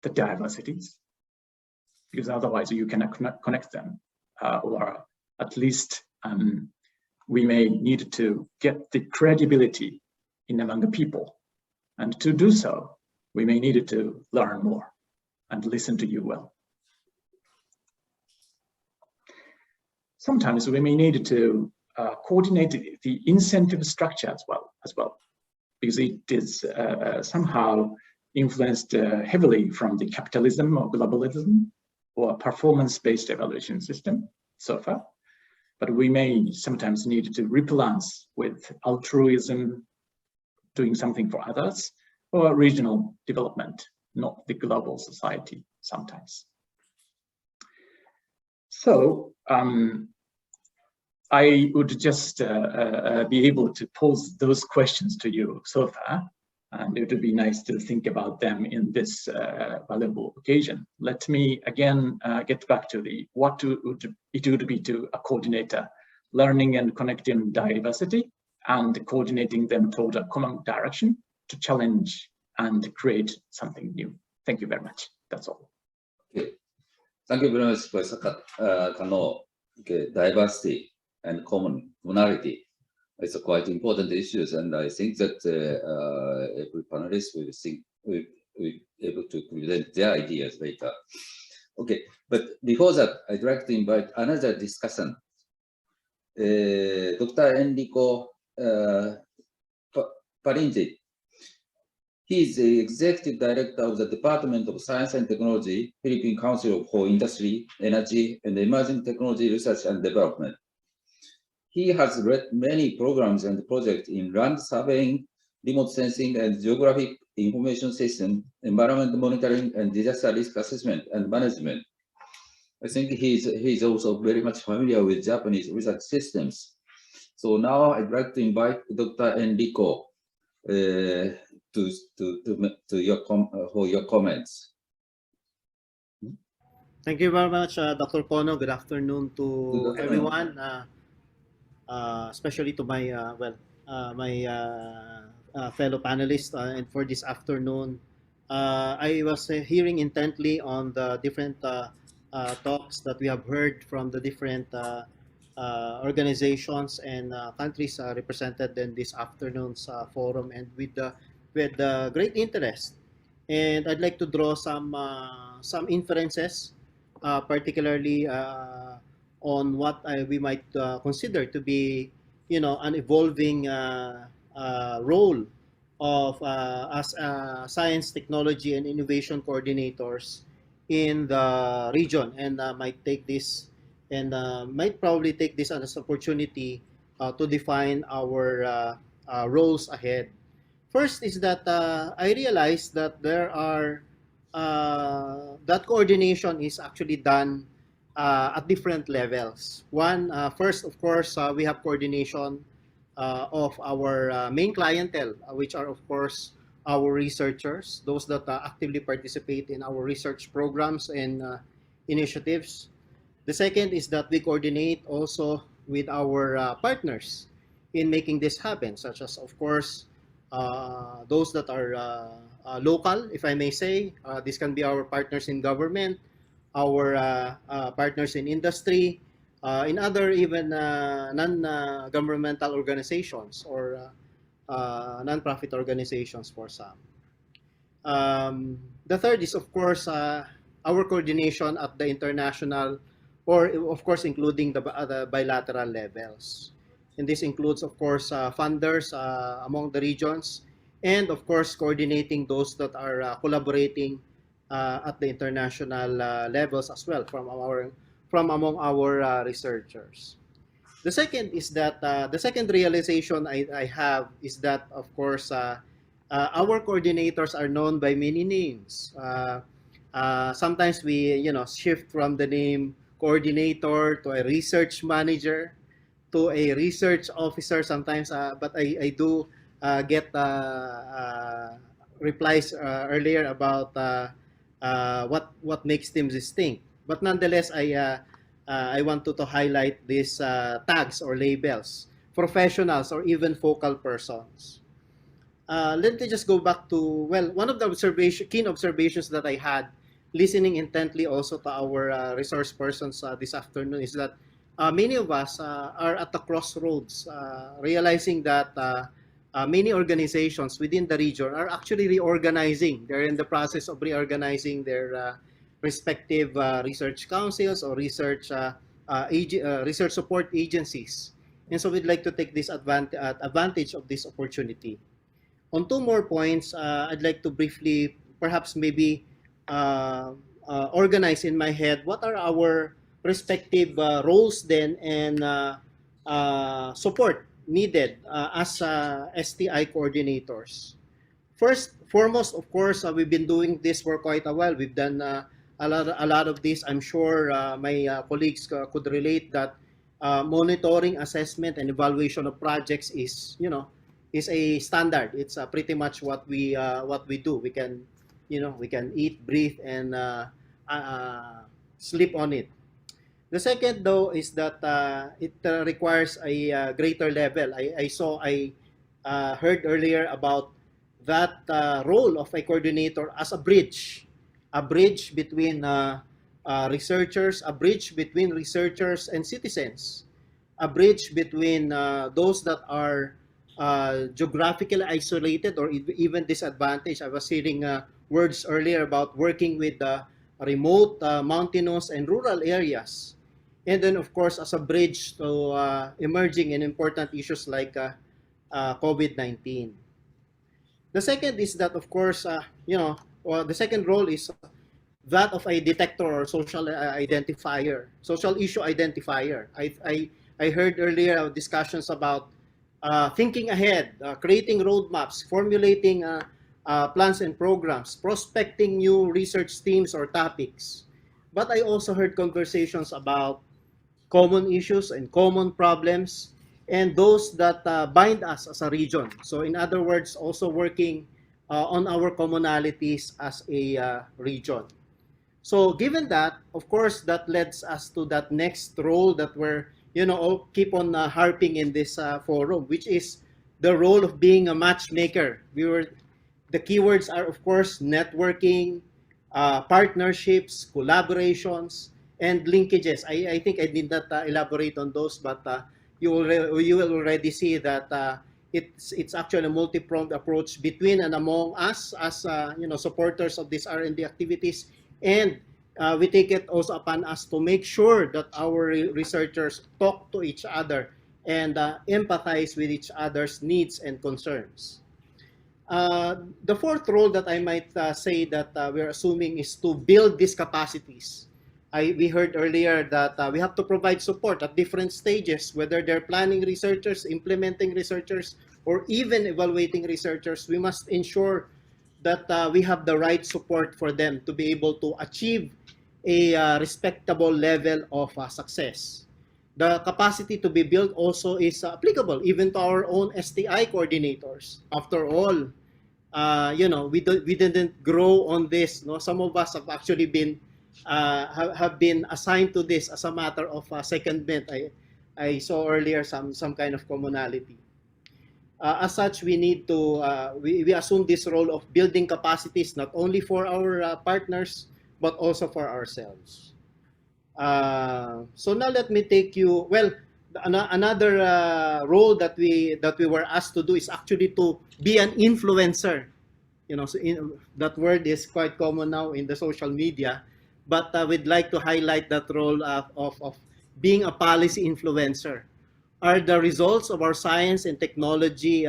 the diversities, because otherwise you cannot connect them, or at least we may need to get the credibility in among the people. And to do so, we may need to learn more and listen to you well. Sometimes we may need to coordinate the incentive structure as well, because it is somehow influenced heavily from the capitalism or globalism or performance-based evaluation system so far. But we may sometimes need to rebalance with altruism, doing something for others, or regional development, not the global society sometimes. So I would just be able to pose those questions to you so far, and it would be nice to think about them in this valuable occasion. Let me again get back to what it would be to a coordinator, learning and connecting diversity and coordinating them toward a common direction to challenge and create something new. Thank you very much. That's all. Okay. Thank you very much, Professor Kano. Okay, diversity and commonality is a quite important issues, and I think that every panelist will be able to present their ideas later. Okay, but before that, I'd like to invite another discussion. Dr. Enrico Parinzi. He is the Executive Director of the Department of Science and Technology, Philippine Council for Industry, Energy, and Emerging Technology Research and Development. He has led many programs and projects in land surveying, remote sensing and geographic information system, environment monitoring, and disaster risk assessment and management. I think he's also very much familiar with Japanese research systems. So now I'd like to invite Dr. Enrico for your comments. Thank you very much, Dr. Kono. Good afternoon to everyone, especially to my fellow panelists. And for this afternoon, I was hearing intently on the different talks that we have heard from the different organizations and countries represented in this afternoon's forum, and with great interest. And I'd like to draw some inferences, particularly on what we might consider to be, an evolving role of as science, technology, and innovation coordinators in the region, and might probably take this as an opportunity to define our roles ahead. First is that I realized that there are that coordination is actually done at different levels. First, of course, we have coordination of our main clientele, which are, of course, our researchers, those that actively participate in our research programs and initiatives. The second is that we coordinate also with our partners in making this happen, such as, of course, those that are local, if I may say. This can be our partners in government, our partners in industry, in other even non-governmental organizations or non-profit organizations for some. The third is, of course, our coordination at the international, or of course, including the bilateral levels. And this includes, of course, funders among the regions, and of course, coordinating those that are collaborating at the international levels as well from among our researchers. The second is that the second realization I have is that, of course, our coordinators are known by many names. Sometimes we, shift from the name coordinator to a research manager to a research officer sometimes, but I do get replies earlier about what makes them distinct. But nonetheless, I want to highlight these tags or labels, professionals or even focal persons. Let me just go back to, well, one of the keen observations that I had listening intently also to our resource persons this afternoon is that many of us are at the crossroads, realizing that many organizations within the region are actually reorganizing. They're in the process of reorganizing their respective research councils or research support agencies. And so we'd like to take this advantage of this opportunity. On two more points, I'd like to briefly, perhaps maybe organize in my head what are our respective roles then and support needed as STI coordinators. Foremost, of course, we've been doing this for quite a while. We've done a lot of this. I'm sure my colleagues could relate that monitoring, assessment, and evaluation of projects is a standard. It's pretty much what we do. We can eat, breathe, and sleep on it. The second, though, is that it requires a greater level. I heard earlier about that role of a coordinator as a bridge between researchers, a bridge between researchers and citizens, a bridge between those that are geographically isolated or even disadvantaged. I was hearing words earlier about working with remote, mountainous, and rural areas. And then, of course, as a bridge to emerging and important issues like COVID-19. The second is that, of course, the second role is that of a detector or social issue identifier. I heard earlier discussions about thinking ahead, creating roadmaps, formulating plans and programs, prospecting new research themes or topics. But I also heard conversations about common issues and common problems and those that bind us as a region. So in other words, also working on our commonalities as a region. So given that, of course, that leads us to that next role that we're, keep on harping in this forum, which is the role of being a matchmaker. The keywords are, of course, networking, partnerships, collaborations, and linkages. I think I did not elaborate on those, but you will already see that it's actually a multi-pronged approach between and among us as supporters of these R&D activities, and we take it also upon us to make sure that our researchers talk to each other and empathize with each other's needs and concerns. The fourth role that I might say that we're assuming is to build these capacities. We heard earlier that we have to provide support at different stages, whether they're planning researchers, implementing researchers, or even evaluating researchers. We must ensure that we have the right support for them to be able to achieve a respectable level of success. The capacity to be built also is applicable even to our own STI coordinators. After all, you know, we didn't grow on this. No, some of us have actually been have been assigned to this as a matter of secondment. I saw earlier some kind of commonality. As such, we need to we assume this role of building capacities not only for our partners but also for ourselves. So now let me take you. Well, another role that we were asked to do is actually to be an influencer. You know, so that word is quite common now in the social media, but we'd like to highlight that role of being a policy influencer. Are the results of our science and technology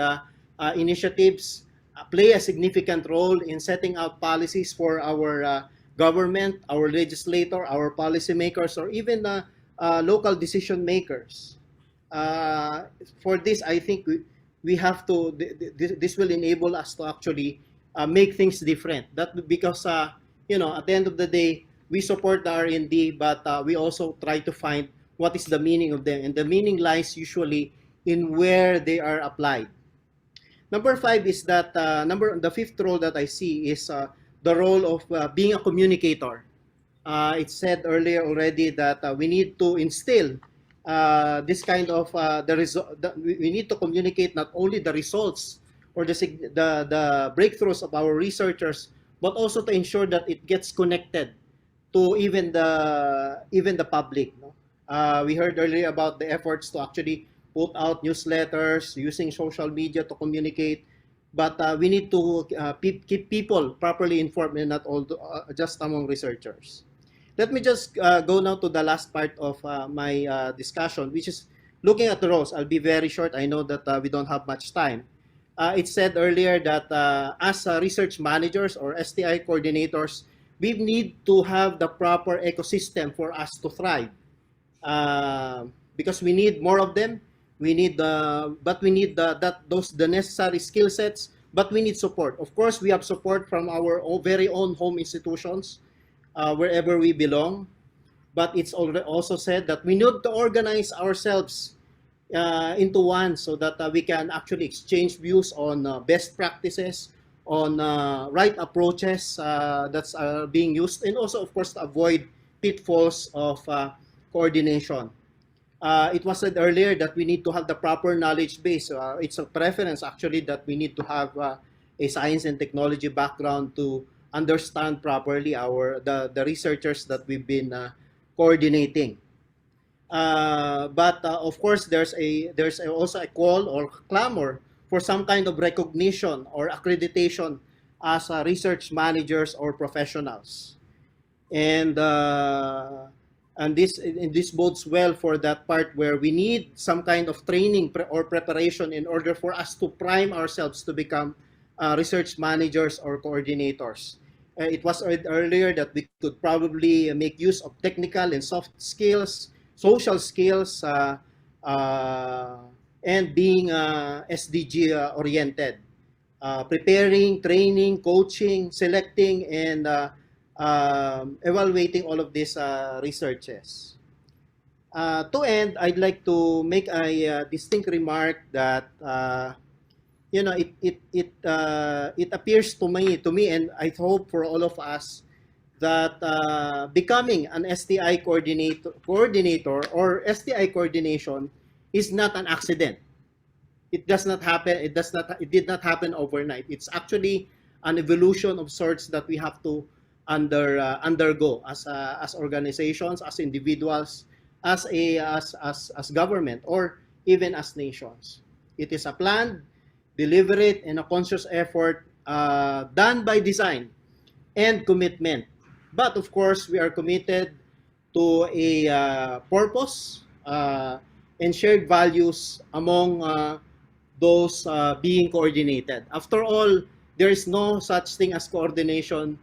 initiatives play a significant role in setting out policies for our government, our legislator, our policymakers, or even local decision makers? For this, I think we have to, this will enable us to actually make things different. That because, you know, at the end of the day, we support the R&D, but we also try to find what is the meaning of them. And the meaning lies usually in where they are applied. Number 5 is that, the 5th role that I see is the role of being a communicator. It said earlier already that we need to instill this kind of we need to communicate not only the results or the breakthroughs of our researchers, but also to ensure that it gets connected to even the public. No? We heard earlier about the efforts to actually put out newsletters using social media to communicate. But we need to keep people properly informed and not all just among researchers. Let me just go now to the last part of my discussion, which is looking at the roles. I'll be very short. I know that we don't have much time. It said earlier that as research managers or STI coordinators, we need to have the proper ecosystem for us to thrive. Because we need more of them. We need the necessary skill sets, but we need support. Of course, we have support from our very own home institutions, wherever we belong. But it's also said that we need to organize ourselves into one so that we can actually exchange views on best practices, on right approaches that's being used, and also, of course, to avoid pitfalls of coordination. It was said earlier that we need to have the proper knowledge base. It's a preference actually that we need to have a science and technology background to understand properly the researchers that we've been coordinating. But of course, there's also a call or clamor for some kind of recognition or accreditation as research managers or professionals, and this bodes well for that part where we need some kind of training or preparation in order for us to prime ourselves to become research managers or coordinators. It was said earlier that we could probably make use of technical and soft skills, social skills, and being SDG oriented. Preparing, training, coaching, selecting, and evaluating all of these researches. To end, I'd like to make a distinct remark that you know, it appears to me, and I hope for all of us, that becoming an STI coordinator or STI coordination is not an accident. It does not happen. It did not happen overnight. It's actually an evolution of sorts that we have to undergo as organizations, as individuals, as government, or even as nations. It is a planned, deliberate, and a conscious effort done by design and commitment. But of course, we are committed to a purpose and shared values among those being coordinated. After all, there is no such thing as coordination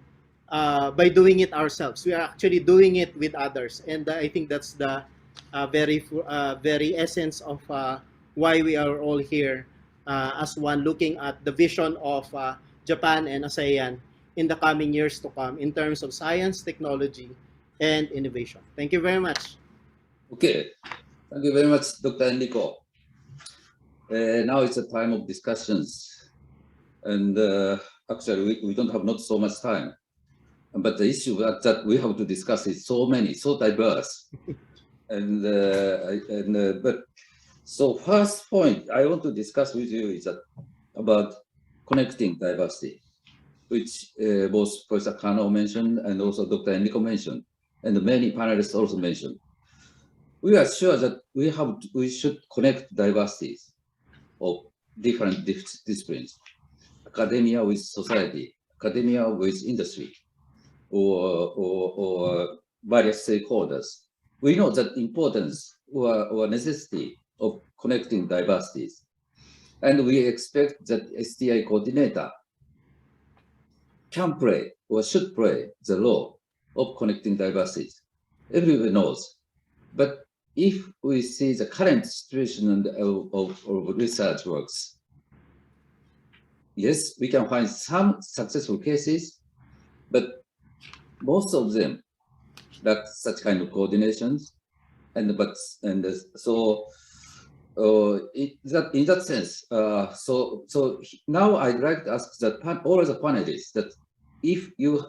by doing it ourselves. We are actually doing it with others, and I think that's the very essence of why we are all here as one, looking at the vision of Japan and ASEAN in the coming years to come in terms of science, technology, and innovation. Thank you very much. Okay, thank you very much, Dr. Enrico. Now it's a time of discussions, and actually we don't have not so much time, but the issue that we have to discuss is so many, so diverse, but so first point I want to discuss with you is that about connecting diversity, which both Professor Kano mentioned and also Dr. Enrico mentioned, and many panelists also mentioned. We are sure that we should connect diversities of different disciplines, academia with society, academia with industry, or various stakeholders. We know that importance or necessity of connecting diversities, and we expect that STI coordinator can play or should play the role of connecting diversities. Everyone knows, but if we see the current situation of research works, yes, we can find some successful cases, but most of them lack such kind of coordinations, so in that sense, so now I'd like to ask that all the panelists that if you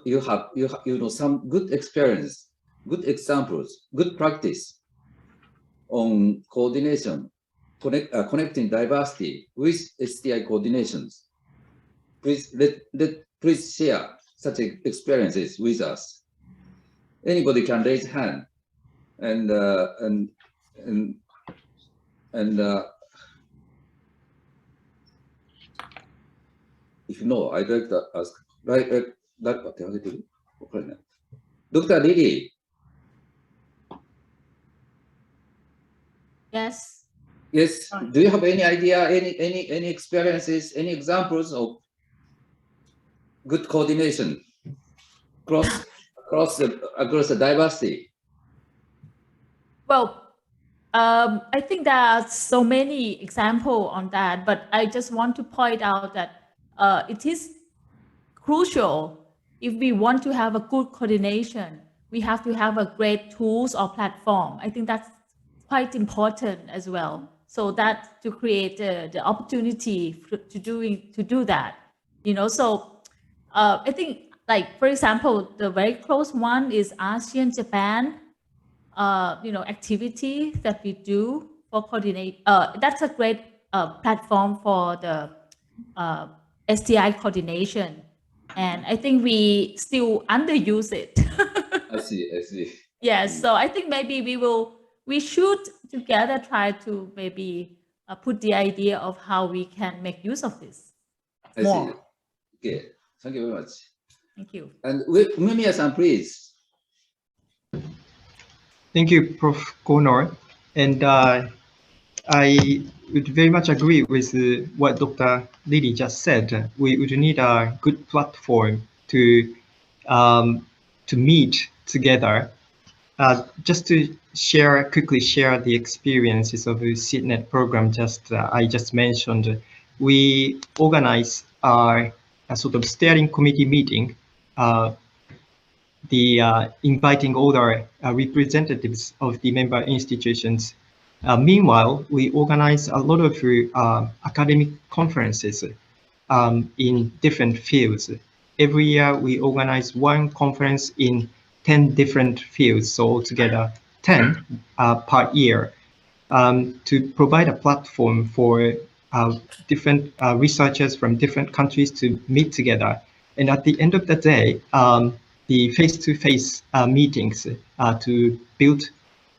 know some good experience, good examples, good practice on coordination, connecting diversity with STI coordinations, please share such experiences with us. Anybody can raise hand, and if no, I'd like to ask, Dr. Lily. Yes. Yes. Do you have any idea, any experiences, any examples of good coordination across the diversity? Well, I think there are so many examples on that, but I just want to point out that it is crucial if we want to have a good coordination. We have to have a great tools or platform. I think that's quite important as well. So that to create the opportunity to do that, you know. So I think, like, for example, the very close one is ASEAN Japan, activity that we do for coordinate. That's a great platform for the STI coordination, and I think we still underuse it. I see. Yes, so I think maybe we should together try to maybe put the idea of how we can make use of this more. I see. Okay, thank you very much. Thank you. And Umemiya-san, please. Thank you, Prof. Konor. And I would very much agree with what Dr. Lily just said. We would need a good platform to meet together. Just to quickly share the experiences of the SITNET program I just mentioned. We organize a sort of steering committee meeting, inviting all the representatives of the member institutions. Meanwhile, we organize a lot of academic conferences in different fields. Every year, we organize one conference in 10 different fields, so altogether 10 per year, to provide a platform for different researchers from different countries to meet together. And at the end of the day, the face-to-face meetings to build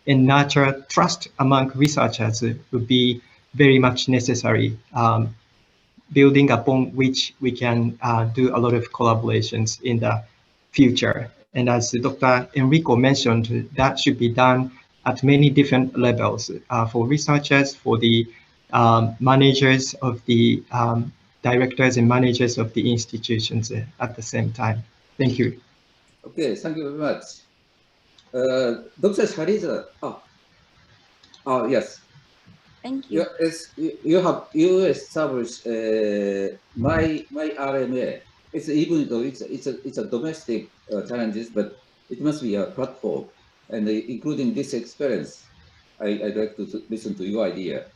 and nurture trust among researchers would be very much necessary, building upon which we can do a lot of collaborations in the future. And as Dr. Enrico mentioned, that should be done at many different levels for researchers, for the managers of the directors and managers of the institutions at the same time. Thank you. Okay, thank you very much. Dr. Shariza, yes. Thank you. You established my RMA. It's even though it's a domestic challenges, but it must be a platform. And including this experience, I'd like to listen to your idea.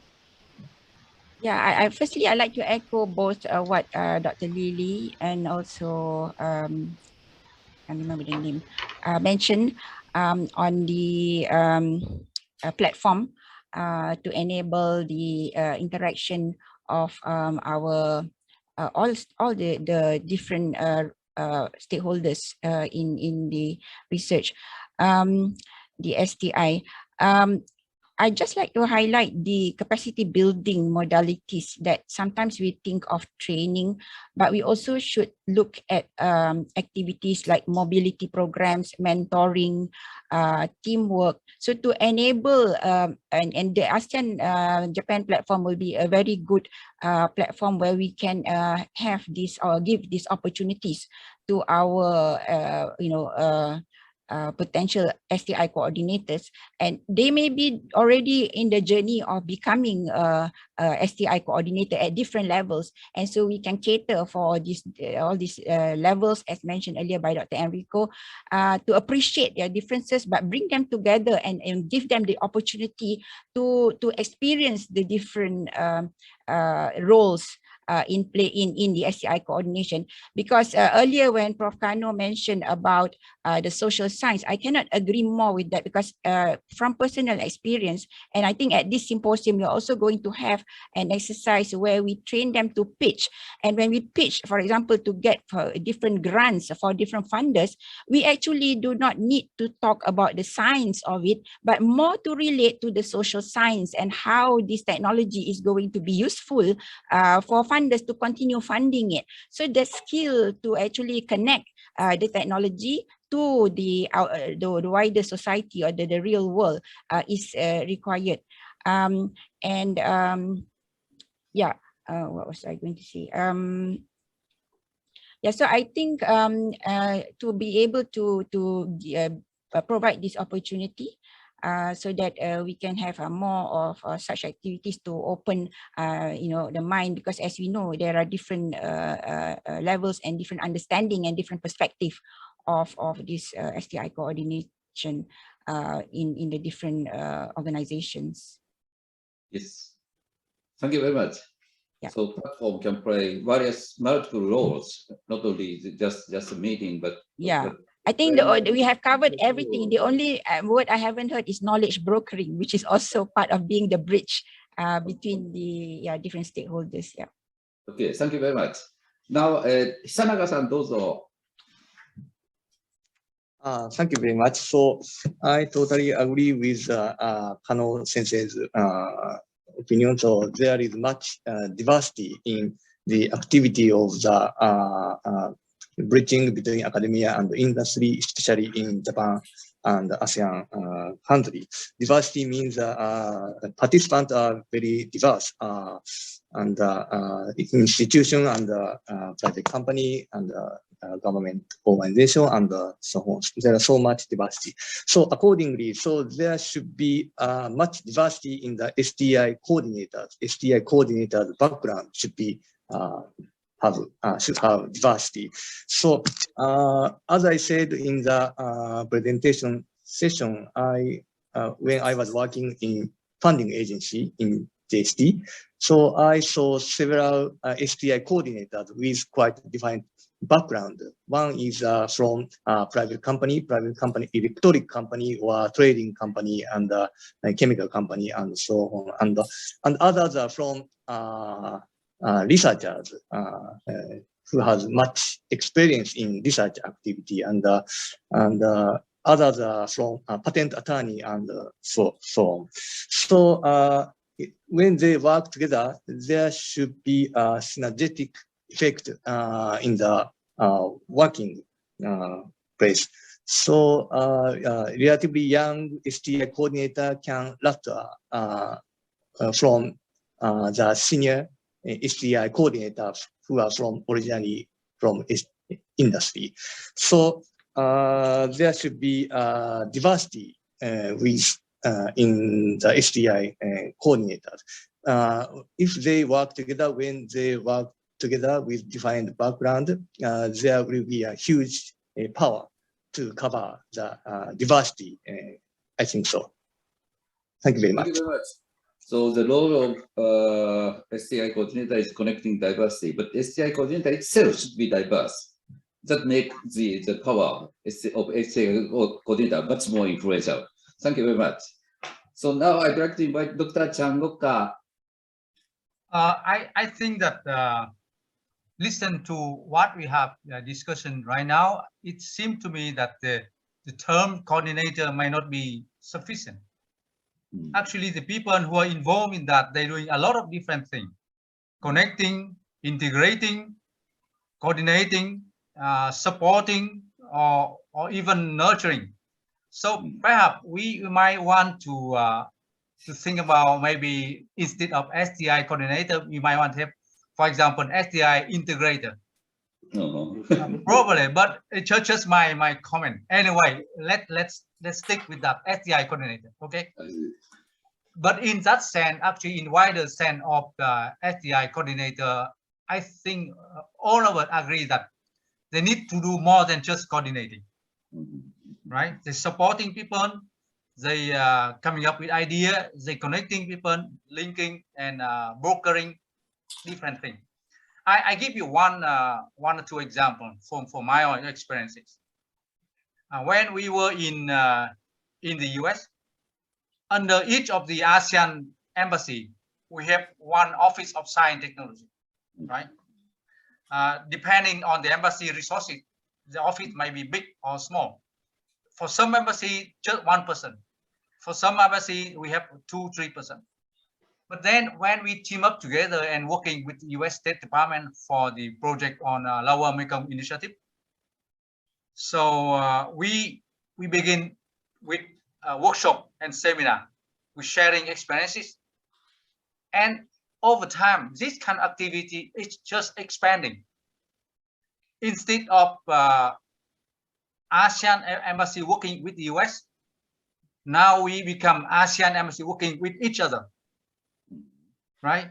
Yeah, firstly, I'd like to echo both what Dr. Lily and also, I can't remember the name, mentioned on the platform to enable the interaction of our all the different stakeholders in the research, the STI. I'd just like to highlight the capacity building modalities that sometimes we think of training, but we also should look at activities like mobility programs, mentoring, teamwork. So to enable, and the ASEAN Japan platform will be a very good platform where we can have this or give these opportunities to our, potential STI coordinators, and they may be already in the journey of becoming a STI coordinator at different levels, and so we can cater for this all these levels as mentioned earlier by Dr. Enrico, to appreciate their differences but bring them together and give them the opportunity to experience the different roles in play in the STI coordination. Because earlier when Prof. Kano mentioned about the social science, I cannot agree more with that, because from personal experience, and I think at this symposium we're also going to have an exercise where we train them to pitch. And when we pitch, for example, to get different grants for different funders, we actually do not need to talk about the science of it, but more to relate to the social science and how this technology is going to be useful for funders to continue funding it. So the skill to actually connect the technology to the wider society or the real world is required. What was I going to say? So I think to be able to provide this opportunity, so that we can have more of such activities to open the mind, because as we know, there are different levels and different understanding and different perspective of this STI coordination in the different organizations. Yes, thank you very much. Yeah. So platform can play multiple roles, not only just a meeting, but yeah. I think we have covered everything. The only word I haven't heard is knowledge brokering, which is also part of being the bridge between the different stakeholders. Yeah. Okay, thank you very much. Now, Hisanaga-san, dozo. Thank you very much. So I totally agree with Kano Sensei's opinion. So there is much diversity in the activity of the bridging between academia and industry, especially in Japan and ASEAN countries. Diversity means participants are very diverse, and institution and private company and government organization and so on. There are so much diversity. So accordingly, so there should be much diversity in the STI coordinators. STI coordinators background should be should have diversity. So as I said in the presentation session, when I was working in funding agency in JST, so I saw several STI coordinators with quite different background. One is from private company, electronic company or trading company and chemical company and so on. And others are from researchers who has much experience in research activity, and others are from patent attorney and so on. So when they work together, there should be a synergetic effect in the working place. So relatively young STI coordinator can learn from the senior STI coordinators who are originally from industry. So there should be diversity in the STI coordinators. If they work together, when they work together with defined background, there will be a huge power to cover the diversity. I think so. Thank you very much. Thank you very much. So the role of STI coordinator is connecting diversity, but STI coordinator itself should be diverse. That makes the power of STI coordinator much more influential. Thank you very much. So now I'd like to invite Dr. Changoka. I think that listen to what we have discussion right now, it seemed to me that the term coordinator might not be sufficient. Actually, the people who are involved in that, they're doing a lot of different things: connecting, integrating, coordinating, supporting, or even nurturing. So perhaps we might want to think about, maybe instead of STI coordinator, we might want to have, for example, an STI integrator. Probably, but it's just my comment. Anyway, let's stick with that STI coordinator, okay? But in that sense, actually, in wider sense of the STI coordinator, I think all of us agree that they need to do more than just coordinating, right? They're supporting people, they coming up with ideas, they connecting people, linking and brokering different things. I give you one or two examples from my own experiences. When we were in the US, under each of the ASEAN embassy, we have one office of science technology, right? Depending on the embassy resources, the office might be big or small. For some embassy, just one person. For some embassy, we have 2-3 person. But then when we team up together and working with the US State Department for the project on Lower Mekong Initiative, so we begin with workshop and seminar, with sharing experiences. And over time, this kind of activity is just expanding. Instead of ASEAN embassy working with the US, now we become ASEAN embassy working with each other, right?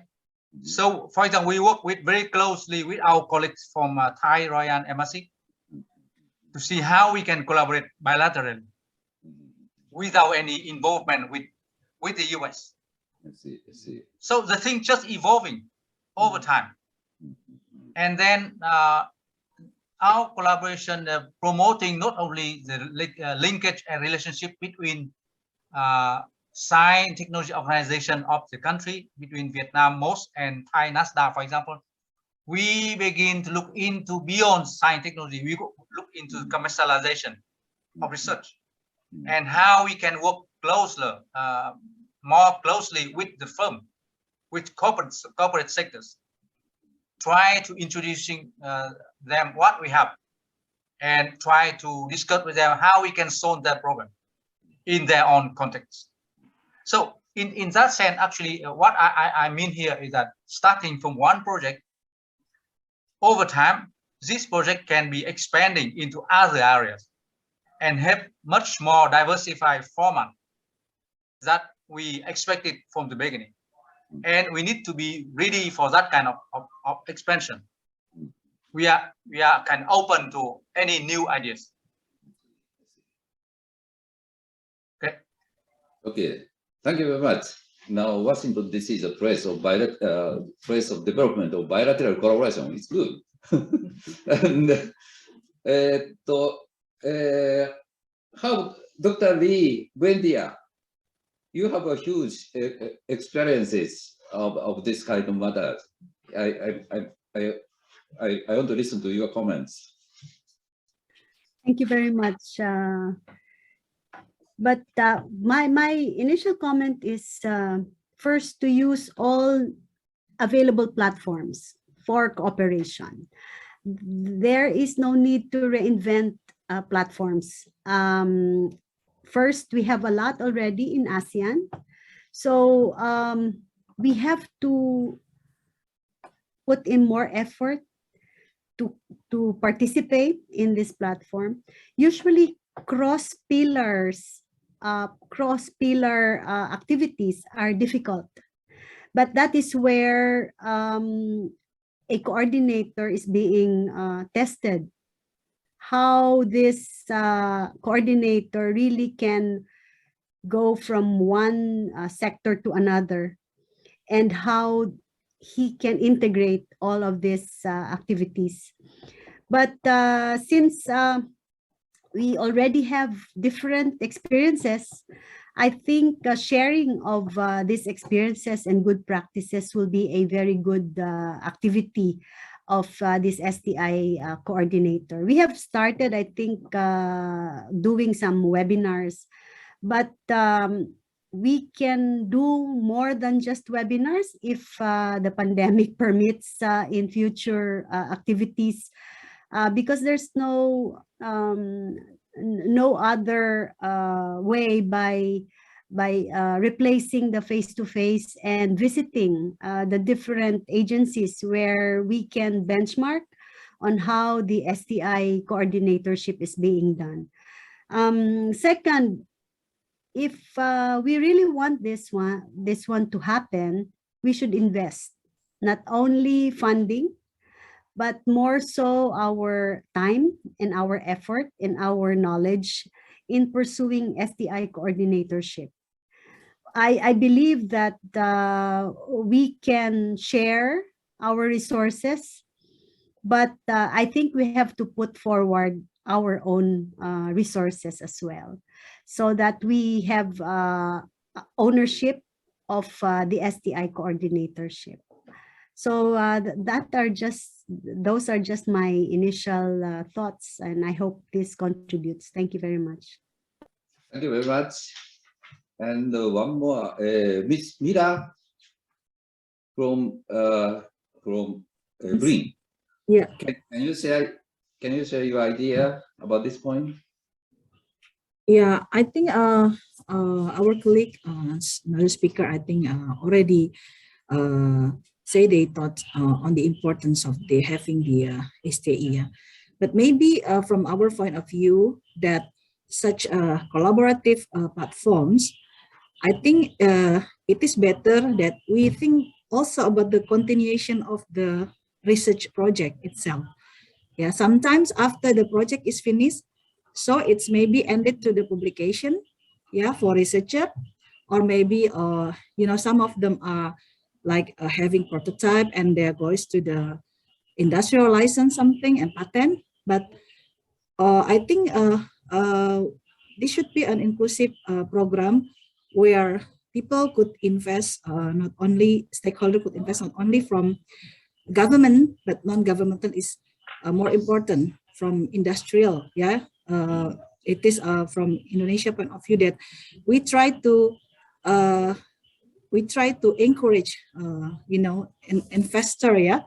So, for example, we work very closely with our colleagues from Thai Royal Embassy to see how we can collaborate bilaterally without any involvement with the US. I see. So the thing just evolving over time. And then our collaboration promoting not only the linkage and relationship between science technology organization of the country, between Vietnam MOST and Thai NASDA, for example, we begin to look into beyond science technology. We look into commercialization of research and how we can work closer, more closely with the firm, with corporate sectors, try to introducing them what we have and try to discuss with them how we can solve that problem in their own context. So in that sense, actually, what I mean here is that starting from one project, over time, this project can be expanding into other areas and have much more diversified format that we expected from the beginning. And we need to be ready for that kind of expansion. We are kind of open to any new ideas. Okay. Okay. Thank you very much. Now, Washington DC is a place of development of bilateral collaboration. It's good. And how, Dr. Lee, Wendia, you have a huge experiences of this kind of matters. I want to listen to your comments. Thank you very much. But my initial comment is first to use all available platforms for cooperation. There is no need to reinvent platforms. First, we have a lot already in ASEAN. So we have to put in more effort to participate in this platform. Usually cross-pillar activities are difficult. But that is where a coordinator is being tested. how this coordinator really can go from one sector to another, and how he can integrate all of these activities. But since we already have different experiences, I think sharing of these experiences and good practices will be a very good activity of this STI coordinator. We have started, I think, doing some webinars, but we can do more than just webinars if the pandemic permits in future activities, because there's no other way by replacing the face-to-face and visiting the different agencies where we can benchmark on how the STI coordinatorship is being done. Second, if we really want this one to happen, we should invest not only funding, but more so our time and our effort and our knowledge in pursuing STI coordinatorship. I believe that we can share our resources, but I think we have to put forward our own resources as well, so that we have ownership of the STI coordinatorship. So those are just my initial thoughts, and I hope this contributes. Thank you very much. Thank you very much. And one more, Ms. Mira from Green. Yeah. Can you share your idea about this point? Yeah, I think our colleague, another speaker, I think already say they thought on the importance of having the STI. But maybe from our point of view, that such collaborative platforms, I think it is better that we think also about the continuation of the research project itself. Yeah, sometimes after the project is finished, so it's maybe ended to the publication, yeah, for researcher, or maybe some of them are like having prototype and there goes to the industrial license something and patent. But I think this should be an inclusive program where people could invest, not only stakeholder could invest not only from government, but non-governmental is more important from industrial. Yeah, it is from Indonesia point of view that we try to encourage investor, yeah,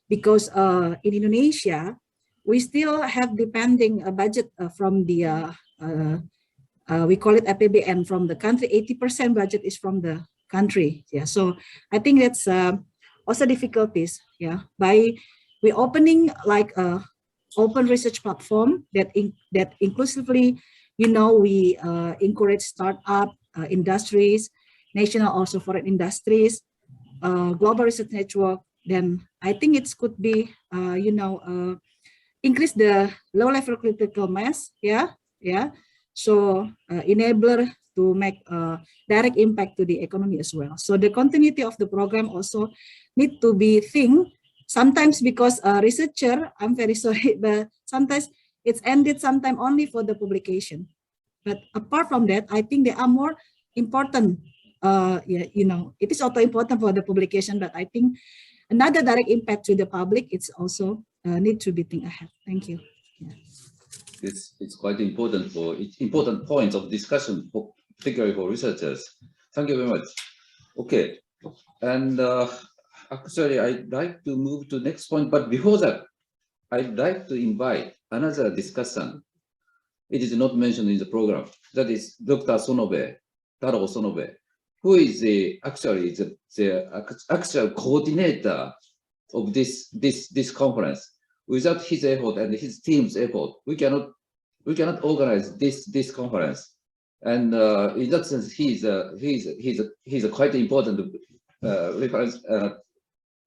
because in Indonesia we still have depending a budget from the we call it APBN from the country. 80% budget is from the country. Yeah, so I think that's also difficulties. Yeah, by we opening like a open research platform that inclusively, we encourage startup industries, national also foreign industries, global research network. Then I think it could be increase the low level critical mass. Yeah. So enabler to make direct impact to the economy as well. So the continuity of the program also need to be think. Sometimes because researcher, I'm very sorry, but sometimes it's ended sometime only for the publication. But apart from that, I think they are more important. It is also important for the publication, but I think another direct impact to the public, it's also need to be think ahead. Thank you. Yeah. It's quite important important points of discussion, particularly for researchers. Thank you very much. Okay, and actually I'd like to move to next point, but before that, I'd like to invite another discussion. It is not mentioned in the program. That is Dr. Taro Sonobe, who is actually the actual coordinator of this conference. Without his effort and his team's effort, we cannot organize this conference. And in that sense, he's a quite important reference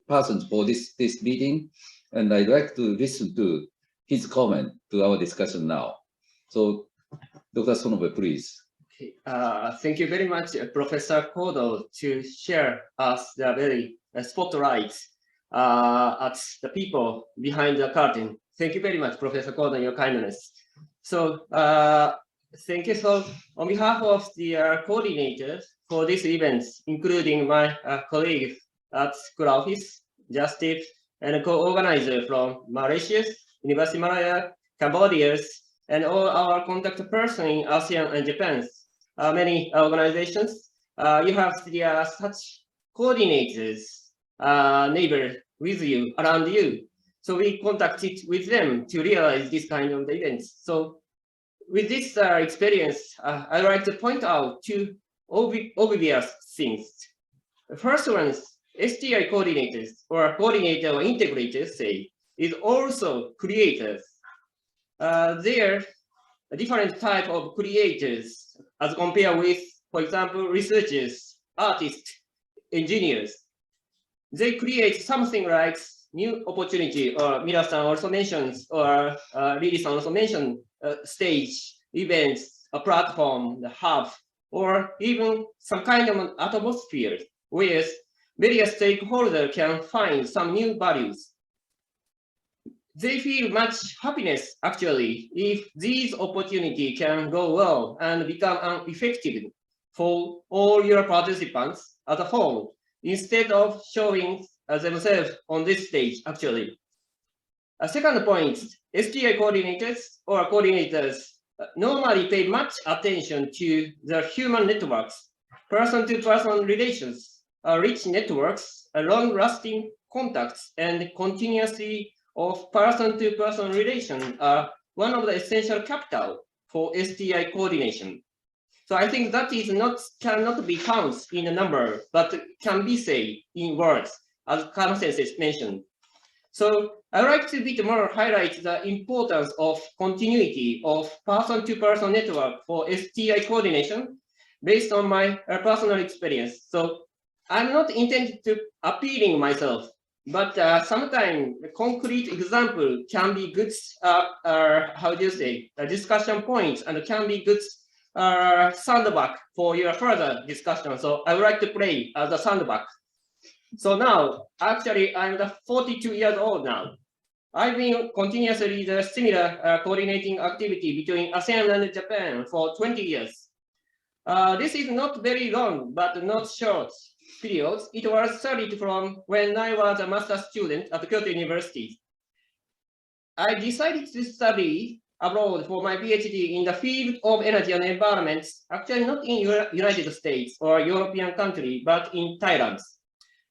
person for this meeting. And I'd like to listen to his comment to our discussion now. So, Dr. Sonobe, please. Okay. Thank you very much, Professor Kodo, to share us the very spotlight at the people behind the curtain. Thank you very much, Professor Kodo, your kindness. So, thank you. So, on behalf of the coordinators for this event, including my colleague at school office, JASTIP, and a co-organizer from Malaysia, University of Malaya, Cambodia, and all our contact person in ASEAN and Japan, many organizations, you have such coordinators, neighbor with you, around you. So we contacted with them to realize this kind of events. So with this experience, I'd like to point out two obvious things. The first one is STI coordinators or coordinator or integrators say is also creators. They are a different type of creators as compared with, for example, researchers, artists, engineers. They create something like new opportunity, or Mira-san also mentions, or Lily-san also mentioned, stage, events, a platform, the hub, or even some kind of an atmosphere where various stakeholders can find some new values. They feel much happiness, actually, if these opportunities can go well and become effective for all your participants as a whole, instead of showing themselves on this stage, actually. A second point, STI coordinators or coordinators normally pay much attention to the human networks, person-to-person relations, rich networks, long-lasting contacts, and continuously of person-to-person relation are one of the essential capital for STI coordination. So I think that is cannot be counted in a number, but can be said in words, as consensus mentioned. So I'd like to a bit more highlight the importance of continuity of person-to-person network for STI coordination based on my personal experience. So I'm not intended to appealing myself, but sometimes a concrete example can be good, how do you say, a discussion point, and can be good sandbag for your further discussion. So I would like to play as a sandbag. So now, actually, I'm 42 years old now. I've been continuously the similar coordinating activity between ASEAN and Japan for 20 years. This is not very long, but not short periods. It was started from when I was a master's student at Kyoto University. I decided to study abroad for my PhD in the field of energy and environment, actually not in United States or European country, but in Thailand.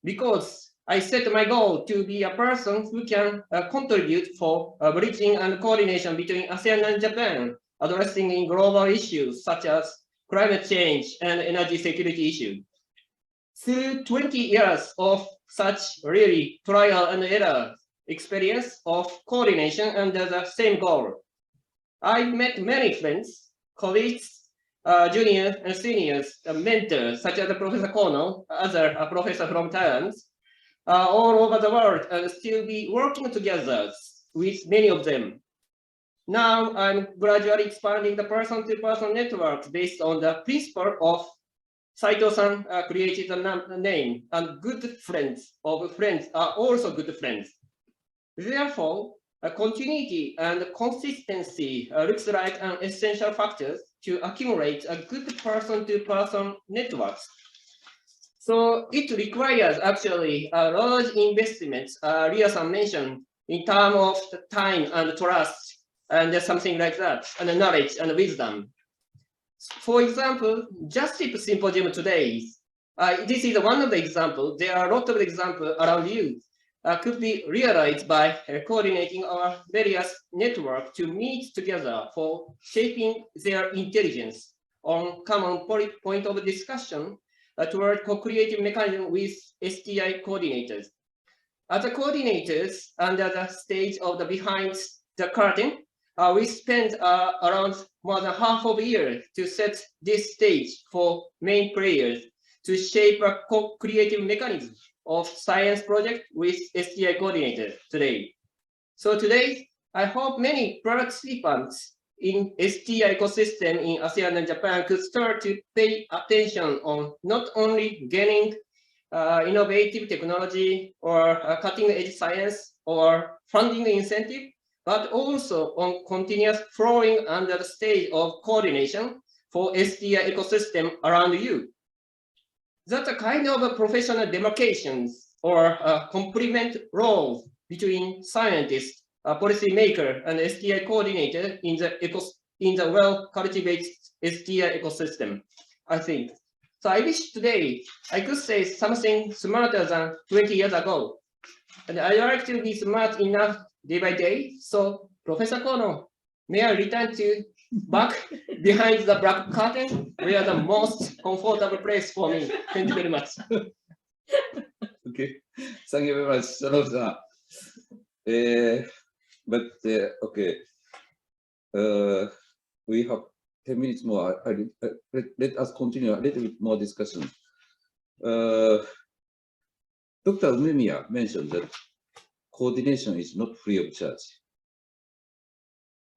Because I set my goal to be a person who can contribute for bridging and coordination between ASEAN and Japan, addressing in global issues such as climate change and energy security issues. Through 20 years of such really trial and error experience of coordination under the same goal, I've met many friends, colleagues, juniors and seniors, mentors such as Professor Kono, other professor from Thailand, all over the world, and still be working together with many of them. Now I'm gradually expanding the person-to-person networks based on the principle of Saito-san created a name, and good friends of friends are also good friends. Therefore, continuity and consistency looks like an essential factor to accumulate a good person-to-person networks. So it requires actually a large investment, Ria-san mentioned, in terms of the time and trust and something like that, and knowledge and wisdom. For example, JASTIP Symposium today, this is one of the examples. There are a lot of examples around you. Could be realized by coordinating our various networks to meet together for shaping their intelligence on common point of discussion toward co-creative mechanism with STI coordinators. As the coordinators under the stage of the behind the curtain, we spent around more than half of a year to set this stage for main players to shape a co-creative mechanism of science project with STI coordinator today. So today, I hope many participants in STI ecosystem in ASEAN and Japan could start to pay attention on not only gaining innovative technology or cutting-edge science or funding incentive, but also on continuous flowing under the stage of coordination for STI ecosystem around you. That's a kind of a professional demarcations or complement roles between scientists, policymaker, and STI coordinator in the well-cultivated STI ecosystem, I think. So I wish today I could say something smarter than 20 years ago. And I like to be smart enough day by day. So Professor Kono, may I return to back behind the black curtain, where the most comfortable place for me. Thank you very much. Okay, thank you very much, Sanobu-san. Okay, we have 10 minutes more. Let us continue a little bit more discussion. Dr. Umemiya mentioned that coordination is not free of charge.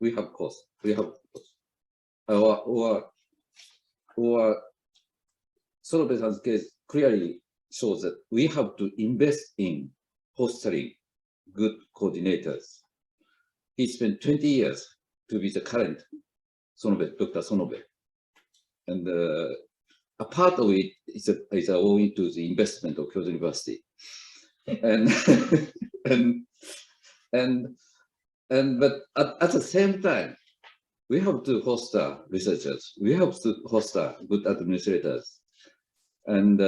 We have cost. Or Sonobe-san's case clearly shows that we have to invest in fostering good coordinators. He spent 20 years to be the current Sonobe, Dr. Sonobe. And a part of it is owing to the investment of Kyoto University. And but at the same time, we have to foster researchers. We have to foster good administrators. And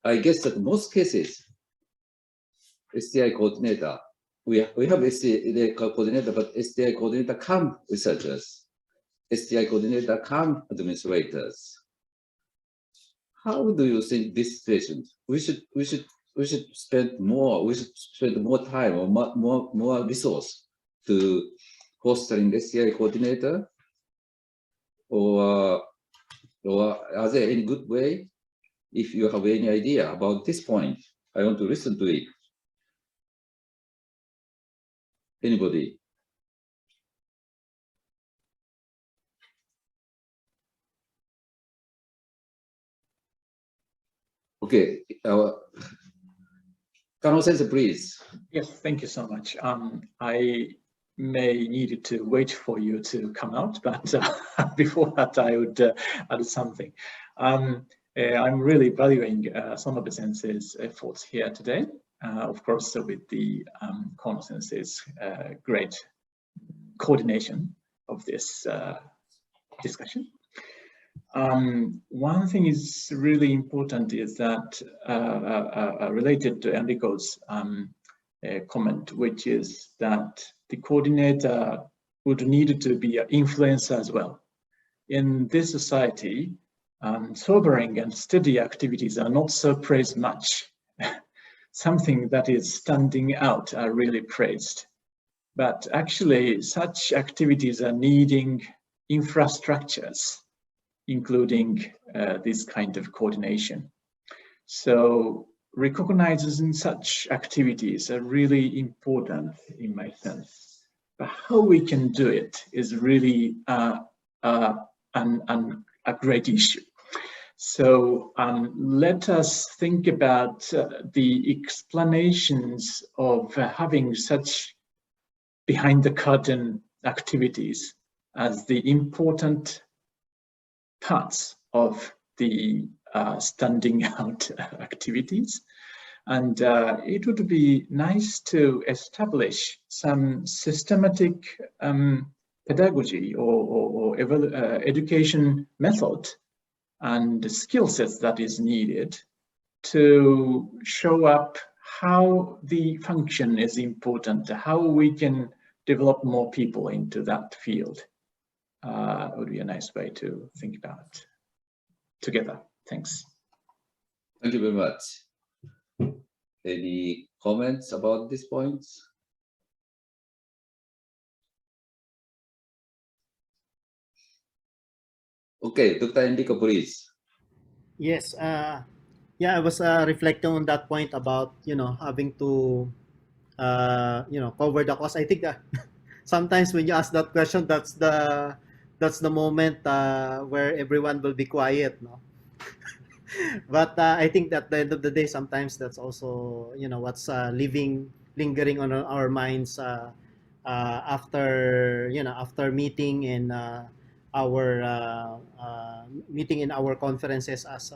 I guess that most cases, STI coordinator, we have STI coordinator, but STI coordinator come researchers. STI coordinator come administrators. How do you think this situation? We should spend more. We should spend more time or more resource to fostering STI coordinator, or are there any good way? If you have any idea about this point, I want to listen to it. Anybody? Okay, Kano-sensei, please. Yes, thank you so much. I may need to wait for you to come out, but before that, I would add something. I'm really valuing Sonobe-sensei's efforts here today, of course, with the Kono-sensei's great coordination of this discussion. One thing is really important is that related to Enrico's comment, which is that the coordinator would need to be an influencer as well. In this society, sobering and steady activities are not so praised much. Something that is standing out are really praised. But actually, such activities are needing infrastructures, including this kind of coordination. So recognizing such activities are really important in my sense. But how we can do it is really a great issue. So let us think about the explanations of having such behind the curtain activities as the important parts of the standing out activities. And it would be nice to establish some systematic pedagogy or education method and skill sets that is needed to show up how the function is important, how we can develop more people into that field. Would be a nice way to think about it together. Thanks. Thank you very much. Any comments about these points? Okay, Dr. Enrico, please. Yes. Yeah, I was reflecting on that point about having to cover the cost. I think that sometimes when you ask that question, that's the moment where everyone will be quiet, no? But I think that at the end of the day, sometimes that's also what's lingering on our minds after after meeting in our meeting in our conferences as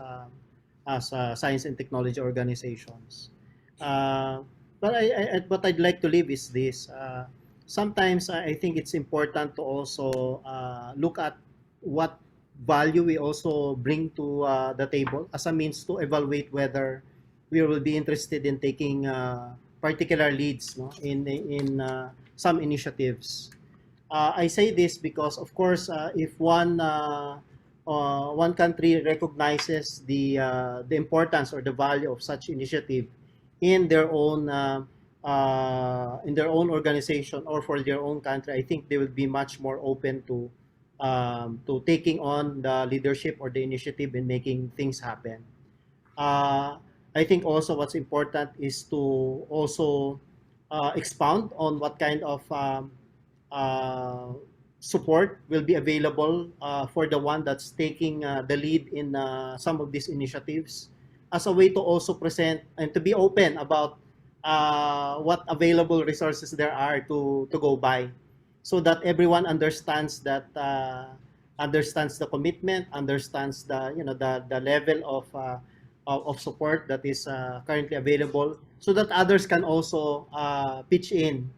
science and technology organizations. But what I'd like to leave is this. Sometimes I think it's important to also look at what value we also bring to the table as a means to evaluate whether we will be interested in taking particular leads, no, in some initiatives. I say this because, of course, if one country recognizes the importance or the value of such initiative in their own organization or for their own country, I think they will be much more open to taking on the leadership or the initiative in making things happen. I think also what's important is to also expound on what kind of support will be available for the one that's taking the lead in some of these initiatives, as a way to also present and to be open about what available resources there are to go by, so that everyone understands that understands the commitment, understands the the level of support that is currently available, so that others can also pitch in.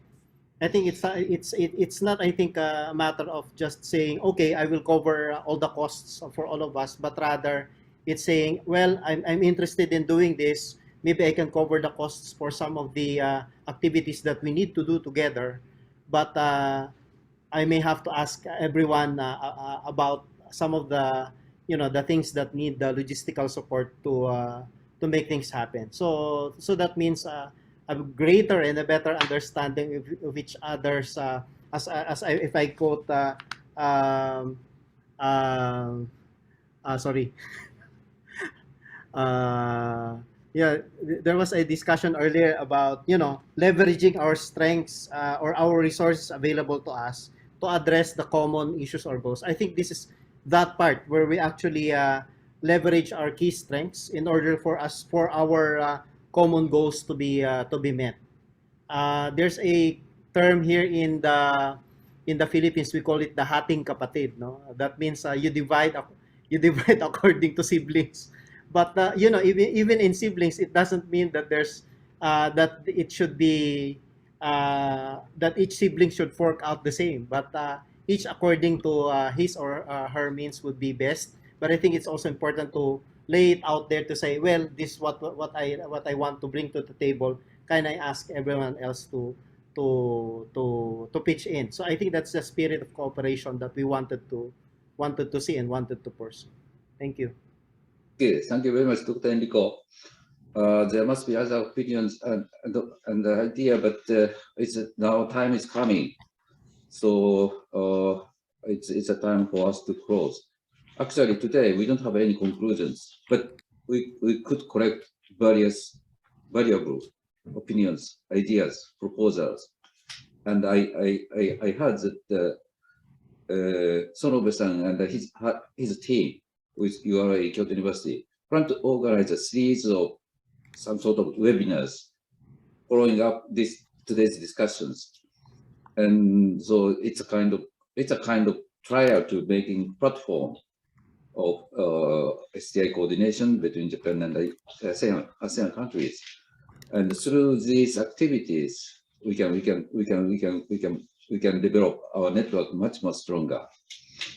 I think it's not, I think, a matter of just saying, okay, I will cover all the costs for all of us, but rather it's saying, well, I'm interested in doing this. Maybe I can cover the costs for some of the activities that we need to do together, but I may have to ask everyone about some of the the things that need the logistical support to make things happen. So that means a greater and a better understanding of each other's, if I quote, sorry. Yeah, there was a discussion earlier about leveraging our strengths or our resources available to us to address the common issues or goals. I think this is that part where we actually leverage our key strengths in order for our common goals to be met. There's a term here in the Philippines, we call it the hating kapatid, no? That means you divide according to siblings. But even in siblings, it doesn't mean that there's that it should be that each sibling should fork out the same, but each according to his or her means would be best. But I think it's also important to lay it out there to say, well, this is what I want to bring to the table. Can I ask everyone else to pitch in? So I think that's the spirit of cooperation that we wanted to see and wanted to pursue. Thank you. Okay, thank you very much, Dr. Enrico. There must be other opinions and the idea, but now time is coming, so it's a time for us to close. Actually, today we don't have any conclusions, but we could collect various valuable opinions, ideas, proposals, and I heard that Sonobe-san and his team with URA Kyoto University plan to organize a series of some sort of webinars following up today's discussions, and so it's a kind of trial to making platform of STI coordination between Japan and the ASEAN countries, and through these activities we can develop our network much more stronger.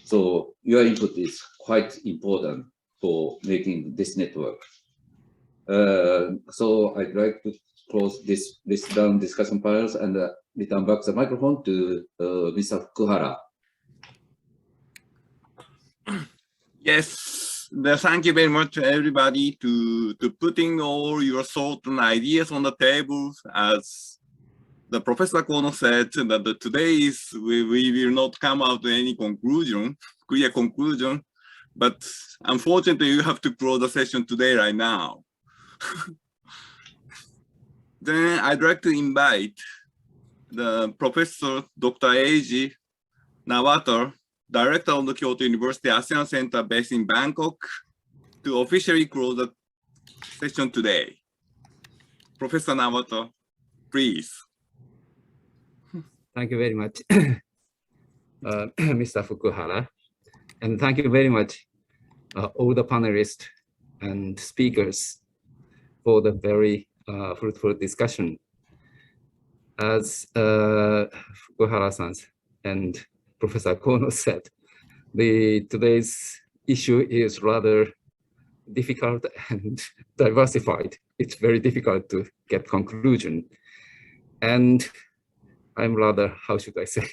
So your input is quite important for making this network. So I'd like to close this down discussion panels and return back the microphone to Mr. Fukuhara. Yes, thank you very much, everybody, to putting all your thoughts and ideas on the table. As the Professor Kono said, that today we will not come out to any clear conclusion, but unfortunately, you have to close the session today right now. Then I'd like to invite the Professor Dr. Eiji Nawato, Director of the Kyoto University ASEAN Center based in Bangkok, to officially close the session today. Professor Nawato, please. Thank you very much, Mr. Fukuhara. And thank you very much, all the panelists and speakers for the very fruitful discussion. As Fukuhara-san and Professor Kono said, today's issue is rather difficult and diversified. It's very difficult to get conclusion. And I'm rather, how should I say?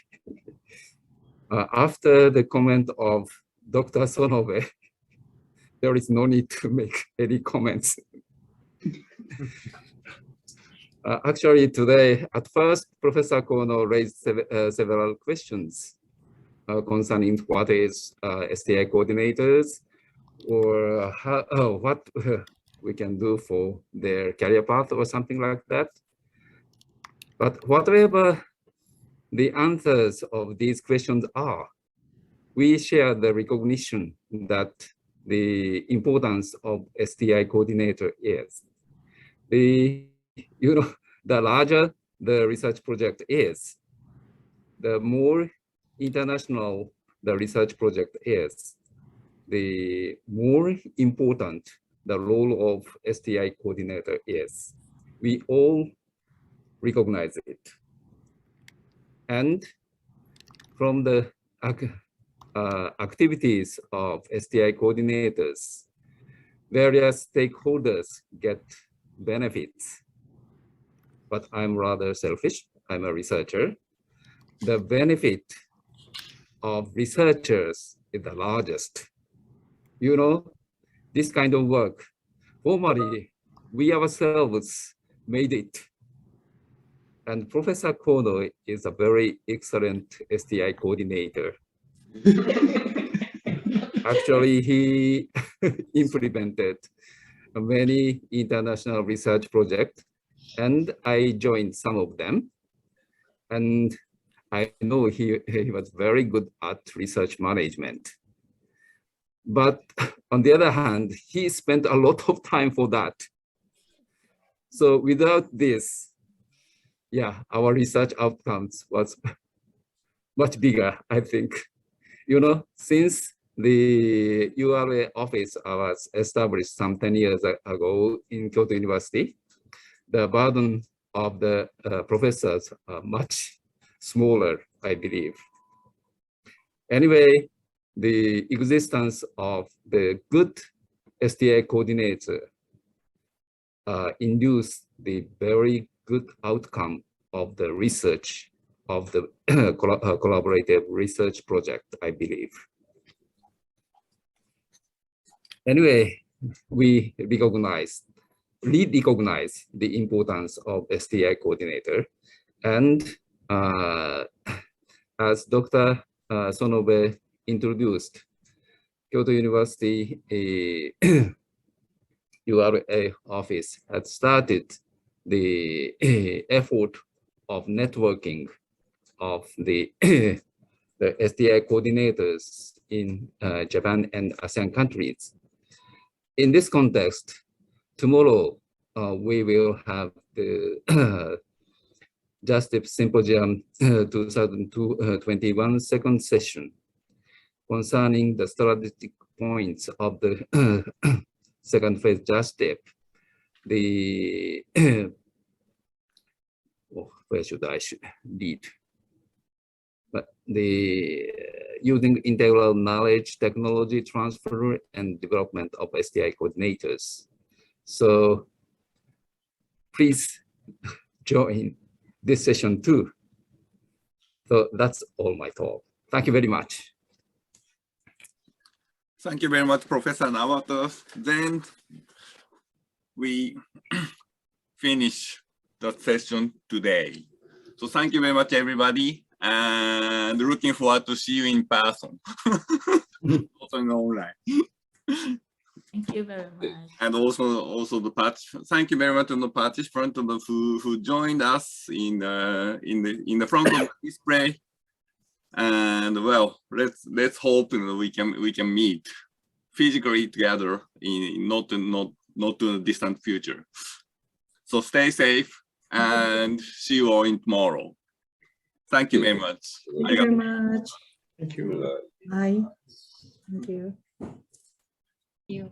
After the comment of Dr. Sonobe, there is no need to make any comments. Actually, today, at first, Professor Kono raised several questions concerning what is STI coordinators, or what we can do for their career path or something like that. But whatever the answers of these questions are, we share the recognition that the importance of STI coordinator is. The larger the research project is, the more international the research project is, the more important the role of STI coordinator is. We all recognize it. And from the activities of STI coordinators, various stakeholders get benefits. But I'm rather selfish. I'm a researcher. The benefit of researchers is the largest. You know, this kind of work, formally, we ourselves made it. And Professor Kono is a very excellent STI coordinator. Actually, he implemented many international research projects, and I joined some of them. And I know he was very good at research management. But on the other hand, he spent a lot of time for that. So without this, yeah, our research outcomes was much bigger, I think. You know, since the URA office was established some 10 years ago in Kyoto University, the burden of the professors are much smaller, I believe. Anyway, the existence of the good STI coordinator induced the very good outcome of the research of the collaborative research project, I believe. Anyway, we recognize the importance of STI coordinator. And as Dr. Sonobe introduced, Kyoto University URA office had started the effort of networking of the STI coordinators in Japan and ASEAN countries. In this context, tomorrow we will have the JASTIP Symposium 2021 second session concerning the strategic points of the second phase JASTIP. The where should I lead? But the using integral knowledge, technology transfer, and development of STI coordinators. So please join this session too. So that's all my talk. Thank you very much. Thank you very much, Professor Nawato. Then we finish the session today. So thank you very much, everybody, and looking forward to see you in person, also in online. Thank you. you very much. And also thank you very much to the participants who joined us in the front of the display. And well, let's hope we can meet physically together in not too distant future. So stay safe and see you all in tomorrow. Thank you very much. Thank you very much. Thank you. Bye. Thank you. Thank you.